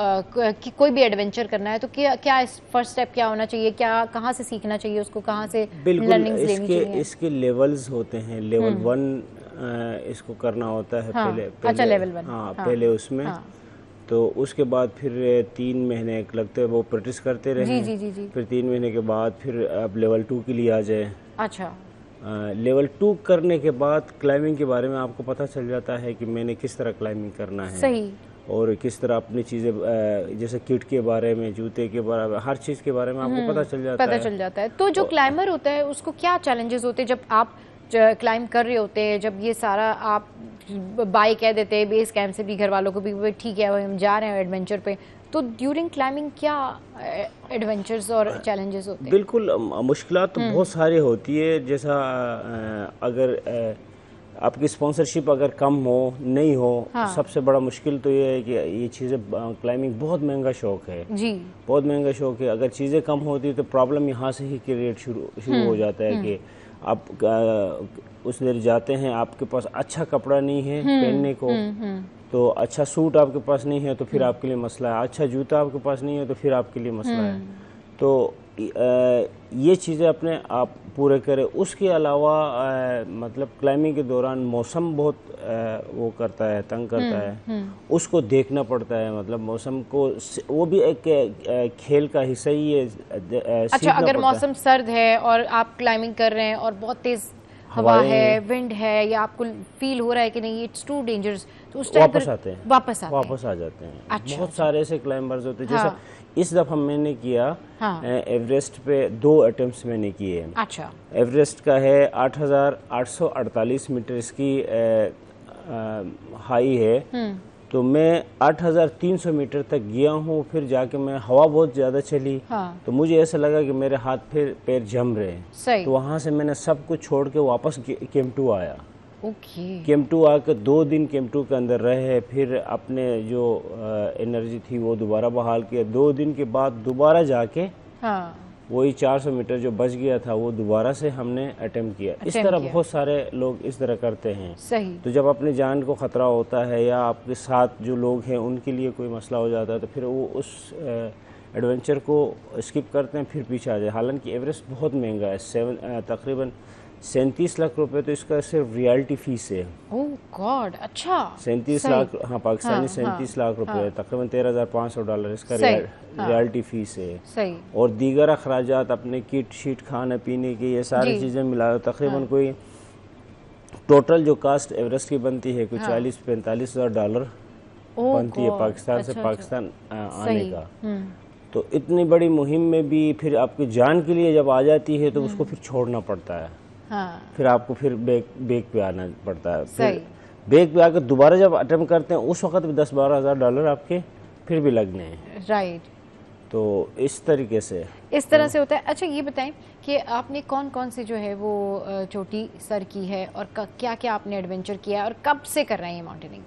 कोई भी एडवेंचर करना है, तो क्या फर्स्ट स्टेप क्या होना चाहिए? कहाँ से सीखना चाहिए उसको, कहाँ से लर्निंग्स लेनी चाहिए? इसके लेवल्स होते हैं। लेवल 1 इसको करना होता है पहले। अच्छा, लेवल 1। पहले उसमें तो उसके बाद फिर 3 महीने लगते हैं वो प्रैक्टिस करते रहे। जी। फिर 3 महीने के बाद फिर अब लेवल 2 के लिए आ जाए। अच्छा। लेवल 2 करने के बाद क्लाइंबिंग के बारे में आपको पता चल जाता है कि मैंने किस तरह क्लाइंबिंग करना है। सही। और किस तरह अपनी चीज़ें जैसे किट के बारे में, जूते के बारे में, हर चीज़ के बारे में आपको पता चल जाता है। तो जो क्लाइंबर होता है उसको क्या चैलेंजेस होते हैं जब आप क्लाइंब कर रहे होते हैं? जब ये सारा आप बाय कह देते हैं बेस कैंप से भी, घर वालों को भी ठीक है हम जा रहे हैं एडवेंचर पे, तो ड्यूरिंग क्लाइंबिंग क्या एडवेंचर्स और चैलेंजेस होते हैं? बिल्कुल, मुश्किलात तो बहुत सारी होती है। जैसा अगर आपकी स्पॉन्सरशिप अगर कम हो, नहीं हो, तो सबसे बड़ा मुश्किल तो ये है कि ये चीज़ें, क्लाइंबिंग बहुत महंगा शौक है जी, बहुत महंगा शौक है। अगर चीज़ें कम होती तो प्रॉब्लम यहाँ से ही क्रिएट शुरू हो जाता है कि आप उस देर जाते हैं, आपके पास अच्छा कपड़ा नहीं है पहनने को, तो अच्छा सूट आपके पास नहीं है तो फिर आपके लिए मसला है, अच्छा जूता आपके पास नहीं है तो फिर आपके लिए मसला है। तो ये चीज़ें अपने आप पूरे करें। उसके अलावा मतलब क्लाइंबिंग के दौरान मौसम बहुत वो करता है, तंग करता है, उसको देखना पड़ता है। मतलब मौसम को वो भी एक खेल का हिस्सा ही है। अच्छा, अगर मौसम सर्द है और आप क्लाइंबिंग कर रहे हैं और बहुत तेज हवा है, विंड है, या आपको फील हो रहा है कि नहीं इट्स टू डेंजरस, तो उस टाइम वापस आते हैं, वापस आ जाते हैं। अच्छा, बहुत सारे ऐसे क्लाइंबर्स होते हैं। जैसा इस दफ़ा मैंने किया एवरेस्ट पे 2 अटेम्प्ट्स मैंने किए। अच्छा, एवरेस्ट का है 8,848 मीटर इसकी हाई है, तो मैं 8,300 मीटर तक गया हूँ। फिर जाके मैं हवा बहुत ज़्यादा चली, तो मुझे ऐसा लगा कि मेरे हाथ फिर पैर जम रहे हैं। तो वहाँ से मैंने सब कुछ छोड़ के वापस केम2 आया। केम2 आकर 2 दिन केम2 के अंदर रहे, फिर अपने जो एनर्जी थी वो दोबारा बहाल किया। 2 दिन के बाद दोबारा जाके वही 400 मीटर जो बच गया था वो दोबारा से हमने अटेम्प्ट किया। इस तरह बहुत सारे लोग इस तरह करते हैं। सही। तो जब अपनी जान को ख़तरा होता है या आपके साथ जो लोग हैं उनके लिए कोई मसला हो जाता है, तो फिर वो उस एडवेंचर को स्किप करते हैं, फिर पीछे आ जाए। हालांकि एवरेस्ट बहुत महंगा है, तकरीबन 37 लाख रुपए तो इसका सिर्फ रियलिटी फीस है। ओह गॉड, अच्छा 37 लाख, हाँ पाकिस्तानी 37 लाख रुपए, तकरीबन $13,500 इसका रियलिटी फीस है। सही। और दीगर अखराजात अपने किट शीट, खाने पीने की, ये सारी चीज़ें मिला तकरीबन कोई टोटल जो कास्ट एवरेस्ट की बनती है कोई $40-45 हज़ार बनती है पाकिस्तान से पाकिस्तान आने का। तो इतनी बड़ी मुहिम में भी फिर आपकी जान के लिए जब आ जाती है तो उसको फिर छोड़ना पड़ता है। फिर आपको फिर बेक पे आना पड़ता है। फिर बेक पे आकर दोबारा जब अटेम्प्ट करते हैं उस वक्त भी $10-12 हज़ार आपके फिर भी लगने हैं। राइट। तो इस तरीके से इस तरह से होता है। अच्छा, ये बताएं कि आपने कौन कौन सी जो है वो चोटी सर की है और क्या क्या आपने एडवेंचर किया है और कब से कर रहे हैं ये माउंटेनिंग?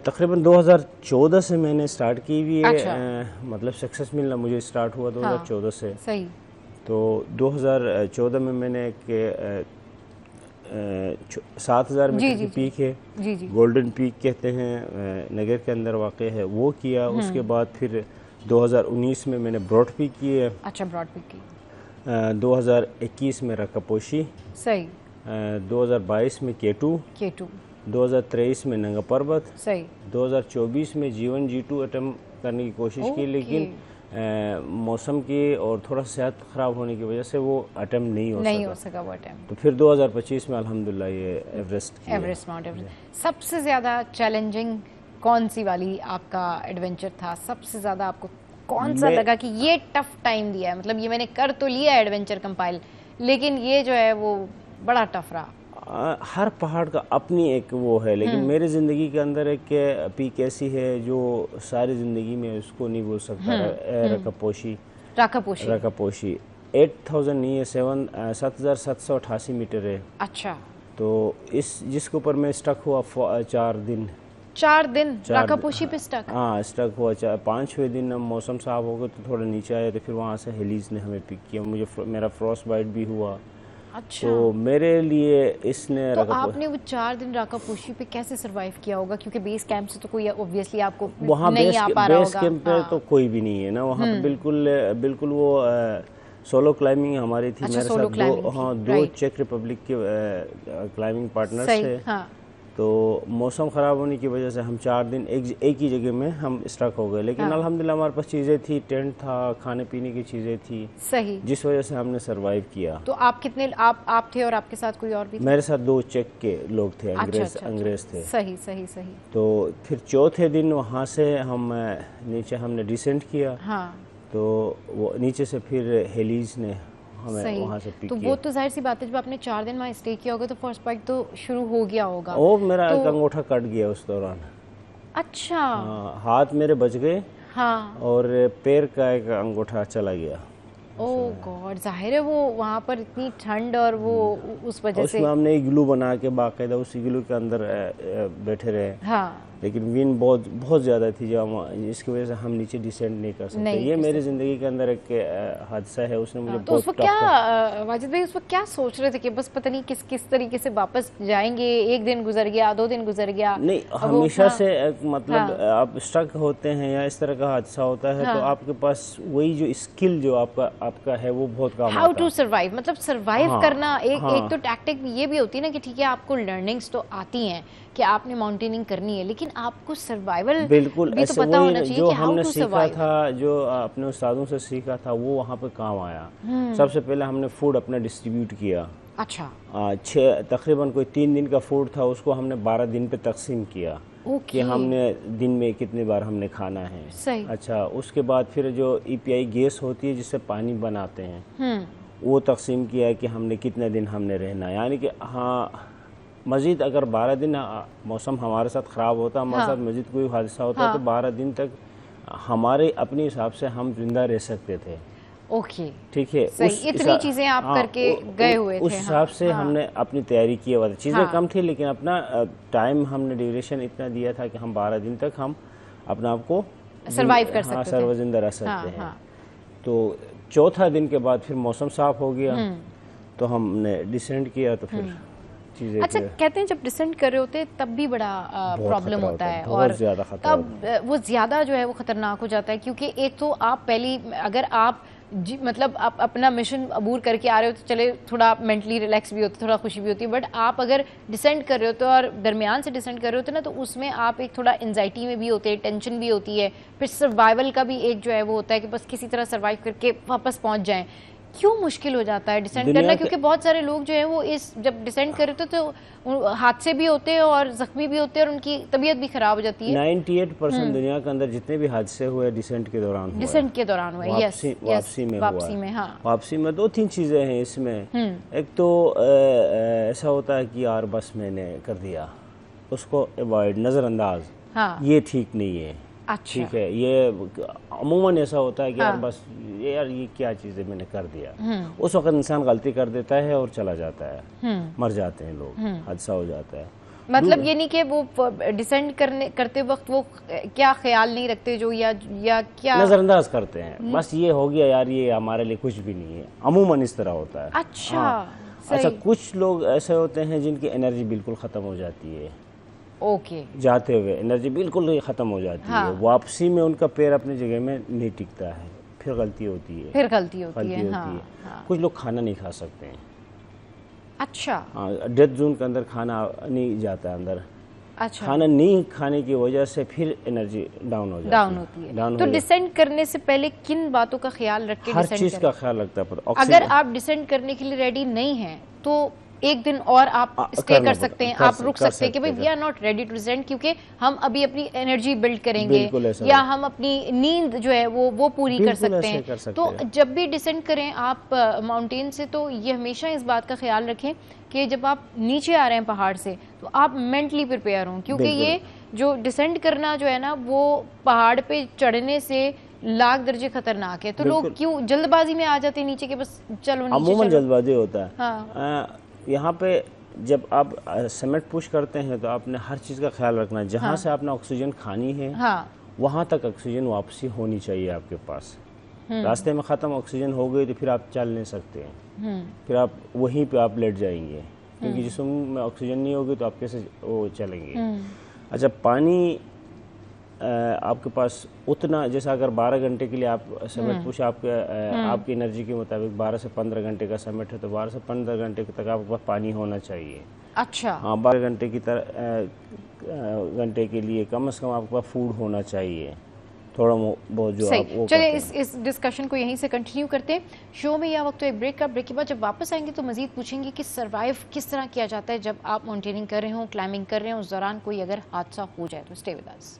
तकरीबन 2014 से मैंने स्टार्ट की हुई है। अच्छा। मतलब सक्सेस मिलना मुझे स्टार्ट हुआ 2014 से। सही। तो 2014 में मैंने एक 7,000 मीटर की पीक है, गोल्डन पीक कहते हैं, नगर के अंदर वाक़ है, वो किया। उसके बाद फिर 2019 में मैंने ब्रॉड पीक की है। अच्छा, ब्रॉड पीक की। 2021 में रकापोशी। सही। 2022 में K2। 2023 में नंगा पर्वत। सही। 2024 में जीवन G2 अटेम्प्ट करने की कोशिश की, लेकिन मौसम की और थोड़ा सेहत ख़राब होने की वजह से वो अटेम्प्ट नहीं हो सका वो अटेम्प्ट। तो फिर 2025 में अल्हम्दुलिल्लाह ये एवरेस्ट माउंट एवरेस्ट। सबसे ज़्यादा चैलेंजिंग कौन सी वाली आपका एडवेंचर था? सबसे ज़्यादा आपको कौन सा लगा कि ये टफ टाइम दिया है? मतलब ये मैंने कर तो लिया एडवेंचर कंपाइल, लेकिन ये जो है वो बड़ा टफ रहा। हर पहाड़ का अपनी एक वो है, लेकिन मेरी ज़िंदगी के अंदर एक पीक ऐसी है जो सारी ज़िंदगी में उसको नहीं भूल सकता। रकापोशी 8,000 नहीं है, 7,788 मीटर है। अच्छा। तो इस जिसके ऊपर मैं स्टक हुआ 4 दिन रकापोशी पे स्टक? हाँ, स्टक हुआ। 5वें दिन मौसम साफ हो गया तो थोड़ा नीचे आया, तो फिर वहाँ से हेलीज ने हमें पिक किया। मेरा फ्रॉस्ट बाइट भी हुआ। अच्छा। तो मेरे लिए इसने तो आपने वो 4 दिन रकापोशी पे कैसे सरवाइव किया होगा? क्योंकि बेस कैंप से तो कोई ऑब्वियसली आपको वहाँ नहीं आ पा रहा होगा। बेस कैंप पे तो कोई भी नहीं है ना वहाँ पे। बिल्कुल वो सोलो क्लाइंबिंग हमारी थी। अच्छा, मेरे साथ दो चेक रिपब्लिक के क्लाइंबिंग पार्टनर्स थे। तो मौसम ख़राब होने की वजह से हम 4 दिन एक ही जगह में हम स्टक हो गए, लेकिन अल्हम्दुलिल्लाह हमारे पास चीज़ें थी, टेंट था, खाने पीने की चीज़ें थी। सही। जिस वजह से हमने सरवाइव किया। तो आप कितने आप थे और आपके साथ कोई और भी? मेरे साथ 2 चेक के लोग थे, अंग्रेज थे। सही। तो फिर चौथे दिन वहाँ से हम नीचे हमने डिसेंट किया। तो वो नीचे से फिर हेलीज ने हमें वहाँ से पिक किया। तो वो तो जाहिर सी बात है, जब आपने 4 दिन वहाँ स्टे किया होगा तो फर्स्ट बाइट तो शुरू हो गया होगा। वो मेरा एक अंगूठा कट गया उस दौरान। अच्छा। हाथ मेरे बच गए। हाँ। और पैर का एक अंगूठा चला गया। ओह गॉड, जाहिर है वो वहाँ पर इतनी ठंड और वो उस वजह से उसमें हमने इग्लू बना के बाकायदा उस इग्लू के अंदर बैठे रहे। लेकिन विंड बहुत ज़्यादा थी जो इसकी वजह से हम नीचे डिसेंड नहीं कर सकते। ये मेरी ज़िंदगी के अंदर एक हादसा है, उसने मुझे तो उस वक्त क्या वाजिद भाई उस वक्त क्या सोच रहे थे कि बस पता नहीं किस तरीके से वापस जाएंगे, एक दिन गुजर गया, 2 दिन गुजर गया? नहीं, हमेशा से मतलब आप स्ट्रक होते हैं या इस तरह का हादसा होता है तो आपके पास वही जो स्किल जो आपका है वो बहुत काम आता है। हाउ टू सर्वाइव, मतलब सर्वाइव करना एक तो टैक्टिक ये भी होती है ना कि ठीक है आपको लर्निंग्स तो आती हैं कि आपने माउंटेनिंग करनी है, लेकिन आपको सर्वाइवल बिल्कुल भी तो पता होना चाहिए जो कि हमने सीखा था, जो अपने उस्तादों से सीखा था वो वहाँ पे काम आया। सबसे पहले हमने फूड अपना डिस्ट्रीब्यूट किया। अच्छा। तकरीबन कोई 3 दिन का फूड था, उसको हमने 12 दिन पे तकसीम किया कि हमने दिन में कितनी बार हमने खाना है। सही। अच्छा, उसके बाद फिर जो EPI गैस होती है जिससे पानी बनाते हैं वो तकसीम किया कि हमने कितने दिन हमने रहना, यानी कि हाँ मज़ीद अगर 12 दिन मौसम हमारे साथ ख़राब होता, हमारे साथ मज़ीद कोई हादसा होता तो 12 दिन तक हमारे अपने हिसाब से हम जिंदा रह सकते थे। ओके, ठीक है। इतनी चीज़ें आप करके गए हुए थे। उस हिसाब से हमने अपनी तैयारी की हुआ था। चीज़ें कम थी लेकिन अपना टाइम हमने ड्यूरेशन इतना दिया था कि हम 12 दिन तक हम अपने आप को सर्वाइव कर सकते थे, सर्वजिंदा रह सकते हैं। तो चौथा दिन के बाद फिर मौसम साफ हो गया तो हमने डिसेंड किया तो फिर चीज़ें। अच्छा, कहते हैं जब डिसेंड कर रहे होते तब भी बड़ा प्रॉब्लम होता है और तब वो ज़्यादा जो है वो ख़तरनाक हो जाता है, क्योंकि एक तो आप पहली अगर आप मतलब आप अपना मिशन अबूर करके आ रहे हो तो चले थोड़ा मेंटली रिलैक्स भी होता है, थोड़ा खुशी भी होती है, बट आप अगर डिसेंड कर रहे हो तो और दरमियान से डिसेंड कर रहे होते ना तो उसमें आप एक थोड़ा एंजाइटी में भी होते हैं, टेंशन भी होती है, फिर सर्वाइवल का भी एक जो है वो होता है कि बस किसी तरह सर्वाइव करके वापस पहुंच जाएं। क्यों मुश्किल हो जाता है डिसेंड करना? क्योंकि बहुत सारे लोग जो है वो जब डिसेंड कर रहे तो हादसे भी होते हैं और जख्मी भी होते हैं और उनकी तबीयत भी खराब हो जाती है। 98% दुनिया के अंदर जितने भी हादसे हुए डिसेंट के दौरान हुए। डिसेंट के दौरान हुए, यस, वापसी में हाँ। वापसी में 2-3 चीजें हैं इसमें। एक तो ऐसा होता है कि यार बस मैंने कर दिया, उसको अवॉइड, नजरअंदाज, ये ठीक नहीं है। अच्छा। ठीक है, ये अमूमन ऐसा होता है कि यार बस यार ये क्या चीज़ है मैंने कर दिया। उस वक्त इंसान गलती कर देता है और चला जाता है, मर जाते हैं लोग, हादसा हो जाता है। मतलब ये नहीं कि वो डिसेंड करते वक्त वो क्या ख्याल नहीं रखते जो या क्या नजरअंदाज करते हैं, बस ये हो गया यार ये हमारे लिए कुछ भी नहीं है, अमूमन इस तरह होता है। अच्छा। अच्छा, कुछ लोग ऐसे होते हैं जिनकी एनर्जी बिल्कुल ख़त्म हो जाती है। ओके। जाते हुए एनर्जी बिल्कुल ख़त्म हो जाती है, वापसी में उनका पैर अपनी जगह में नहीं टिकता है, फिर गलती होती है, कुछ लोग खाना नहीं खा सकते हैं। अच्छा। हाँ, डेथ जोन के अंदर खाना नहीं जाता अंदर। अच्छा। खाना नहीं खाने की वजह से फिर एनर्जी डाउन हो जाती है। तो डिसेंड करने से पहले किन बातों का ख्याल रख के? हर चीज़ का ख्याल रखता है। अगर आप डिसेंड करने के लिए रेडी नहीं हैं तो एक दिन और आप स्टे कर सकते हैं, आप रुक सकते हैं कि भाई we are not ready to descend, क्योंकि हम अभी अपनी एनर्जी बिल्ड करेंगे या हम अपनी नींद जो है वो पूरी कर सकते हैं। तो जब भी डिसेंड करें आप माउंटेन से तो ये हमेशा इस बात का ख्याल रखें कि जब आप नीचे आ रहे हैं पहाड़ से तो आप मेंटली प्रिपेयर हों, क्योंकि ये जो डिसेंड करना जो है ना वो पहाड़ पे चढ़ने से लाख दर्जे खतरनाक है। तो लोग क्यों जल्दबाजी में आ जाते हैं नीचे के बस चलो नीचे, अमूमन जल्दबाजी होता है। यहाँ पे जब आप समिट पुश करते हैं तो आपने हर चीज़ का ख्याल रखना है। जहाँ से आपने ऑक्सीजन खानी है वहाँ तक ऑक्सीजन वापसी होनी चाहिए आपके पास। रास्ते में ख़त्म ऑक्सीजन हो गई तो फिर आप चल नहीं सकते हैं, फिर आप वहीं पे आप लेट जाएंगे, क्योंकि जिस्म में ऑक्सीजन नहीं होगी तो आप कैसे वो चलेंगे। अच्छा, पानी आपके पास उतना, जैसा अगर 12 घंटे के लिए आप समिट पुश आपकी एनर्जी के मुताबिक 12 से 15 घंटे का समिट है तो 12 से 15 घंटे तक आपके पास पानी होना चाहिए। अच्छा। हाँ, 12 घंटे की घंटे के लिए कम से कम आपके पास फूड होना चाहिए, थोड़ा बहुत जो आप वो। चलिए इस डिस्कशन को यहीं से कंटिन्यू करते हैं। शो में यह वक्त तो एक ब्रेक का, ब्रेक के बाद जब वापस आएंगे तो मजीद पूछेंगे कि सर्वाइव किस तरह किया जाता है जब आप माउंटेनिंग कर रहे हो, क्लाइंबिंग कर रहे हो, उस दौरान कोई अगर हादसा हो जाए तो। Stay with us.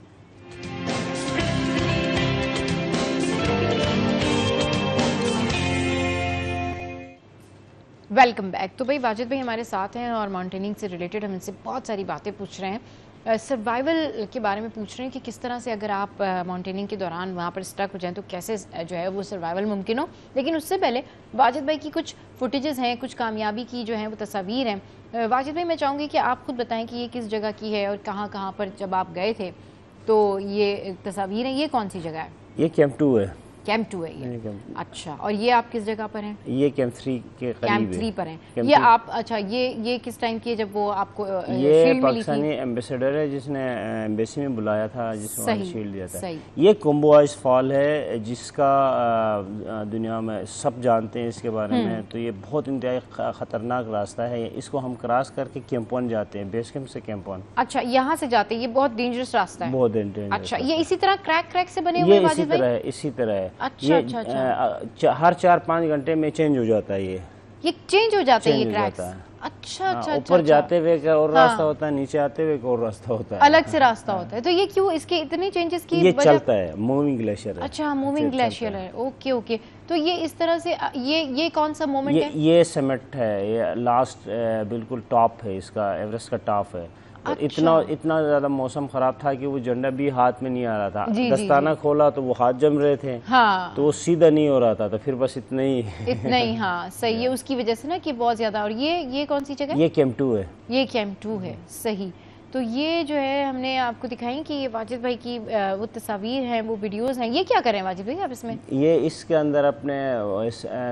Welcome back. तो भाई वाजिद भाई हमारे साथ हैं और माउंटेनिंग से रिलेटेड हम इनसे बहुत सारी बातें पूछ रहे हैं सर्वाइवल के बारे में पूछ रहे हैं कि किस तरह से अगर आप माउंटेनिंग के दौरान वहाँ पर स्टक हो जाएं तो कैसे जो है वो सर्वाइवल मुमकिन हो। लेकिन उससे पहले वाजिद भाई की कुछ फुटेजेस हैं, कुछ कामयाबी की जो हैं वो तस्वीर हैं। वाजिद भाई मैं चाहूँगी कि आप खुद बताएं कि ये किस जगह की है और कहाँ कहाँ पर जब आप गए थे तो ये तस्वीर है, ये कौन सी जगह है? ये कैंप 2 है। कैंप 2 है ये? अच्छा, और ये आप किस जगह पर हैं? ये कैंप 3 के करीब है। कैंप 3 पर हैं ये आप? अच्छा, ये किस टाइम की है जब वो आपको ये पाकिस्तानी एम्बेसडर है जिसने एम्बेसी में बुलाया था, जिसने शील्ड दिया था। ये कुंभवाइस फॉल है जिसका दुनिया में सब जानते हैं इसके बारे में। तो ये बहुत इंतहाई खतरनाक रास्ता है, इसको हम क्रॉस करके कैंप 1 जाते हैं, बेस कैंप से कैंप 1। अच्छा, यहाँ से जाते हैं, ये बहुत डेंजरस रास्ता है। बहुत डेंजरस। अच्छा, ये इसी तरह क्रैक से बने हुए हैं? इसी तरह है, इसी तरह है। अच्छा, ये अच्छा। हर 4-5 घंटे में चेंज हो जाता है। ये चेंज हो जाता है ये क्रैक्स? अच्छा, ऊपर जाते हुए का और रास्ता होता है, नीचे आते हुए का और रास्ता होता है, अलग से रास्ता होता है। तो ये क्यों, इसके इतने चेंजेस की? ये चलता है, मूविंग ग्लेशियर है। अच्छा, मूविंग ग्लेशियर है। ओके। तो ये इस तरह से ये कौन सा मोमेंट है? ये समिट है, ये लास्ट बिल्कुल टॉप है इसका, एवरेस्ट का टॉप है। और इतना ज़्यादा मौसम ख़राब था कि वो झंडा भी हाथ में नहीं आ रहा था। दस्ताना खोला तो वो हाथ जम रहे थे। हाँ। तो वो सीधा नहीं हो रहा था, तो फिर बस इतना ही हाँ सही है, उसकी वजह से ना कि बहुत ज़्यादा। और ये कौन सी जगह? ये कैंप 2 है। ये कैंप 2 है, सही। तो ये जो है हमने आपको दिखाई कि ये वाजिद भाई की वो तस्वीर हैं, वो वीडियोस हैं। ये क्या कर रहे हैं वाजिद भाई आप इसमें? ये इसके अंदर अपने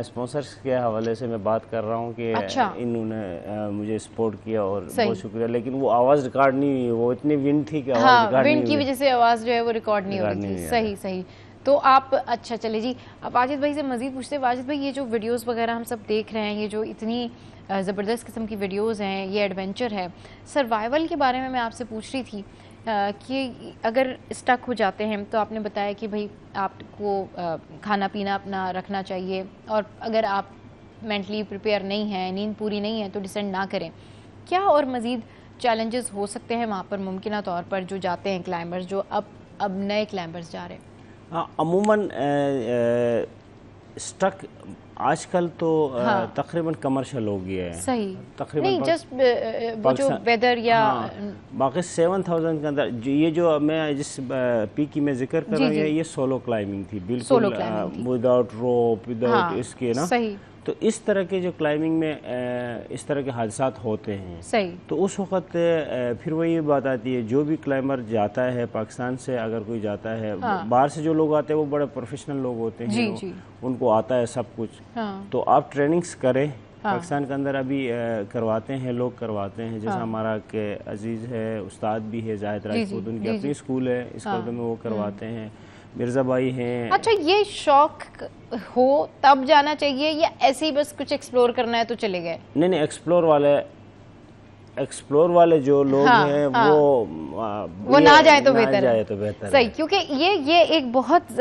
स्पॉन्सर्स के हवाले से मैं बात कर रहा हूँ कि अच्छा। इन्होंने मुझे सपोर्ट किया और बहुत शुक्रिया। लेकिन वो आवाज़ रिकॉर्ड नहीं हुई, वो इतनी विंड थी कि आवाज़ रिकॉर्ड नहीं हुई। विंड की वजह से आवाज़ जो है वो रिकॉर्ड नहीं हो रही थी। सही। तो आप, अच्छा चले जी, अब वाजिद भाई से मज़ीद पूछते हैं। वाजिद भाई, ये जो वीडियोस वगैरह हम सब देख रहे हैं, ये जो इतनी ज़बरदस्त किस्म की वीडियोस हैं, ये एडवेंचर है, सर्वाइवल के बारे में मैं आपसे पूछ रही थी कि अगर स्टक हो जाते हैं तो आपने बताया कि भाई आपको खाना पीना अपना रखना चाहिए, और अगर आप मेंटली प्रिपेयर नहीं हैं, नींद पूरी नहीं है, तो डिसेंड ना करें। क्या और मज़ीद चैलेंजेस हो सकते हैं वहाँ पर मुमकिन तौर पर जो जाते हैं क्लाइंबर्स, जो अब नए क्लाइंबर्स जा रहे हैं? अमूमन स्टक आजकल तो तकरीबन कमर्शियल हो गया है। सही। तकरीबन नहीं, जस्ट वो जो वेदर या बाकी 7000 के अंदर ये जो मैं जिस पीक की मैं जिक्र कर रहा हूँ, ये सोलो क्लाइंबिंग थी, बिल्कुल विदाउट रोप, विदाउट इसके ना। सही। तो इस तरह के जो क्लाइंबिंग में इस तरह के हादसात होते हैं। सही। तो उस वक्त फिर वही बात आती है, जो भी क्लाइंबर जाता है पाकिस्तान से, अगर कोई जाता है, बाहर से जो लोग आते हैं वो बड़े प्रोफेशनल लोग होते हैं, उनको आता है सब कुछ। तो आप ट्रेनिंग्स करें, पाकिस्तान के अंदर अभी करवाते हैं, लोग करवाते हैं। जैसा हमारा के अजीज़ है, उस्ताद भी है जाहिद राजपूत, उनकी अपनी स्कूल है, इस कदर में वो करवाते हैं। मिर्ज़ा भाई हैं। अच्छा, ये शौक हो तब जाना चाहिए या ऐसे ही बस कुछ एक्सप्लोर करना है तो चले गए? नहीं, एक्सप्लोर वाले जो लोग हैं वो ना जाए तो बेहतर है। सही, क्योंकि ये एक बहुत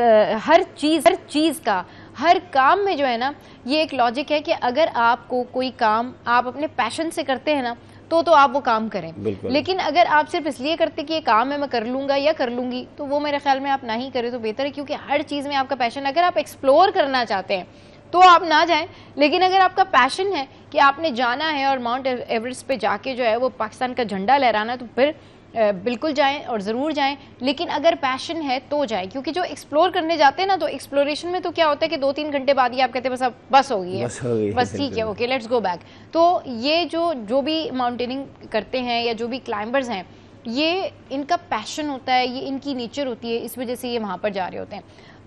हर चीज़ का, हर काम में जो है ना, ये एक लॉजिक है कि अगर आपको कोई काम आप अपने पैशन से करते हैं ना, तो आप वो काम करें। लेकिन अगर आप सिर्फ इसलिए करते कि ये काम है मैं कर लूंगा या कर लूंगी, तो वो मेरे ख्याल में आप ना ही करें तो बेहतर है। क्योंकि हर चीज़ में आपका पैशन, अगर आप एक्सप्लोर करना चाहते हैं तो आप ना जाएं, लेकिन अगर आपका पैशन है कि आपने जाना है और माउंट एवरेस्ट पे जाके जो है वो पाकिस्तान का झंडा लहराना है, तो फिर बिल्कुल जाएं और ज़रूर जाएं। लेकिन अगर पैशन है तो जाएं, क्योंकि जो एक्सप्लोर करने जाते हैं ना, तो एक्सप्लोरेशन में तो क्या होता है कि 2-3 घंटे बाद ही आप कहते हैं बस हो गई है, बस ठीक है, ओके लेट्स गो बैक। तो ये जो भी माउंटेनिंग करते हैं या जो भी क्लाइंबर्स हैं, ये इनका पैशन होता है, ये इनकी नेचर होती है, इस वजह से ये वहाँ पर जा रहे होते हैं।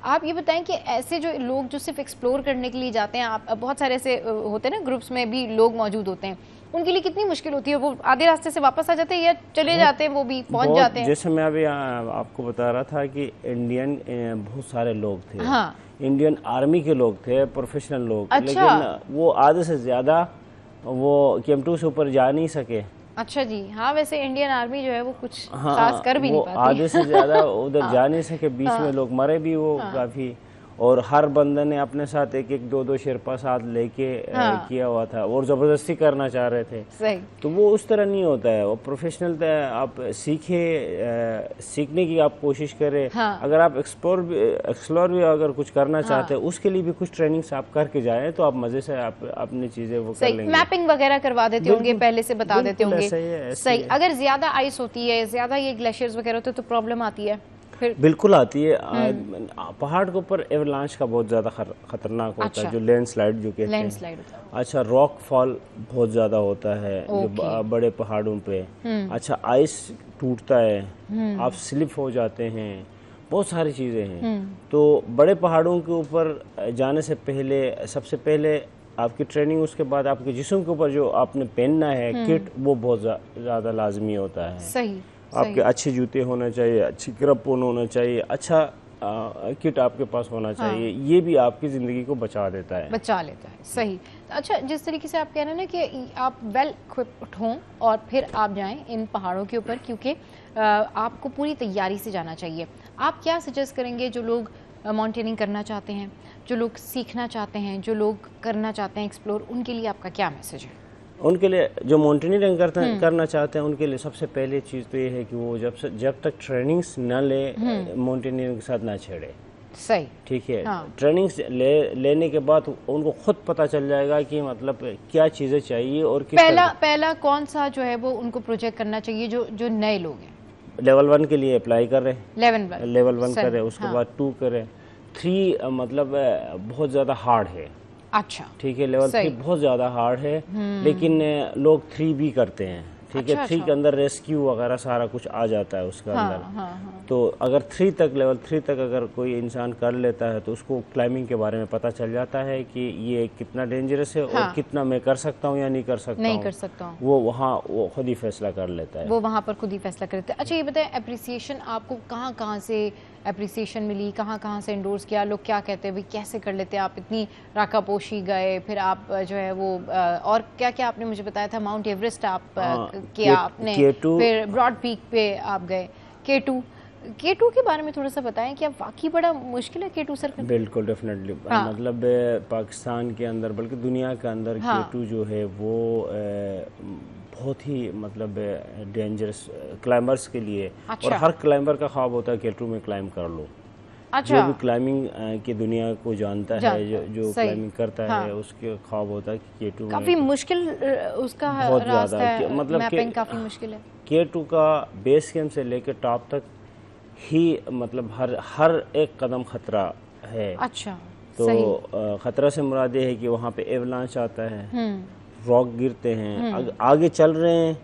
आप ये बताएं कि ऐसे जो लोग जो सिर्फ एक्सप्लोर करने के लिए जाते हैं, आप बहुत सारे ऐसे होते हैं ना, ग्रुप्स में भी लोग मौजूद होते हैं, उनके लिए कितनी मुश्किल होती है? वो आधे रास्ते से वापस आ जाते हैं या चले जाते हैं, वो भी पहुंच जाते हैं? जैसे मैं अभी आपको बता रहा था कि इंडियन बहुत सारे लोग थे। इंडियन आर्मी के लोग थे, प्रोफेशनल लोग। लेकिन वो आधे से ज़्यादा वो कैंप 2 से ऊपर जा नहीं सके। अच्छा जी। हाँ, वैसे इंडियन आर्मी जो है वो कुछ खास कर भी नहीं पाती। आधे से ज़्यादा उधर जा नहीं सके, बीच में लोग मरे भी वो काफ़ी। और हर बंदे ने अपने साथ एक एक दो दो शेरपा साथ लेके किया हुआ था और ज़बरदस्ती करना चाह रहे थे। सही। तो वो उस तरह नहीं होता है, वो प्रोफेशनल आप सीखने की आप कोशिश करें। अगर आप एक्सप्लोर भी अगर कुछ करना चाहते हैं उसके लिए भी कुछ ट्रेनिंग्स आप करके जाएं तो आप मज़े से आप अपनी चीज़ें वो कर लेंगे। मैपिंग वगैरह करवा देते होंगे, पहले से बता देते होंगे। सही। अगर ज़्यादा आइस होती है, ज़्यादा ये ग्लेशियर्स वगैरह होते हैं तो प्रॉब्लम आती है फिर? बिल्कुल आती है। पहाड़ के ऊपर एवलांच का बहुत ज़्यादा खतरनाक होता है, जो लैंडस्लाइड जो कहते हैं। अच्छा, रॉक फॉल बहुत ज़्यादा होता है जो बड़े पहाड़ों पे। अच्छा, आइस टूटता है, आप स्लिप हो जाते हैं, बहुत सारी चीज़ें हैं। तो बड़े पहाड़ों के ऊपर जाने से पहले सबसे पहले आपकी ट्रेनिंग, उसके बाद आपके जिस्म के ऊपर जो आपने पहनना है किट, वो बहुत ज़्यादा लाजमी होता है। सही। आपके अच्छे जूते होने चाहिए, अच्छी ग्रपोन होना चाहिए, अच्छा किट आपके पास होना चाहिए। ये भी आपकी ज़िंदगी को बचा देता है, बचा लेता है। सही। अच्छा, जिस तरीके से आप कह रहे हैं ना कि आप वेल इक्विप्ड हों और फिर आप जाएं इन पहाड़ों के ऊपर, क्योंकि आपको पूरी तैयारी से जाना चाहिए। आप क्या सजेस्ट करेंगे जो लोग माउंटेनिंग करना चाहते हैं, जो लोग सीखना चाहते हैं, जो लोग करना चाहते हैं एक्सप्लोर, उनके लिए आपका क्या मैसेज है? उनके लिए जो माउंटेनियरिंग करना चाहते हैं उनके लिए सबसे पहले चीज़ तो ये है कि वो जब तक ट्रेनिंग्स न ले माउंटेनियरिंग के साथ ना छेड़े। सही। ठीक है। ट्रेनिंग्स लेने के बाद उनको खुद पता चल जाएगा कि मतलब क्या चीज़ें चाहिए और पहला कौन सा जो है वो उनको प्रोजेक्ट करना चाहिए जो नए लोग हैं? लेवल 1 के लिए अप्लाई कर रहे हैं, लेवल 1 करें, उसके बाद 2 करें। 3 मतलब बहुत ज़्यादा हार्ड है। अच्छा, ठीक है। लेवल 3 बहुत ज़्यादा हार्ड है, लेकिन लोग 3 भी करते हैं। ठीक है। 3 के अंदर रेस्क्यू वगैरह सारा कुछ आ जाता है उसके अंदर। तो अगर लेवल 3 तक अगर कोई इंसान कर लेता है तो उसको क्लाइंबिंग के बारे में पता चल जाता है कि ये कितना डेंजरस है और कितना मैं कर सकता हूँ या नहीं कर सकता हूँ। वो खुद ही फैसला कर लेता है, वो वहाँ पर खुद ही फैसला करते हैं। अच्छा, ये बताएं, अप्रिसिएशन आपको कहाँ से अप्रिसिएशन मिली, कहाँ से इंडोर्स किया? लोग क्या कहते हैं भाई कैसे कर लेते हैं आप, इतनी राकापोशी गए, फिर आप जो है वो और क्या क्या आपने मुझे बताया था, माउंट एवरेस्ट आप किया आपने, फिर ब्रॉड पीक पे आप गए, K2 के बारे में थोड़ा सा बताएं, क्या वाकई बड़ा मुश्किल है K2 सर? बिल्कुल, डेफिनेटली। मतलब पाकिस्तान के अंदर बल्कि दुनिया के अंदर K2 जो है वो बहुत ही मतलब डेंजरस क्लाइंबर्स के लिए। और हर क्लाइंबर का ख्वाब होता है K2 में क्लाइंब कर लो। जो भी क्लाइंबिंग की दुनिया को जानता है, जो क्लाइंबिंग करता है, उसके ख्वाब होता है कि K2 काफी मुश्किल उसका बहुत रास्ता है, मतलब मैपिंग काफी मुश्किल है। K2 का बेस कैंप से लेकर टॉप तक ही मतलब हर एक कदम खतरा है। अच्छा। तो खतरा से मुराद ये है कि वहाँ पे एवलांच आता है, रॉक गिरते हैं, आगे चल रहे हैं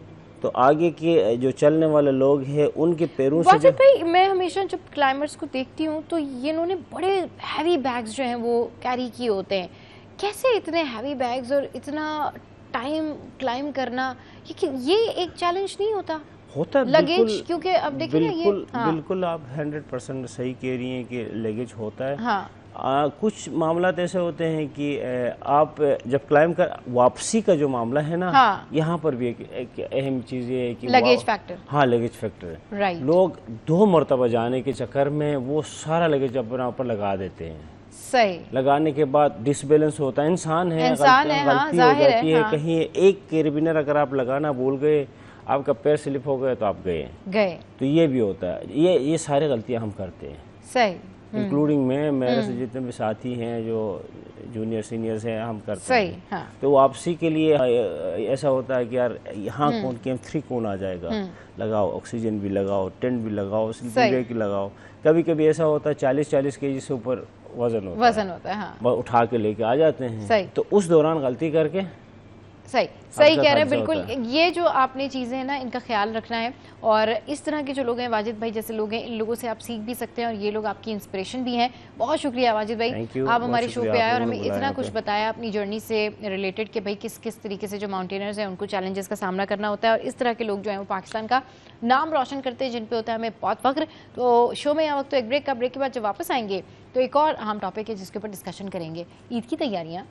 तो आगे के जो चलने वाले लोग हैं उनके पैरों से वाजिद भाई, मैं हमेशा जब क्लाइंबर्स को देखती हूँ तो ये इन्होंने बड़े हैवी बैग्स जो हैं वो कैरी किए होते हैं। कैसे इतने हैवी बैग्स और इतना टाइम क्लाइंब करना, ये एक चैलेंज नहीं होता है लगेज? क्योंकि अब देखिए बिल्कुल आप 100% सही कह रही हैं कि लगेज होता है। कुछ मामला ऐसे होते हैं कि आप जब क्लाइंब कर वापसी का जो मामला है ना, यहाँ पर भी एक अहम चीज़ ये है कि लगेज फैक्टर। हाँ, लगेज फैक्टर है। लोग 2 मरतबा जाने के चक्कर में वो सारा लगेज अपना ऊपर लगा देते हैं। सही। लगाने के बाद डिसबैलेंस होता है, इंसान है, गलती हो जाती है। कहीं एक कैरिबिनर अगर आप लगाना भूल गए, आपका पैर स्लिप हो गया तो आप गए। तो ये भी होता है। ये सारी गलतियाँ हम करते हैं। सही। इंक्लूडिंग मेरे से जितने भी साथी हैं जो जूनियर सीनियर्स हैं, हम करते हैं। तो वापसी के लिए ऐसा होता है कि यार यहाँ कौन कैंप 3 कौन आ जाएगा, लगाओ ऑक्सीजन भी लगाओ, टेंट भी लगाओ, स्लीपिंग बैग भी लगाओ। कभी कभी ऐसा होता है 40-40 केजी से ऊपर वजन होता है, हाँ। उठा के लेके आ जाते हैं। तो उस दौरान गलती करके सही कह रहे हैं, बिल्कुल। ये जो आपने चीज़ें हैं ना, इनका ख्याल रखना है। और इस तरह के जो लोग हैं, वाजिद भाई जैसे लोग हैं, इन लोगों से आप सीख भी सकते हैं और ये लोग आपकी इंस्पिरेशन भी हैं। बहुत शुक्रिया वाजिद भाई, आप हमारे शो पे आए और हमें इतना कुछ बताया अपनी जर्नी से रिलेटेड कि भाई किस किस तरीके से जो माउंटेनर्स हैं उनको चैलेंजेस का सामना करना होता है और इस तरह के लोग जो हैं वो पाकिस्तान का नाम रोशन करते हैं, जिन पे होता है हमें बहुत फख्र। तो शो में यहाँ वक्त तो एक ब्रेक के बाद जब वापस आएंगे तो एक और अहम टॉपिक है जिसके ऊपर डिस्कशन करेंगे, ईद की तैयारियाँ।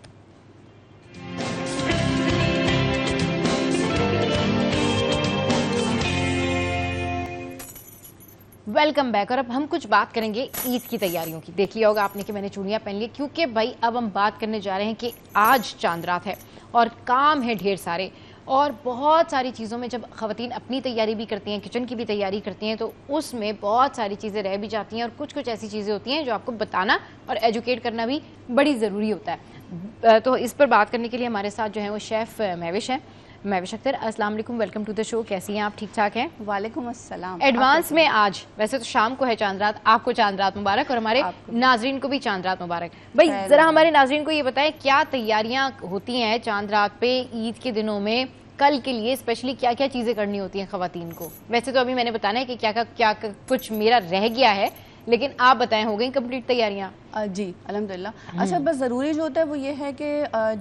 Welcome back. और अब हम कुछ बात करेंगे ईद की तैयारियों की। देख लिया होगा आपने कि मैंने चूड़ियां पहन ली, क्योंकि भाई अब हम बात करने जा रहे हैं कि आज चांद रात है और काम है ढेर सारे, और बहुत सारी चीज़ों में जब ख़वातीन अपनी तैयारी भी करती हैं, किचन की भी तैयारी करती हैं, तो उसमें बहुत सारी चीज़ें रह भी जाती हैं और कुछ कुछ ऐसी चीज़ें होती हैं जो आपको बताना और एजुकेट करना भी बड़ी ज़रूरी होता है। तो इस पर बात करने के लिए हमारे साथ जो है वो शेफ़ महविश हैं। महविश अख्तर, अस्सलाम वालेकुम, वेलकम टू द शो। कैसी हैं आप? ठीक ठाक हैं? वालेकुम अस्सलाम। एडवांस में आज, वैसे तो शाम को है चांद रात, आपको चांद रात मुबारक और हमारे नाजरीन को भी चांद रात मुबारक। भाई जरा हमारे नाजरीन को ये बताएं, क्या तैयारियां होती हैं चांद रात पे ईद के दिनों में? कल के लिए स्पेशली क्या क्या चीजें करनी होती हैं खवातीन को? वैसे तो अभी मैंने बताना है कि क्या कुछ मेरा रह गया है, लेकिन आप बताएं, हो गई कंप्लीट तैयारियां? जी अल्हम्दुलिल्लाह। अच्छा, बस ज़रूरी जो होता है वो ये है कि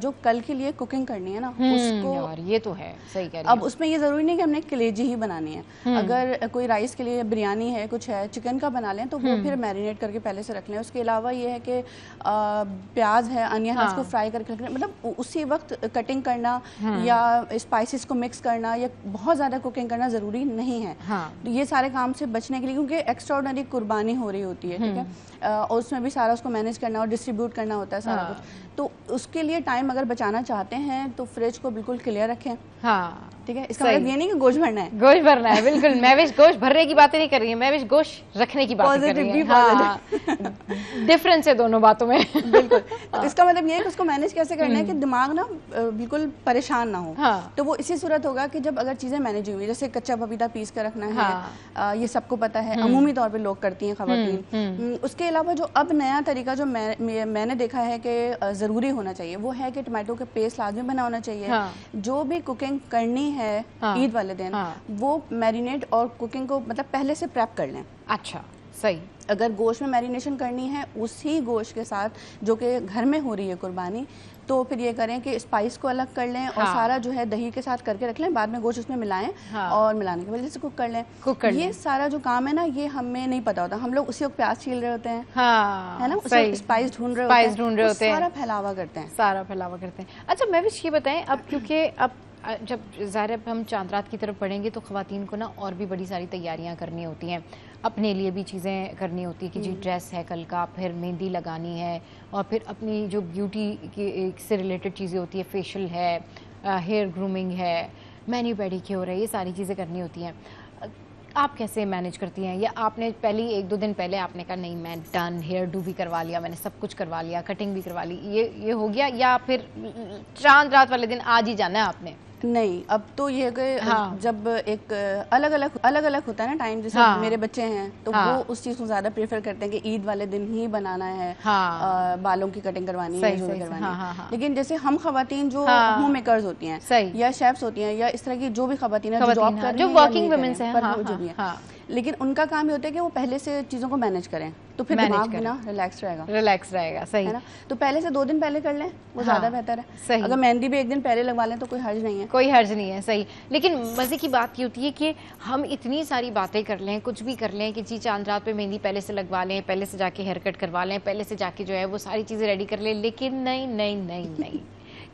जो कल के लिए कुकिंग करनी है ना, उसको यार ये तो है, सही कह रही अब उसमें ये ज़रूरी नहीं कि हमने कलेजी ही बनानी है। अगर कोई राइस के लिए बिरयानी है, कुछ है, चिकन का बना लें तो वो फिर मैरिनेट करके पहले से रख लें। उसके अलावा ये है कि प्याज है, अनियन है, उसको फ्राई करके रखना, मतलब उसी वक्त कटिंग करना या स्पाइसेस को मिक्स करना या बहुत ज़्यादा कुकिंग करना ज़रूरी नहीं है। तो ये सारे काम से बचने के लिए, क्योंकि एक्स्ट्राऑर्डिनरी कुर्बानी हो रही होती है, ठीक है, और उसमें भी सारा उसको मैनेज करना और डिस्ट्रीब्यूट करना होता है सारा कुछ। तो उसके लिए टाइम अगर बचाना चाहते हैं तो फ्रिज को बिल्कुल क्लियर रखें। हाँ, ठीक है, इसका मतलब ये नहीं कि गोश्त भरना है। गोश्त भरना है, बिल्कुल। महविश गोश्त भरने की बातें नहीं कर रही है, महविश गोश्त रखने की बात कर रही है। हाँ, डिफरेंस है दोनों बातों में। बिल्कुल। तो इसका मतलब ये है कि उसको मैनेज कैसे करना है कि दिमाग ना बिल्कुल परेशान ना हो। हाँ। तो वो इसी सूरत होगा कि जब अगर चीजें मैनेज हुई, जैसे कच्चा पपीता पीस कर रखना है, ये सबको पता है, अमूमी तौर पे लोग करती हैं खवातीन। उसके अलावा जो अब नया तरीका जो मैंने देखा है कि जरूरी होना चाहिए, वो है कि टमाटो के पेस्ट लाजमी बना होना चाहिए। जो भी कुकिंग करनी है ईद वाले दिन, वो मैरिनेट और कुकिंग को मतलब पहले से प्रेप कर लें। अच्छा, सही। अगर गोश्त में मैरिनेशन करनी है उसी गोश्त के साथ जो कि घर में हो रही है कुर्बानी, तो फिर ये करें कि स्पाइस को अलग कर लें और सारा जो है दही के साथ करके रख लें, बाद में गोश्त उसमें मिलाएं और मिलाने के बाद जैसे कुक कर लें। ये सारा जो काम है ना, ये हमें नहीं पता होता। हम लोग उसी वक्त प्याज छील रहे होते हैं, है ना, उसी स्पाइस ढूंढ रहे होते हैं, सारा फैलावा करते हैं। अच्छा, मैं भी ये बताएं, अब क्योंकि अब जब ज़ाहिर हम चांद रात की तरफ बढ़ेंगे तो ख़वातीन को ना और भी बड़ी सारी तैयारियां करनी होती हैं, अपने लिए भी चीज़ें करनी होती है कि जी ड्रेस है कल का, फिर मेहंदी लगानी है, और फिर अपनी जो ब्यूटी की से रिलेटेड चीज़ें होती है, फेशियल है, हेयर ग्रूमिंग है, मैनी पेडिक्योर है, ये सारी चीज़ें करनी होती हैं। आप कैसे मैनेज करती हैं? या आपने पहले 1-2 दिन पहले आपने कहा नहीं मैं डन, हेयर डू भी करवा लिया, मैंने सब कुछ करवा लिया, कटिंग भी करवा ली, ये हो गया, या फिर चांद रात वाले दिन आज ही जाना है आपने? नहीं, अब तो ये कि जब एक अलग अलग होता है ना टाइम, जैसे मेरे बच्चे हैं तो वो उस चीज को ज्यादा प्रेफर करते हैं कि ईद वाले दिन ही बनाना है, बालों की कटिंग करवानी है, जो भी करवानी है। लेकिन जैसे हम खवातीन जो होम मेकर्स होती हैं या शेफ्स होती हैं या इस तरह की जो भी खवातीन है जो जॉब कर रही हैं, वर्किंग वुमेन्स हैं, जो भी है, लेकिन उनका काम ये होता है कि वो पहले से चीज़ों को मैनेज करें, तो फिर दिमाग भी ना रिलैक्स रहेगा। सही है ना। तो पहले से 2 दिन पहले कर लें, वो ज़्यादा बेहतर है। सही। अगर मेहंदी भी 1 दिन पहले लगवा लें तो कोई हर्ज नहीं है। सही। लेकिन मज़े की बात ये होती है कि हम इतनी सारी बातें कर लें, कुछ भी कर लें कि जी चांद रात पे मेहंदी पहले से लगवा लें, पहले से जाके हेयर कट करवा लें, पहले से जाके जो है वो सारी चीज़ें रेडी कर लें, लेकिन नहीं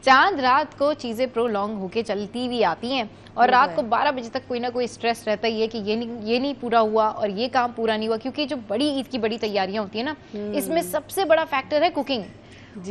चांद रात को चीज़ें प्रोलॉन्ग होके चलती भी आती हैं और रात को 12 बजे तक कोई ना कोई स्ट्रेस रहता ही है कि ये नहीं पूरा हुआ और ये काम पूरा नहीं हुआ, क्योंकि जो बड़ी ईद की बड़ी तैयारियां होती है ना, इसमें सबसे बड़ा फैक्टर है कुकिंग।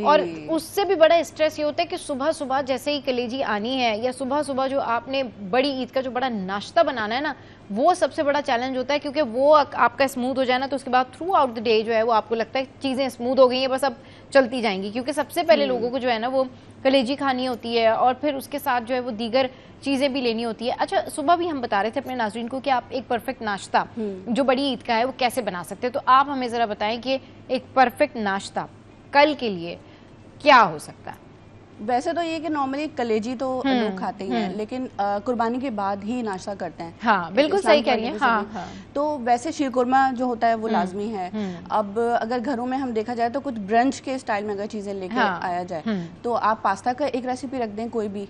और उससे भी बड़ा स्ट्रेस ये होता है कि सुबह सुबह जैसे ही कलेजी आनी है या सुबह सुबह जो आपने बड़ी ईद का जो बड़ा नाश्ता बनाना है ना, वो सबसे बड़ा चैलेंज होता है, क्योंकि वो आपका स्मूथ हो जाए ना तो उसके बाद थ्रू आउट द डे जो है वो आपको लगता है चीज़ें स्मूथ हो गई हैं, बस अब चलती जाएंगी, क्योंकि सबसे पहले लोगों को जो है ना वो कलेजी खानी होती है और फिर उसके साथ जो है वो दीगर चीज़ें भी लेनी होती है। अच्छा, सुबह भी हम बता रहे थे अपने नाज़रीन को कि आप एक परफेक्ट नाश्ता जो बड़ी ईद का है वो कैसे बना सकते हैं, तो आप हमें ज़रा बताएं कि एक परफेक्ट नाश्ता कल के लिए क्या हो सकता है? वैसे तो ये कि नॉर्मली कलेजी तो लोग खाते ही हैं, लेकिन कुर्बानी के बाद ही नाश्ता करते हैं। हाँ, बिल्कुल सही कह रही हैं। हाँ। तो वैसे शीरकुरमा जो होता है वो लाजमी है। अब अगर घरों में हम देखा जाए तो कुछ ब्रंच के स्टाइल में अगर चीजें लेकर आया जाए तो आप पास्ता का एक रेसिपी रख दें, कोई भी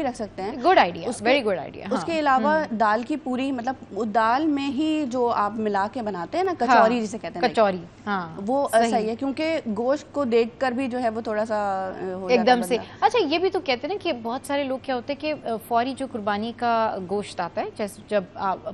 रख सकते हैं। Good idea, very good idea. उसके अलावा दाल की पूरी, मतलब दाल में ही जो आप मिला के बनाते हैं ना, कचौरी जिसे कहते हैं, कचौरी, वो सही है, क्योंकि गोश्त को देखकर भी जो है वो थोड़ा सा एकदम से अच्छा, ये भी तो कहते हैं ना कि बहुत सारे लोग क्या होते हैं कि फौरी जो कुर्बानी का गोश्त आता है, जैसे जब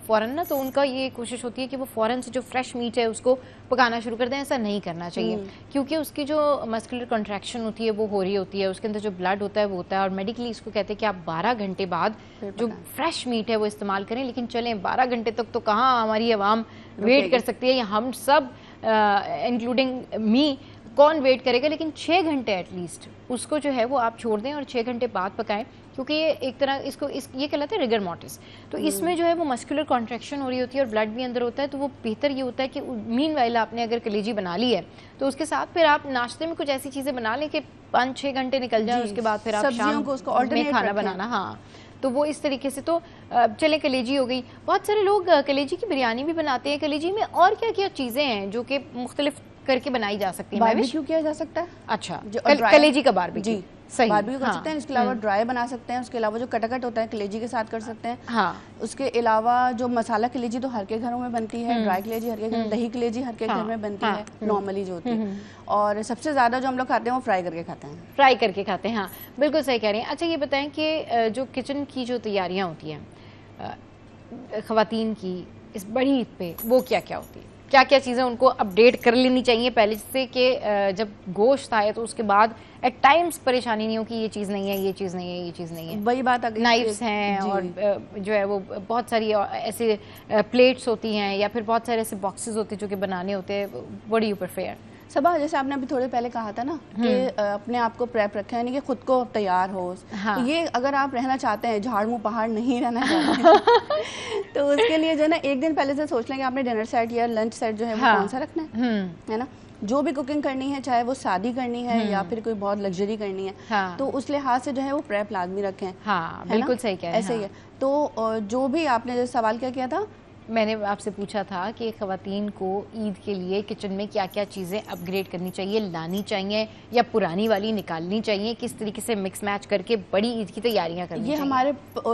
फौरन ना, तो उनका ये कोशिश होती है कि वो फौरन से जो फ्रेश मीट है उसको पकाना शुरू कर दें। ऐसा नहीं करना चाहिए, क्योंकि उसकी जो मस्कुलर कॉन्ट्रैक्शन होती है वो हो रही होती है, उसके अंदर जो ब्लड होता है वो होता है, और मेडिकली इसको कहते हैं कि आप 12 घंटे बाद जो फ्रेश मीट है वो इस्तेमाल करें। लेकिन चलें 12 घंटे तक तो कहाँ हमारी आवाम वेट कर सकती है, या हम सब इंक्लूडिंग मी, कौन वेट करेगा। लेकिन 6 घंटे एटलीस्ट उसको जो है वो आप छोड़ दें और 6 घंटे बाद पकाएं, क्योंकि ये एक तरह ये कहलाते हैं रिगर मोर्टिस। तो इसमें जो है वो मस्कुलर कॉन्ट्रैक्शन हो रही होती है और ब्लड भी अंदर होता है। तो वो बेहतर ये होता है कि मीनवाइल आपने अगर कलेजी बना ली है तो उसके साथ फिर आप नाश्ते में कुछ ऐसी चीज़ें बना लें कि 5-6 घंटे निकल जाए, उसके बाद फिर आप शाम को उसको में खाना बनाना। हाँ, तो वो इस तरीके से। तो चले, कलेजी हो गई। बहुत सारे लोग कलेजी की बिरयानी भी बनाते हैं। कलेजी में और क्या क्या चीज़ें हैं जो कि मुख्तलिफ करके बनाई जा सकती है? बारबेक्यू किया जा सकता है। अच्छा, कलेजी का बारबेक्यू, जी सही, बारबेक्यू कर सकते हैं। इसके अलावा ड्राई बना सकते हैं। उसके अलावा जो कटाकट होता है कलेजी के साथ कर सकते हैं। हाँ, उसके अलावा जो मसाला कलेजी तो हर के घरों में बनती है, ड्राई कलेजी हर के घर, दही कलेजी हर के घर में बनती है नॉर्मली जो होती है। और सबसे ज्यादा जो हम लोग खाते हैं वो फ्राई करके खाते हैं। फ्राई करके खाते हैं, हाँ बिल्कुल सही कह रही हैं। अच्छा, ये बताएं कि जो किचन की जो तैयारियाँ होती हैं ख़वातीन की इस बड़ी ईद पे, वो क्या क्या होती है? क्या क्या चीज़ें उनको अपडेट कर लेनी चाहिए पहले से कि जब गोश्त आए तो उसके बाद एट टाइम्स परेशानी नहीं हो कि ये चीज़ नहीं है, ये चीज़ नहीं है, ये चीज़ नहीं है। वही बात, नाइफ्स हैं और जो है वो बहुत सारी ऐसे प्लेट्स होती हैं, या फिर बहुत सारे ऐसे बॉक्सेस होते हैं जो कि बनाने होते हैं। What do you prefer? Saba, जैसे आपने अभी थोड़े पहले कहा था ना कि अपने आप को प्रेप रखें, यानी कि खुद को तैयार हो। हाँ। तो ये अगर आप रहना चाहते हैं, झाड़ मुँह पहाड़ नहीं रहना चाहते तो उसके लिए जो है ना एक दिन पहले से सोच लें कि आपने डिनर सेट या लंच सेट जो है वो कौन सा रखना है ना। जो भी कुकिंग करनी है, चाहे वो सादी करनी है या फिर कोई बहुत लग्जरी करनी है, हाँ। तो उस लिहाज से जो है वो प्रेप लाजमी रखें। हाँ, बिल्कुल सही कह रहे हैं। ऐसे ही है। तो जो भी आपने जो सवाल क्या किया था, मैंने आपसे पूछा था कि ख़वातीन को ईद के लिए किचन में क्या क्या चीज़ें अपग्रेड करनी चाहिए, लानी चाहिए या पुरानी वाली निकालनी चाहिए, किस तरीके से मिक्स मैच करके बड़ी ईद की तैयारियां करनी चाहिए। ये हमारे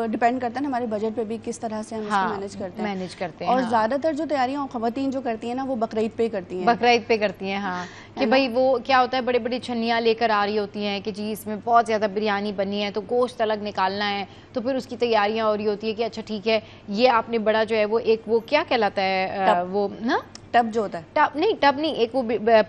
डिपेंड करता है हमारे बजट पे भी, किस तरह से हम इसको मैनेज करते हैं। और ज़्यादातर जो तैयारियां ख़वातीन जो करती हैं ना वो बकरीद पे करती हैं। बकरीद पे करती हैं, हाँ, कि भाई वो क्या होता है, बड़ी बड़ी छन्नियाँ लेकर आ रही होती हैं कि जी इसमें बहुत ज़्यादा बिरयानी बनी है तो गोश्त अलग निकालना है, तो फिर उसकी तैयारियाँ हो रही होती है कि अच्छा ठीक है, ये आपने बड़ा जो है वो एक वो क्या कहलाता है, वो ना टब जो होता है, टब नहीं, एक वो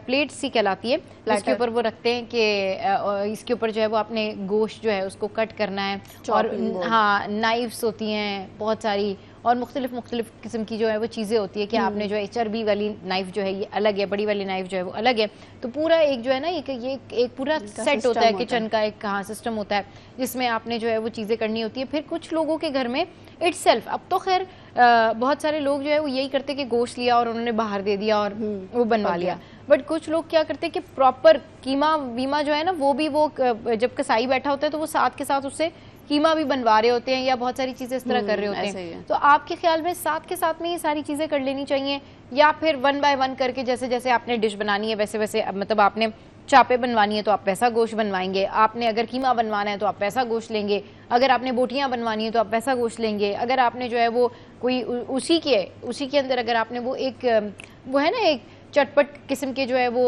प्लेट सी कहलाती है, इसके ऊपर वो रखते हैं कि इसके ऊपर जो है वो आपने गोश्त जो है उसको कट करना है। और हाँ, नाइफ्स होती हैं बहुत सारी और मुख्तलिफ किस्म की जो है वो चीज़ें होती है कि आपने जो है चर्बी वाली नाइफ जो है ये अलग है, बड़ी वाली नाइफ जो है वो अलग है। तो पूरा एक जो है ना ये एक पूरा सेट होता है किचन का, एक कहाँ सिस्टम होता है जिसमें आपने जो है वो चीज़ें करनी होती है। फिर कुछ लोगों के घर में इटसेल्फ, अब तो खैर बहुत सारे लोग जो है वो यही करते कि गोश्त लिया और उन्होंने बाहर दे दिया और वो बनवा लिया, बट कुछ लोग क्या करते हैं कि प्रॉपर कीमा वीमा जो है ना वो भी वो जब कसाई बैठा होता है तो वो साथ के साथ उससे कीमा भी बनवा रहे होते हैं या बहुत सारी चीज़ें इस तरह कर रहे होते हैं। तो आपके ख्याल में साथ के साथ में ये सारी चीज़ें कर लेनी चाहिए या फिर 1 बाय 1 करके जैसे जैसे आपने डिश बनानी है वैसे वैसे, मतलब आपने चापे बनवानी है तो आप वैसा गोश्त बनवाएंगे, आपने अगर कीमा बनवाना है तो आप वैसा गोश्त लेंगे, अगर आपने बोटियाँ बनवानी है तो आप वैसा गोश्त लेंगे, अगर आपने जो है वो कोई उसी के अंदर अगर आपने वो एक वो है ना एक चटपट किस्म के जो है वो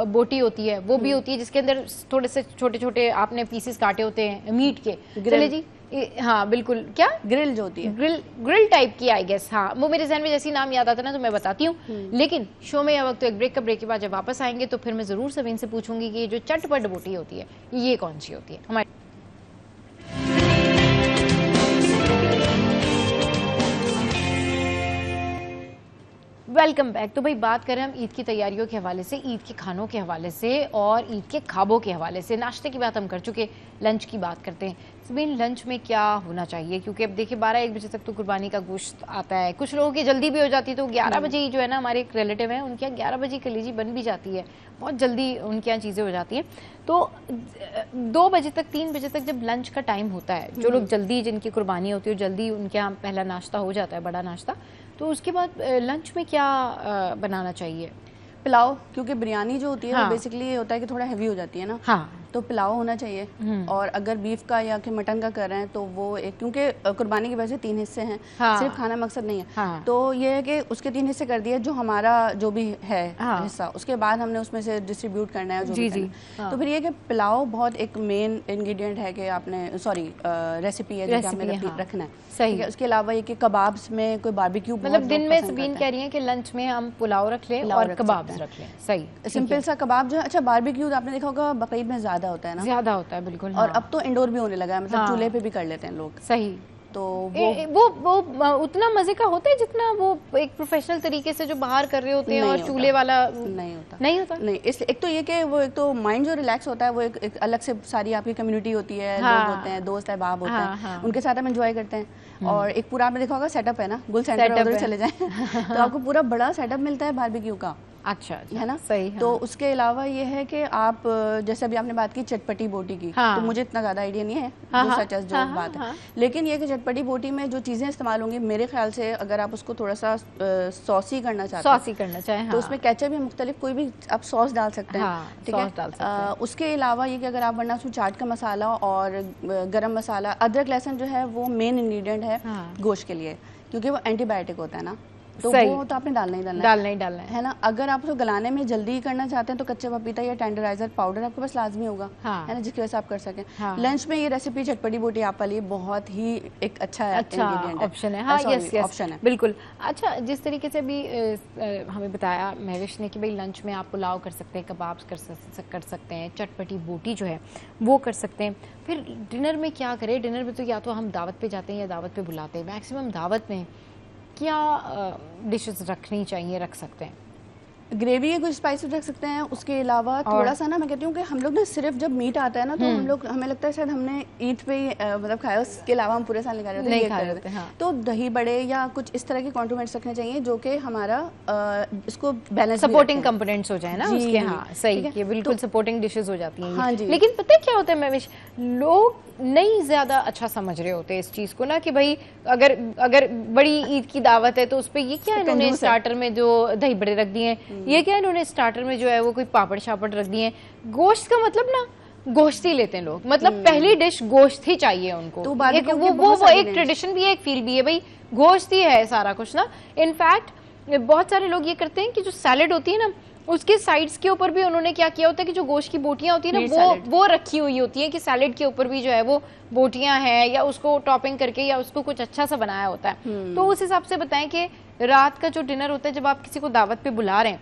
बोटी होती है वो भी होती है जिसके अंदर थोड़े से छोटे छोटे आपने पीसेस काटे होते हैं मीट के। चले जी, हाँ बिल्कुल, क्या ग्रिल जो होती है, ग्रिल टाइप की आई गेस, हाँ वो मेरे जहन में जैसी नाम याद आता है ना तो मैं बताती हूँ। लेकिन शो में यह वक्त तो एक ब्रेक के बाद जब वापस आएंगे तो फिर मैं ज़रूर सबीन से पूछूंगी कि ये जो चटपट बोटी होती है ये कौन सी होती है। हमारे वेलकम बैक। तो भाई बात करें हम ईद की तैयारियों के हवाले से, ईद के खानों के हवाले से और ईद के ख्वाबों के हवाले से। नाश्ते की बात हम कर चुके, लंच की बात करते हैं। सबीन, लंच में क्या होना चाहिए, क्योंकि अब देखिए 12-1 बजे तक तो कुर्बानी का गोश्त आता है, कुछ लोगों की जल्दी भी हो जाती है तो 11 बजे ही जो है ना, हमारे एक रिलेटिव हैं उनके यहाँ 11 बजे कलेजी बन भी जाती है, बहुत जल्दी उनके यहाँ चीज़ें हो जाती हैं। तो 2 बजे तक 3 बजे तक जब लंच का टाइम होता है, जो लोग जल्दी, जिनकी कुर्बानी होती है जल्दी उनके यहाँ पहला नाश्ता हो जाता है, बड़ा नाश्ता, तो उसके बाद लंच में क्या बनाना चाहिए? पुलाव, क्योंकि बिरयानी जो होती है वो बेसिकली ये होता है कि थोड़ा हैवी हो जाती है ना। हाँ, तो पुलाव होना चाहिए। और अगर बीफ का या कि मटन का कर रहे हैं तो वो एक, क्योंकि कुर्बानी की वजह से 3 हिस्से हैं, सिर्फ खाना मकसद नहीं है, तो ये है कि उसके 3 हिस्से कर दिए, जो हमारा जो भी है हिस्सा, उसके बाद हमने उसमें से डिस्ट्रीब्यूट करना है जो भी करना है। तो फिर ये कि पुलाव बहुत एक मेन इंग्रेडिएंट है कि आपने रेसिपी है जो आपने रखना है। सही है। उसके अलावा ये कि कबाब्स में कोई बारबेक्यू, मतलब दिन में सबीन कह रही है कि लंच में हम पुलाव रख लें और कबाब्स रख लें। सही, सिंपल सा कबाब जो है। अच्छा, बारबेक्यू आपने देखा होगा बकरीद में ज्यादा होता है ना? ज्यादा होता है, बिल्कुल। और अब तो इंडोर भी होने लगा है, मतलब चूल्हे पे भी कर लेते हैं लोग। सही। तो वो उतना मजे का होता है जितना वो एक प्रोफेशनल तरीके से जो बाहर कर रहे होते हैं, और चूल्हे वाला नहीं होता। नहीं, इसलिए एक तो ये कि वो एक तो माइंड जो रिलैक्स होता है, वो एक अलग से सारी आपकी कम्युनिटी होती है, लोग होते हैं, दोस्त अहबाब होते हैं, उनके साथ हम एंजॉय करते हैं। और एक पूरा आपने देखा होगा सेटअप है ना, गुल सेंटर उधर चले जाएं तो आपको पूरा बड़ा सेटअप मिलता है बारबेक्यू का। अच्छा, है ना? सही। तो उसके अलावा ये है कि आप जैसे अभी आपने बात की चटपटी बोटी की, तो मुझे इतना ज़्यादा आइडिया नहीं है जो बात है, लेकिन ये कि चटपटी बोटी में जो चीज़ें इस्तेमाल होंगी, मेरे ख्याल से अगर आप उसको थोड़ा सा सॉसी करना चाहते हैं तो उसमें केचप या मुख्तलिफ कोई भी आप सॉस डाल सकते हैं, ठीक है। उसके अलावा ये कि अगर आप वरना उसमें चाट का मसाला और गरम मसाला, अदरक लहसुन जो है वो मेन इंग्रेडिएंट है गोश्त के लिए, क्योंकि वो एंटीबायोटिक होता है ना, तो वो तो आपने डालना ही डालना है ना। अगर आप उसको गलाने में जल्दी करना चाहते हैं तो कच्चा पपीता या टेंडराइजर पाउडर आपके पास लाजमी होगा, है ना, जिसकी वजह से आप कर सकें। लंच में ये रेसिपी चटपटी बोटी आप वाली बहुत ही एक अच्छा ऑप्शन है। ऑप्शन है, बिल्कुल। अच्छा, जिस तरीके से अभी हमें बताया महविश ने कि भाई लंच में आप पुलाव कर सकते हैं, कबाब्स कर सकते हैं, चटपटी बोटी जो है वो कर सकते हैं, फिर डिनर में क्या करें? डिनर में तो या तो हम दावत पे जाते हैं या दावत पे बुलाते हैं। मैक्सिमम दावत में क्या डिशेस रखनी चाहिए, रख सकते हैं? ग्रेवी के कुछ स्पाइसेस रख सकते हैं। उसके अलावा थोड़ा सा ना, मैं कहती हूँ कि हम लोग ना सिर्फ जब मीट आता है ना तो हमें लगता है शायद हमने ईद पे मतलब खाया, उसके अलावा हम पूरे साल नहीं खा रहे थे। तो दही बड़े या कुछ इस तरह के कॉन्ट्रीमेंट्स रखने चाहिए जो कि हमारा इसको बैलेंस, सपोर्टिंग कंपोनेंट्स हो जाए ना उसके। हाँ, सही, ये बिल्कुल सपोर्टिंग डिशेस हो जाती हैं। लेकिन पता है क्या होता है महविश, लोग नहीं ज्यादा अच्छा समझ रहे होते इस चीज को ना, कि भाई अगर बड़ी ईद की दावत है तो उस पे ये क्या इन्होंने स्टार्टर में जो दही बड़े रख दिए हैं, ये क्या इन्होंने स्टार्टर में जो है वो कोई पापड़ शापड़ रख दिए हैं। गोश्त का मतलब ना गोश्त ही लेते हैं लोग, मतलब पहली डिश गोश्त ही चाहिए उनको। तो वो एक ट्रेडिशन भी है, एक फील भी है, भाई गोश्त ही है सारा कुछ ना। इनफैक्ट बहुत सारे लोग ये करते हैं कि जो सैलेड होती है ना, उसके साइड्स के ऊपर भी उन्होंने क्या किया होता है कि जो गोश्त की बोटियां होती है ना, वो रखी हुई होती है कि सैलेड के ऊपर भी जो है वो बोटियां हैं, या उसको टॉपिंग करके या उसको कुछ अच्छा सा बनाया होता है। तो उस हिसाब से बताएं कि रात का जो डिनर होता है, जब आप किसी को दावत पे बुला रहे हैं,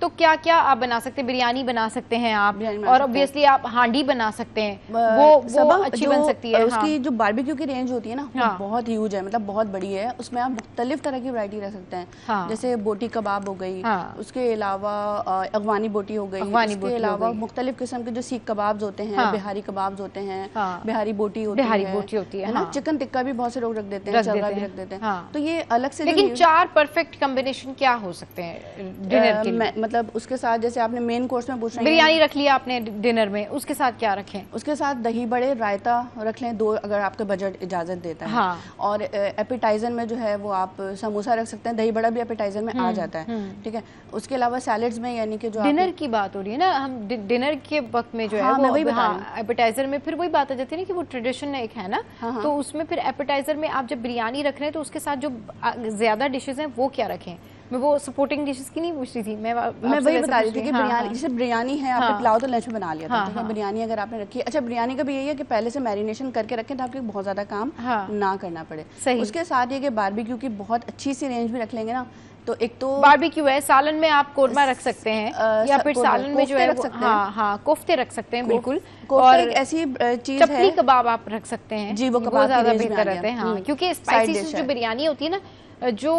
तो क्या क्या आप बना सकते हैं? बिरयानी बना सकते हैं आप, और ऑब्वियसली आप हांडी बना सकते हैं, वो अच्छी बन सकती है। उसकी जो बारबेक्यू की रेंज होती है ना, वो बहुत ह्यूज है, मतलब बहुत बड़ी है। उसमें आप मुख्तलिफ तरह की वैरायटी रख सकते हैं, जैसे बोटी कबाब हो गई, उसके अलावा अफगानी बोटी हो गई, उसके अलावा मुख्तलिफ किस्म के जो सीख कबाब्स होते हैं, बिहारी कबाब्स होते हैं, बिहारी बोटी होती है ना, चिकन टिक्का भी बहुत से लोग रख देते हैं, चरगा भी रख देते हैं। तो ये अलग से, लेकिन 4 परफेक्ट कॉम्बिनेशन क्या हो सकते हैं डिनर के लिए? मतलब उसके साथ जैसे आपने मेन कोर्स में पूछ रहे हैं, बिरयानी रख लिया आपने डिनर में, उसके साथ क्या रखें? उसके साथ दही बड़े, रायता रख लें 2, अगर आपका बजट इजाजत देता है। और एपेटाइजर में जो है वो आप समोसा रख सकते हैं, दही बड़ा भी एपेटाइजर में आ जाता है, ठीक है। उसके अलावा सैलेड्स में, यानी कि जो डिनर की बात हो रही है ना, हम डिनर के वक्त में जो है वो एपेटाइजर में फिर वही बात आ जाती है ना कि वो ट्रेडिशन एक है ना, तो उसमें फिर एपेटाइजर में आप जब बिरयानी रख रहे हैं तो उसके साथ जो ज्यादा डिशेज हैं वो क्या रखें? मैं वो सपोर्टिंग डिशेस की नहीं पूछ रही थी, मैं वही बता रही थी कि बिरयानी, जैसे बिरयानी है, आपने पुलाव तो लंच में बना लिया था, ठीक है। बिरयानी अगर आपने रखी है, अच्छा बिरयानी का भी यही है कि पहले से मैरिनेशन करके रखें ताकि बहुत ज्यादा काम ना करना पड़े। उसके साथ ये कि बारबेक्यू की बहुत अच्छी सी रेंज भी रख लेंगे ना, तो एक तो बारबेक्यू है, सालन में आप कोरमा रख सकते हैं, या फिर सालन में जो है कोफ्ते रख सकते हैं, बिल्कुल। और एक ऐसी चीज है, चपली कबाब आप रख सकते हैं जी, वो कबाब ज्यादा बेहतर रहते हैं, क्योंकि स्पाइसी जो बिरयानी होती है ना, जो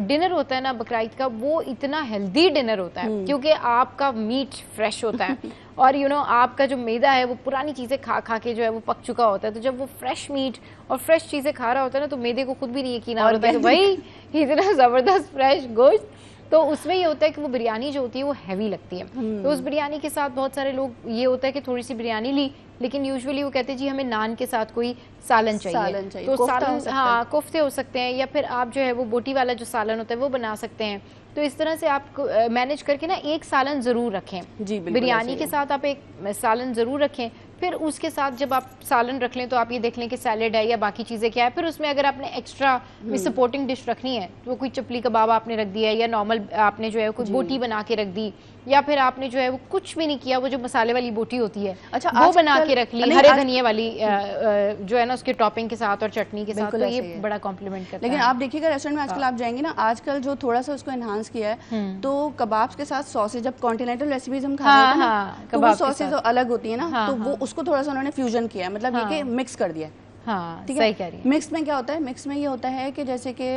डिनर होता है ना बकरीद का, वो इतना हेल्दी डिनर होता है क्योंकि आपका मीट फ्रेश होता है और आपका जो मैदा है वो पुरानी चीज़ें खा खा के जो है वो पक चुका होता है। तो जब वो फ्रेश मीट और फ्रेश चीज़ें खा रहा होता है ना, तो मैदे को खुद भी नहीं यकीन आ रहा होता है कि भाई इतना ज़बरदस्त फ्रेश गोश्त तो उसमें ये होता है कि वो बिरयानी जो होती है वो हैवी लगती है। तो उस बिरयानी के साथ बहुत सारे लोग, ये होता है कि थोड़ी सी बिरयानी ली, लेकिन यूजुअली वो कहते हैं जी हमें नान के साथ कोई सालन चाहिए। तो सालन, हाँ, कोफ्ते हो सकते हैं, या फिर आप जो है वो बोटी वाला जो सालन होता है वो बना सकते हैं। तो इस तरह से आप मैनेज करके ना एक सालन ज़रूर रखें जी, बिरयानी के साथ आप एक सालन ज़रूर रखें। फिर उसके साथ जब आप सालन रख लें तो आप ये देख लें कि सैलेड है या बाकी चीज़ें क्या है। फिर उसमें अगर आपने एक्स्ट्रा सपोर्टिंग डिश रखनी है तो कोई चपली कबाब आपने रख दिया, या नॉर्मल आपने जो है कोई बोटी बना के रख दी, या फिर आपने जो है वो कुछ भी नहीं किया, वो जो मसाले वाली बोटी होती है अच्छा वो बना के रख ली हरे धनिया वाली जो है ना उसके टॉपिंग के साथ और चटनी के साथ, तो ये बड़ा कॉम्प्लीमेंट करता है। लेकिन आप देखिएगा रेस्टोरेंट में आजकल आप जाएंगे ना, आजकल जो थोड़ा सा उसको एनहांस किया है तो कबाब्स के साथ सॉसेज, जब कॉन्टिनेंटल रेसिपीज हम खा रहे हैं तो वो सॉसेज अलग होती है ना, तो वो उसको थोड़ा सा उन्होंने फ्यूजन किया है, मतलब ये कि मिक्स कर दिया। हाँ, ठीक है। मिक्स में क्या होता है, मिक्स में ये होता है कि जैसे कि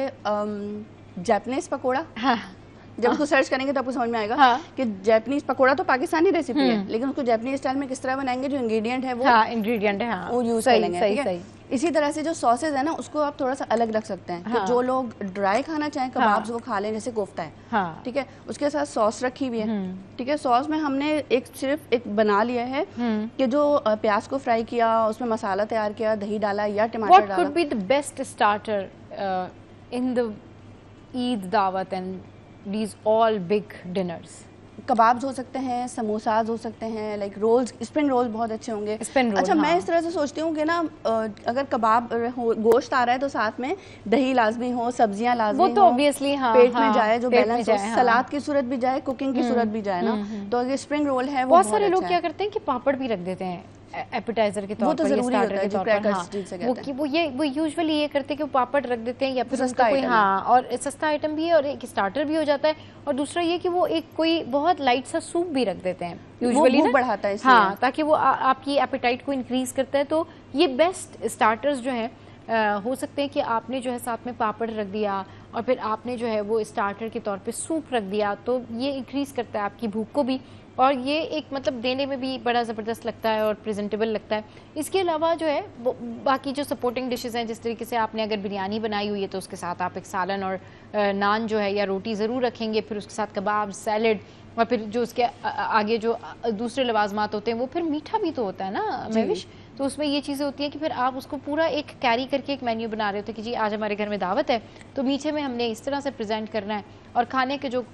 जापानीज पकोड़ा, जब उसको सर्च करेंगे तो आपको समझ में आएगा कि जापानीज पकोड़ा तो पाकिस्तानी रेसिपी है, लेकिन उसको जापानीज स्टाइल में किस तरह बनाएंगे, जो इंग्रेडिएंट है वो इंग्रेडिएंट है वो यूज करेंगे। इसी तरह से जो सॉसेज है ना उसको आप थोड़ा सा अलग रख सकते हैं कि जो लोग ड्राई खाना चाहें कबाब्स वो खा लें, जैसे कोफ्ता है, ठीक है, उसके साथ सॉस रखी हुई है, ठीक है। सॉस में हमने सिर्फ एक बना लिया है कि जो प्याज को फ्राई किया, उसमें मसाला तैयार किया, दही डाला या टमाटर डाला। What could be the best starter in the Eid दावत and these all big dinners? Kebabs हो सकते हैं, समोसाज हो सकते हैं, लाइक रोल्स, स्प्रिंग रोल बहुत अच्छे होंगे। अच्छा, मैं इस तरह से सोचती हूँ कि ना अगर कबाब गोश्त आ रहा है तो साथ में दही लाजमी हो, सब्जियां लाजमी हो, वो तो ऑब्वियसली पेट में जाए, जो बैलेंस हो, सलाद की सूरत भी जाए, कुकिंग की सूरत भी जाए ना, तो अगर स्प्रिंग रोल है वो बहुत सारे लोग क्या करते हैं कि पापड़ भी रख देते हैं एपिटाइजर के तौर पर, स्टार्टर के तौर पर। वो यूजुअली ये करते हैं कि वो पापड़ रख देते हैं या फिर उसका कोई और सस्ता आइटम भी है और एक स्टार्टर भी हो जाता है, और दूसरा ये कि वो एक कोई बहुत लाइट सा सूप भी रख देते हैं यूजुअली, बढ़ाता है हाँ, ताकि वो आपकी एपिटाइट को इंक्रीज करता है। तो ये बेस्ट स्टार्टर्स जो हैं हो सकते हैं कि आपने जो है साथ में पापड़ रख दिया और फिर आपने जो है वो स्टार्टर के तौर पे सूप रख दिया, तो ये इंक्रीज करता है आपकी भूख को भी, और ये एक मतलब देने में भी बड़ा ज़बरदस्त लगता है और प्रेजेंटेबल लगता है। इसके अलावा जो है बाकी जो सपोर्टिंग डिशेस हैं, जिस तरीके से आपने अगर बिरयानी बनाई हुई है तो उसके साथ आप एक सालन और नान जो है या रोटी ज़रूर रखेंगे, फिर उसके साथ कबाब, सैलड, और फिर जो उसके आगे जो दूसरे लवाजमात होते हैं वो फिर मीठा भी तो होता है ना महविश, तो उसमें ये चीज़ें होती हैं कि फिर आप उसको पूरा एक कैरी करके एक मेन्यू बना रहे होते हैं कि जी आज हमारे घर में दावत है तो मीठे में हमने इस तरह से प्रेजेंट करना है, और खाने के जो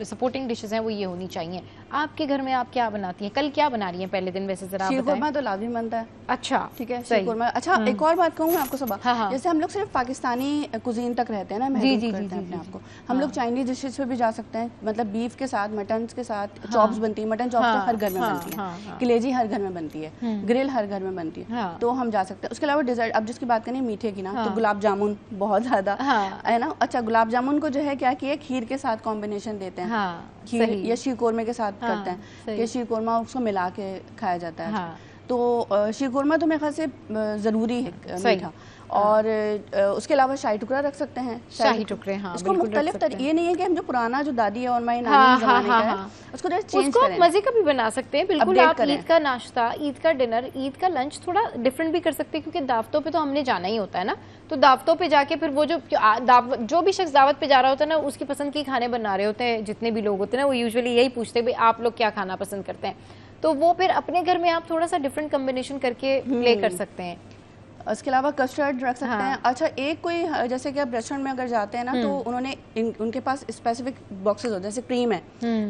सपोर्टिंग डिशेस हैं वो ये होनी चाहिए। आपके घर में आप क्या बनाती हैं, कल क्या बना रही हैं पहले दिन वैसे जरा बताएं। शीरकुरमा तो लाजमी बनता है। अच्छा, ठीक है, शीरकुरमा। अच्छा, एक और बात कहूँ मैं आपको सब, जैसे हम लोग सिर्फ पाकिस्तानी कुजीन तक रहते हैं ना, महदूद करते हैं अपने आप को, हम लोग चाइनीज डिशेज पे भी जा सकते हैं, मतलब बीफ के साथ, मटन के साथ चॉप्स बनती है, मटन चॉप्स तो हर घर में बनती है, कलेजी हर घर में बनती है, ग्रिल हर घर में बनती है, तो हम जा सकते हैं। उसके अलावा डिजर्ट, अब जिसकी बात करें मीठे की ना, तो गुलाब जामुन बहुत ज्यादा है ना। अच्छा, गुलाब जामुन को जो है क्या किया, खीर के साथ कॉम्बिनेशन देते हैं, खीर या शीरकोरमा के साथ करते हैं कि शीरकोरमा उसको मिला के खाया जाता है। तो शीरकोरमा तो मेरे ख्याल से जरूरी है मीठा, और उसके अलावा शाही टुकड़ा रख सकते हैं, शाही टुकड़े, हाँ, उसको मुख्तलिफ ये नहीं है कि हम जो पुराना जो दादी है और हमारी नानी जमाने का है उसको चेंज करें, मजे का भी बना सकते हैं बिल्कुल। आप ईद का नाश्ता, ईद का डिनर, ईद का लंच थोड़ा डिफरेंट भी कर सकते हैं, क्योंकि दावतों पे तो हमने जाना ही होता है ना, तो दावतों पे जाके फिर वो जो भी शख्स दावत पे जा रहा होता है ना, उसकी पसंद की खाने बना रहे होते हैं, जितने भी लोग होते हैं ना वो यूजुअली यही पूछते हैं भाई आप लोग क्या खाना पसंद करते हैं, तो वो फिर अपने घर में आप थोड़ा सा डिफरेंट कॉम्बिनेशन करके प्ले कर सकते हैं। उसके अलावा कस्टर्ड रख सकते हैं। अच्छा, एक कोई जैसे कि आप रेस्टोरेंट में अगर जाते हैं ना तो उन्होंने उनके पास स्पेसिफिक बॉक्सेस होते हैं, जैसे क्रीम है,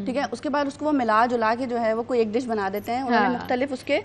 ठीक है, उसके बाद उसको वो मिला जुला के जो है वो कोई एक डिश बना देते हैं, उन्होंने मुख्तलिफ उसके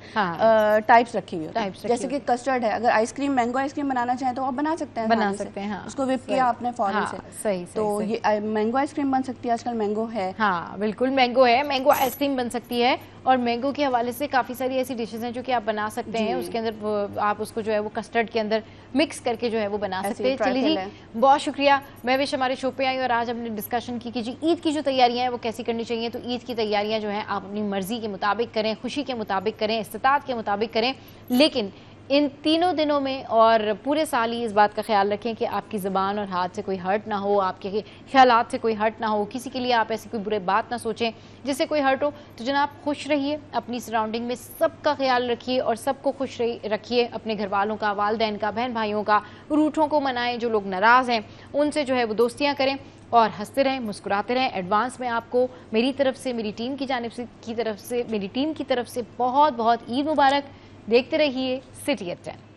टाइप्स रखी हुई है, जैसे कि कस्टर्ड है, अगर आइसक्रीम, मैंगो आइसक्रीम बनाना चाहें तो आप बना सकते हैं, उसको विप किया आपने फौरन से, सही, तो ये मैंगो आइसक्रीम बन सकती है, आजकल मैंगो है, हाँ बिल्कुल मैंगो है, मैंगो आइसक्रीम बन सकती है, और मैंगो के हवाले से काफ़ी सारी ऐसी डिशेज हैं जो कि आप बना सकते हैं, उसके अंदर आप उसको जो है वो कस्टर्ड के अंदर मिक्स करके जो है वो बना सकते हैं। चलिए जी, बहुत शुक्रिया महविश हमारे शो पे आई, और आज हमने डिस्कशन की कि जी ईद की जो तैयारियां हैं वो कैसी करनी चाहिए। तो ईद की तैयारियां जो हैं आप अपनी मर्जी के मुताबिक करें, खुशी के मुताबिक करें, इस्तिताअत के मुताबिक करें, लेकिन इन तीनों दिनों में और पूरे साल ही इस बात का ख्याल रखें कि आपकी ज़बान और हाथ से कोई हर्ट ना हो, आपके ख्यालात से कोई हर्ट ना हो, किसी के लिए आप ऐसी कोई बुरी बात ना सोचें जिससे कोई हर्ट हो। तो जनाब खुश रहिए, अपनी सराउंडिंग में सबका ख्याल रखिए और सबको खुश रखिए, अपने घर वालों का, वालिदैन का, बहन भाइयों का, रूठों को मनाएं, जो लोग नाराज़ हैं उनसे जो है वो दोस्तियाँ करें, और हंसते रहें, मुस्कुराते रहें। एडवांस में आपको मेरी तरफ से, मेरी टीम की जानिब से मेरी टीम की तरफ से बहुत बहुत ईद मुबारक। देखते रहिए सिटी एट 10।